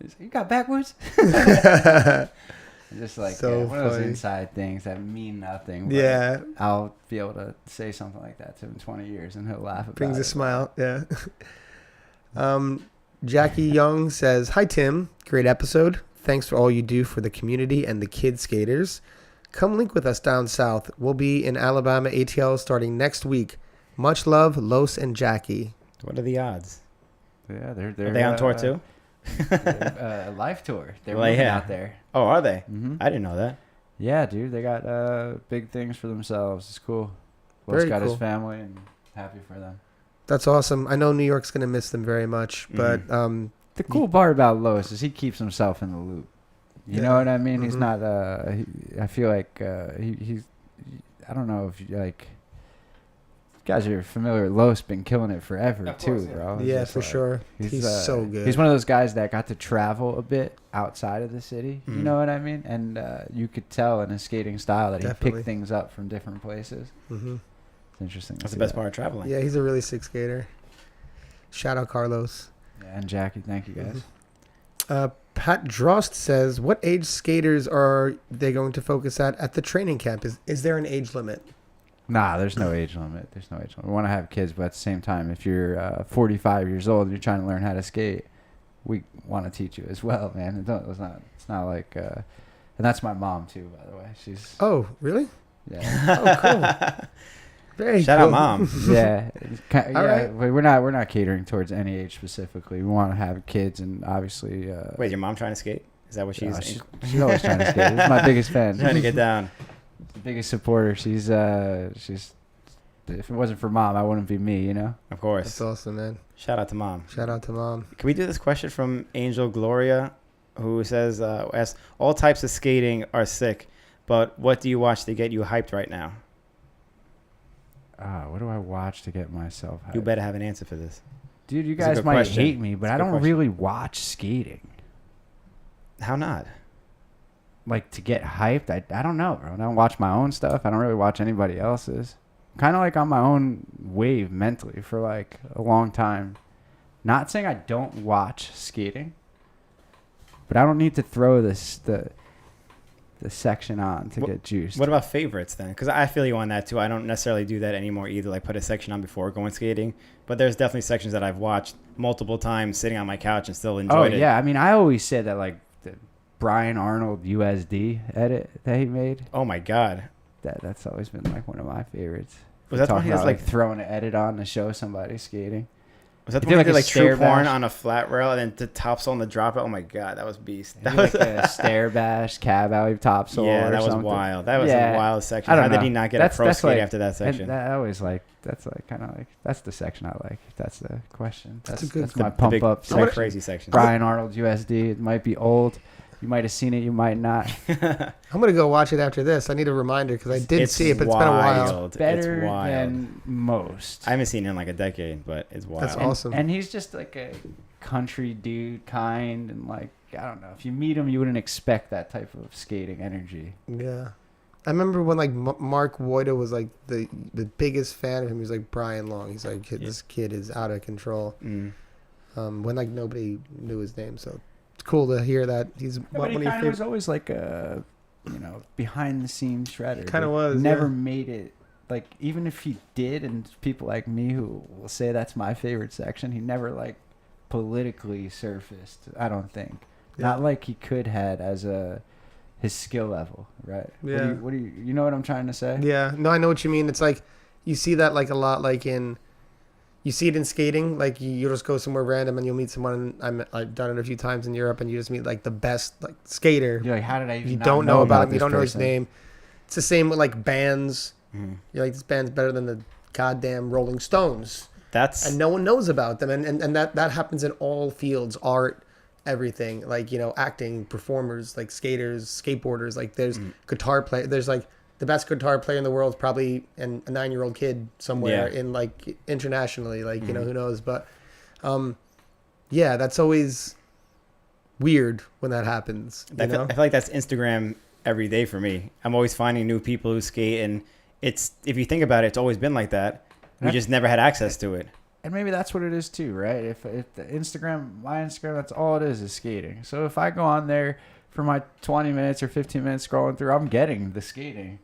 He's like, you got backwoods?" Just like So one of those funny. inside things that mean nothing. But Yeah, I'll be able to say something like that to him in 20 years and he'll laugh about brings it. a smile. Yeah. Jackie Young says, "Hi Tim, great episode. Thanks for all you do for the community and the kid skaters. Come link with us down south. We'll be in Alabama ATL starting next week. Much love, Los and Jackie." What are the odds? Yeah, they're Are they on tour too? Life tour. They're Well, moving yeah. out there. Oh, are they? Mm-hmm. I didn't know that. Yeah, dude, they got big things for themselves. It's cool. Los Very got cool. his family and happy for them. That's awesome. I know New York's gonna miss them very much, but The cool part about Los is he keeps himself in the loop. You Yeah. know what I mean? He's Mhm. not. I feel like he's. I don't know if you, like. You guys are familiar with Los, been killing it forever Of too, course, yeah. bro. It's yeah, just for like- sure. He's so good. He's one of those guys that got to travel a bit outside of the city. You Mhm. know what I mean? And you could tell in his skating style that he Definitely. picked things up from different places. hmm It's interesting. to That's the see best that. part of traveling. Yeah, he's a really sick skater. Shout out Carlos. Yeah, and Jackie, thank you guys. Pat Drost says, "What age skaters are they going to focus at the training camp? Is there an age limit?" Nah, there's no age limit. There's no age limit. We want to have kids, but at the same time, if you're 45 years old and you're trying to learn how to skate, we want to teach you as well, man. It's not like, and that's my mom too, by the way. She's Oh, really? yeah, Oh, cool. Very Shout cool. out, mom. yeah, All right. We're not catering towards any age specifically. We want to have kids, and obviously, Wait, your mom trying to skate? Is that what she's she's always trying to skate. She's my biggest fan. trying to get down? The biggest supporter. She's if it wasn't for mom, I wouldn't be me, you know. Of course. That's awesome, man. Shout out to mom. Shout out to mom. Can we do this question from Angel Gloria, who says, asks, all types of skating are sick, but what do you watch to get you hyped right now? What do I watch to get myself hyped? You better have an answer for this. Dude, you It's a guys good might question. hate me, but It's a I good don't question. really watch skating. How not? Like, to get hyped, I don't know, bro. I don't watch my own stuff. I don't really watch anybody else's. Kind of like on my own wave mentally for like a long time. Not saying I don't watch skating, but I don't need to throw the section on to get juiced. What about favorites then? Because I feel you on that too. I don't necessarily do that anymore either, like put a section on before going skating. But there's definitely sections that I've watched multiple times sitting on my couch and still enjoyed it. Yeah. I mean, I always said that like the Brian Arnold USD edit that he made. Oh my God. That's always been like one of my favorites. Was that the one Talking he has about, like throwing an edit on to show somebody skating? Was that the He did one that like did a like true stair porn bash. on a flat rail and then the topsoul on the drop? Oh my God, that was beast. He That did, was like a stair bash, cab alley topsoul. yeah, or that was something. wild. That was Yeah, a wild section. I don't How did know. he not get That's- a pro that's skate like- after that section? And that I always like. That's like kind of like that's the section I like. If that's the question. That's, a good- that's The- my the pump big, up the section. crazy section. Brian Arnold USD. It might be old. You might have seen it. You might not. I'm gonna go watch it after this. I need a reminder because I did It's see it, but it's been a while. wild. Better It's wild. than most. I haven't seen it in like a decade, but it's wild. That's and, awesome. And he's just like a country dude, kind and like I don't know. If you meet him, you wouldn't expect that type of skating energy. Yeah, I remember when like Mark Woida was like the biggest fan of him. He was like Brian Long. He's like this kid is out of control. Mm. When like nobody knew his name, so it's cool to hear that he's Yeah, one but he of your kind of was favorite. always like a, behind the scenes shredder. Kinda but was, Never yeah. made it. Like even if he did, and people like me who will say that's my favorite section, he never like politically surfaced. I don't think. Yeah. Not like he could had as his skill level, right? Yeah. What do you know what I'm trying to say? Yeah, no, I know what you mean. It's like you see that like a lot, like you see it in skating. Like you just go somewhere random and you'll meet someone. I've done it a few times in Europe, and you just meet like the best like skater. You're like, how did I even You not don't know about him. You this don't know his person? name. It's the same with like bands. Mm. You're like, this band's better than the goddamn Rolling Stones, That's and no one knows about them. And that happens in all fields, art, everything. Like acting, performers, like skaters, skateboarders. Like there's guitar play. There's like the best guitar player in the world is probably a 9-year-old kid somewhere Yeah. in like internationally, like, you know, Mhm. who knows? But, yeah, that's always weird when that happens. You I know? feel like that's Instagram every day for me. I'm always finding new people who skate, and it's, if you think about it, it's always been like that. We just never had access to it. And maybe that's what it is too, right? If the Instagram, my Instagram, that's all it is skating. So if I go on there for my 20 minutes or 15 minutes scrolling through, I'm getting the skating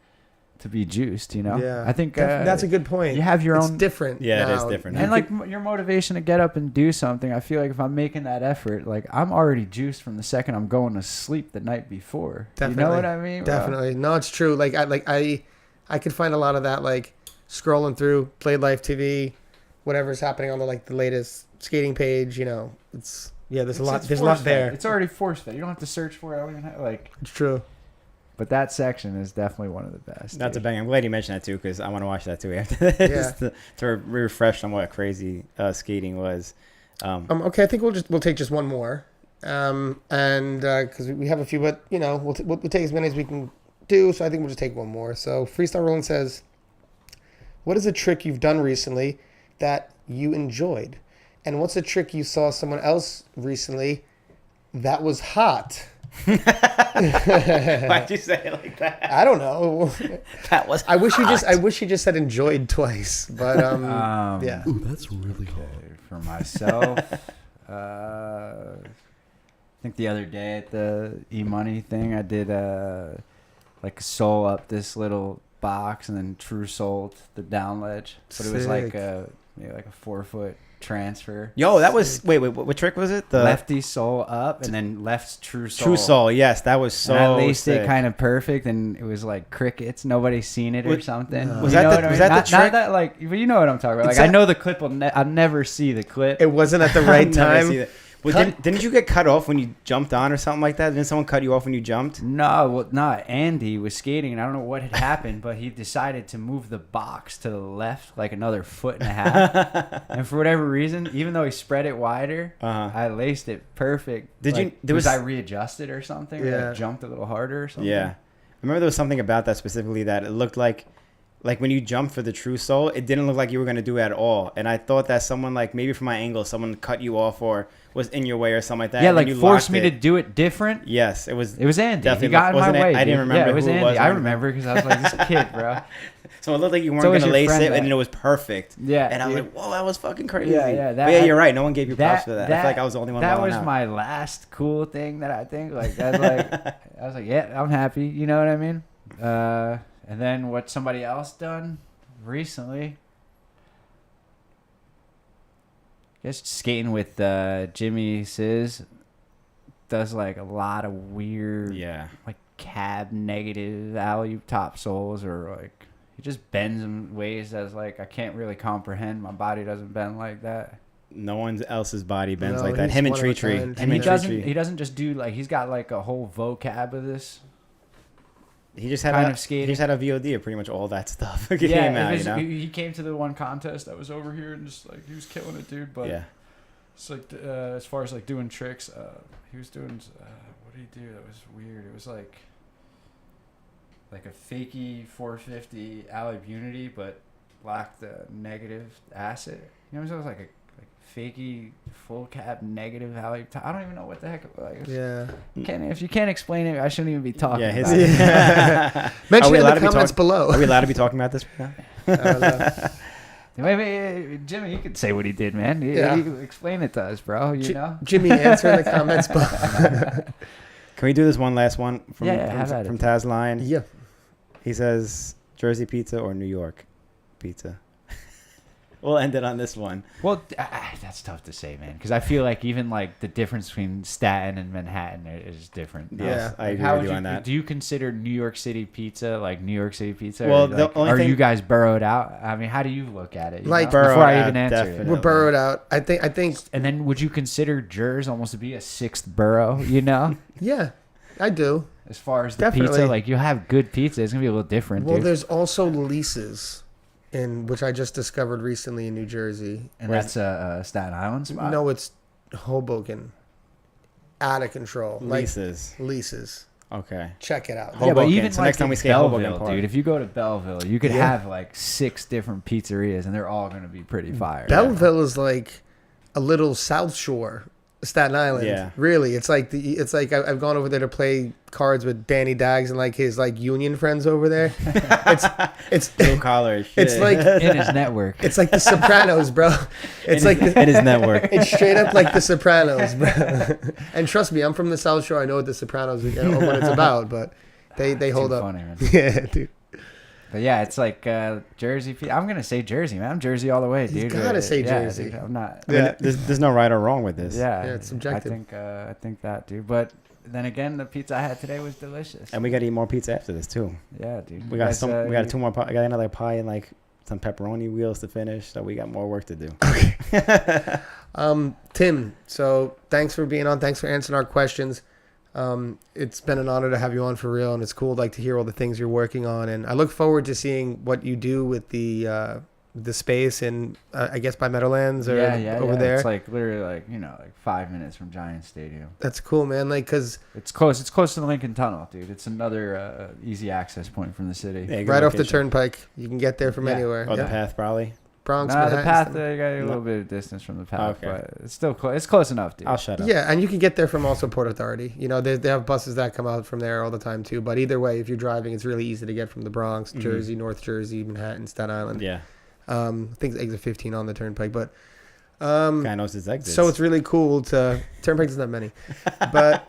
to be juiced, you know? Yeah. I think That's a good point. you have your It's own. different. Yeah, it is now. different. And like your motivation to get up and do something, I feel like if I'm making that effort, like I'm already juiced from the second I'm going to sleep the night before. Definitely. You know what I mean? bro? Definitely. No, it's true. I could find a lot of that, like scrolling through Played Life TV, whatever's happening on the latest skating page. You know, there's a lot. There's a lot force-fed. there. It's already force fed. You don't have to search for it. I don't even have, like. It's true. But that section is definitely one of the best. That's a dude. bang. I'm glad you mentioned that too, because I want to watch that too after this to refresh on what crazy skating was. Okay, I think we'll take just one more, and because we have a few, but you know, we'll take as many as we can do. So I think we'll just take one more. So Freestyle Rolling says, "What is a trick you've done recently that you enjoyed, and what's a trick you saw someone else recently that was hot?" Why'd you say it like that? I don't know. That was. I wish you just said enjoyed twice, but yeah. Ooh, that's really hot. Okay, for myself, I think the other day at the E-Money thing, I did like a soul up this little box and then true sold the down ledge, but it was like Sick. maybe like a 4-foot transfer. Yo, that was. Wait. What trick was it? The Lefty soul up and then left true soul. True Soul. Yes, that was so. And I laced sick. it kind of perfect, and it was like crickets. Nobody's seen it or Was- something. was You that know the- what I was mean? that the Not trick? that like, but you know what I'm talking about. Like Exact- I know the clip will. I'll never see the clip. It wasn't at the I'll right never time. see that. Well, didn't you get cut off when you jumped on or something like that? Didn't someone cut you off when you jumped? No, well, not Andy was skating, and I don't know what had happened, but he decided to move the box to the left like another foot and a half. And for whatever reason, even though he spread it wider, Uh-huh. I laced it perfect. Did you- Like, there was was- I readjusted or something? Or Yeah. like jumped a little harder or something? Yeah. I remember there was something about that specifically that it looked like when you jumped for the True Soul, it didn't look like you were going to do it at all. And I thought that someone, like, maybe from my angle, someone cut you off or was in your way or something like that. Yeah, and then like you forced locked me it. to do it different. Yes, it was. It was Andy. Definitely He got in my wasn't it? way. I didn't dude. remember Yeah, it was who it Andy. was or I anything. remember because I was like, this kid, bro. So it looked like you weren't always going to your lace friend it, that- and it was perfect. Yeah. And I was dude. like, whoa, that was fucking crazy. Yeah, yeah, But yeah, you're right. No one gave you props for that. I feel like I was the only one That balling was out. my last cool thing that I think. Like, that's like, I was like, yeah, I'm happy. You know what I mean? And then what somebody else done recently? I guess skating with Jimmy Sizz does like a lot of weird, Yeah. like cab negative alley top soles, or like he just bends in ways that's like I can't really comprehend. My body doesn't bend like that. No one else's body bends No, like that. he's Him and one of a Tree. kind. Him And he and doesn't. Tree. He doesn't just do like he's got like a whole vocab of this. He just had kind a, of skating. He just had a VOD of pretty much all that stuff. Came Yeah, out, you know? he came to the one contest that was over here and just like he was killing it, dude. But Yeah. it's like as far as like doing tricks, he was doing what did he do? That was weird. It was like a fakey 450 alley unity, but lacked the negative acid. You know what I'm saying? It was like a fakey full cap negative alley. I don't even know what the heck. Like, Yeah. if you can't explain it, I shouldn't even be talking. Yeah, about it. Mention we it in allowed the to be comments talk- below. Are we allowed to be talking about this right now? I don't know. Maybe Jimmy, you could say what he did, man. Yeah. You explain it to us, bro. You know. Jimmy, answer in the comments below. Can we do this one last one from, Yeah, have at from it. Taz Line? Yeah. He says Jersey pizza or New York pizza. We'll end it on this one. Well, that's tough to say, man, because I feel like even like the difference between Staten and Manhattan is different. Yes, I Like, agree how with would you on that. Do you consider New York City pizza like New York City pizza? Well, or, the like, only are thing- you guys burrowed out? I mean, how do you look at it? you Like, know? burrowed before I out, even answer it. definitely. We're burrowed out. I think. And then would you consider Jers almost to be a sixth borough? You know, Yeah, I do. as far as the Definitely. pizza, like you have good pizza, it's gonna be a little different, Well, dude. there's also leases, in which I just discovered recently in New Jersey. And that's a Staten Island spot. No, it's Hoboken. Out of control. Like Leases. leases. Okay. Check it out. Yeah, but Hoboken. even So like next time in we skate Hoboken Belleville, Park. dude, if you go to Belleville, you could Yeah. have like 6 different pizzerias, and they're all gonna be pretty fire. Belleville is like a little South Shore, Staten Island. Yeah. Really, it's like I've gone over there to play cards with Danny Daggs and like his like union friends over there. It's Blue collar. Shit. it's like in his network. it's like The Sopranos, bro. It's like it is network. it's straight up like The Sopranos, bro. And trust me, I'm from the South Shore. I know what The Sopranos is, what it's about, but they hold Too up. funny, man. Yeah, dude. But yeah, it's like Jersey. I'm gonna say Jersey, man. I'm Jersey all the way, You dude. gotta say Yeah, Jersey. dude, I'm not. I mean, Yeah. there's no right or wrong with this. Yeah, Yeah, it's subjective. I think that, dude. But then again, the pizza I had today was delicious. And we got to eat more pizza after this too. Yeah, dude. We You got guys, some. We got you- 2 more. I got another pie and like some pepperoni wheels to finish. So we got more work to do. Tim, so thanks for being on. Thanks for answering our questions. It's been an honor to have you on for real, and it's cool like to hear all the things you're working on. And I look forward to seeing what you do with the space and I guess by Meadowlands or over there. It's like literally like like 5 minutes from Giant Stadium. That's cool, man. Like, cause It's close. It's close to the Lincoln Tunnel, dude. It's another easy access point from the city. Yeah, good right off the location. turnpike, you can get there from Yeah. anywhere. Oh, Yeah. the path probably. Bronx, Nah, the Manhattan. path, you got a No. little bit of distance from the path, Okay. but it's still close. It's close enough, dude. I'll shut up. Yeah, and you can get there from also Port Authority. They have buses that come out from there all the time too. But either way, if you're driving, it's really easy to get from the Bronx, Mhm. Jersey, North Jersey, Manhattan, Staten Island. Yeah. I think it's exit 15 on the turnpike, but Guy knows his exits. so it's really cool to turnpike doesn't have many, but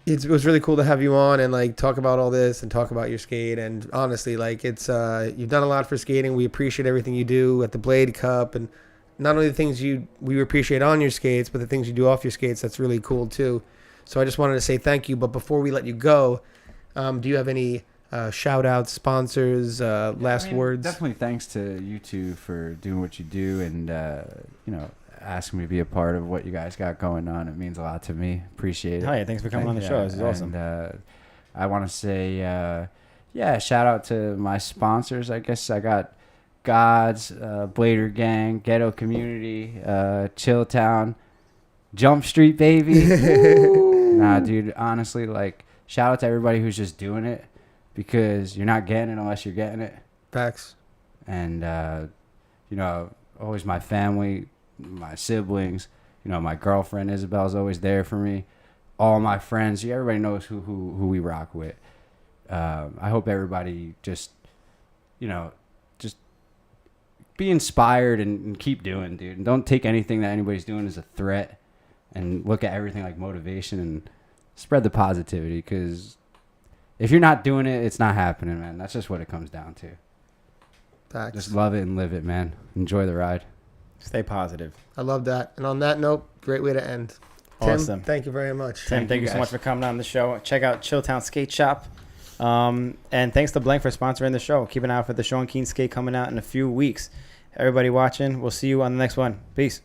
it was really cool to have you on and like talk about all this and talk about your skate. And honestly, like it's you've done a lot for skating. We appreciate everything you do at the Blade Cup, and not only the things we appreciate on your skates, but the things you do off your skates. That's really cool too. So I just wanted to say thank you. But before we let you go, do you have any shout outs, sponsors, last words? Definitely thanks to you two for doing what you do and asking me to be a part of what you guys got going on. It means a lot to me. Appreciate it. Hi, thanks for coming on the show. This is awesome. And I want to say, shout out to my sponsors. I guess I got Gawds, Blader Gang, Ghetto Community, Chilltown, Jump Street, baby. Nah, dude, honestly, like, shout out to everybody who's just doing it because you're not getting it unless you're getting it. Facts. And, always my family, my siblings, my girlfriend Isabel's always there for me. All my friends, everybody knows who we rock with. I hope everybody just be inspired and keep doing, dude. And don't take anything that anybody's doing as a threat and look at everything like motivation and spread the positivity because if you're not doing it, it's not happening, man. That's just what it comes down to. Facts. Just love it and live it, man. Enjoy the ride. Stay positive. I love that. And on that note, great way to end. Tim, Awesome. thank you very much. Tim, thank you so much for coming on the show. Check out Chilltown Skate Shop. And thanks to Blank for sponsoring the show. Keep an eye out for the Sean Keen skate coming out in a few weeks. Everybody watching, we'll see you on the next one. Peace.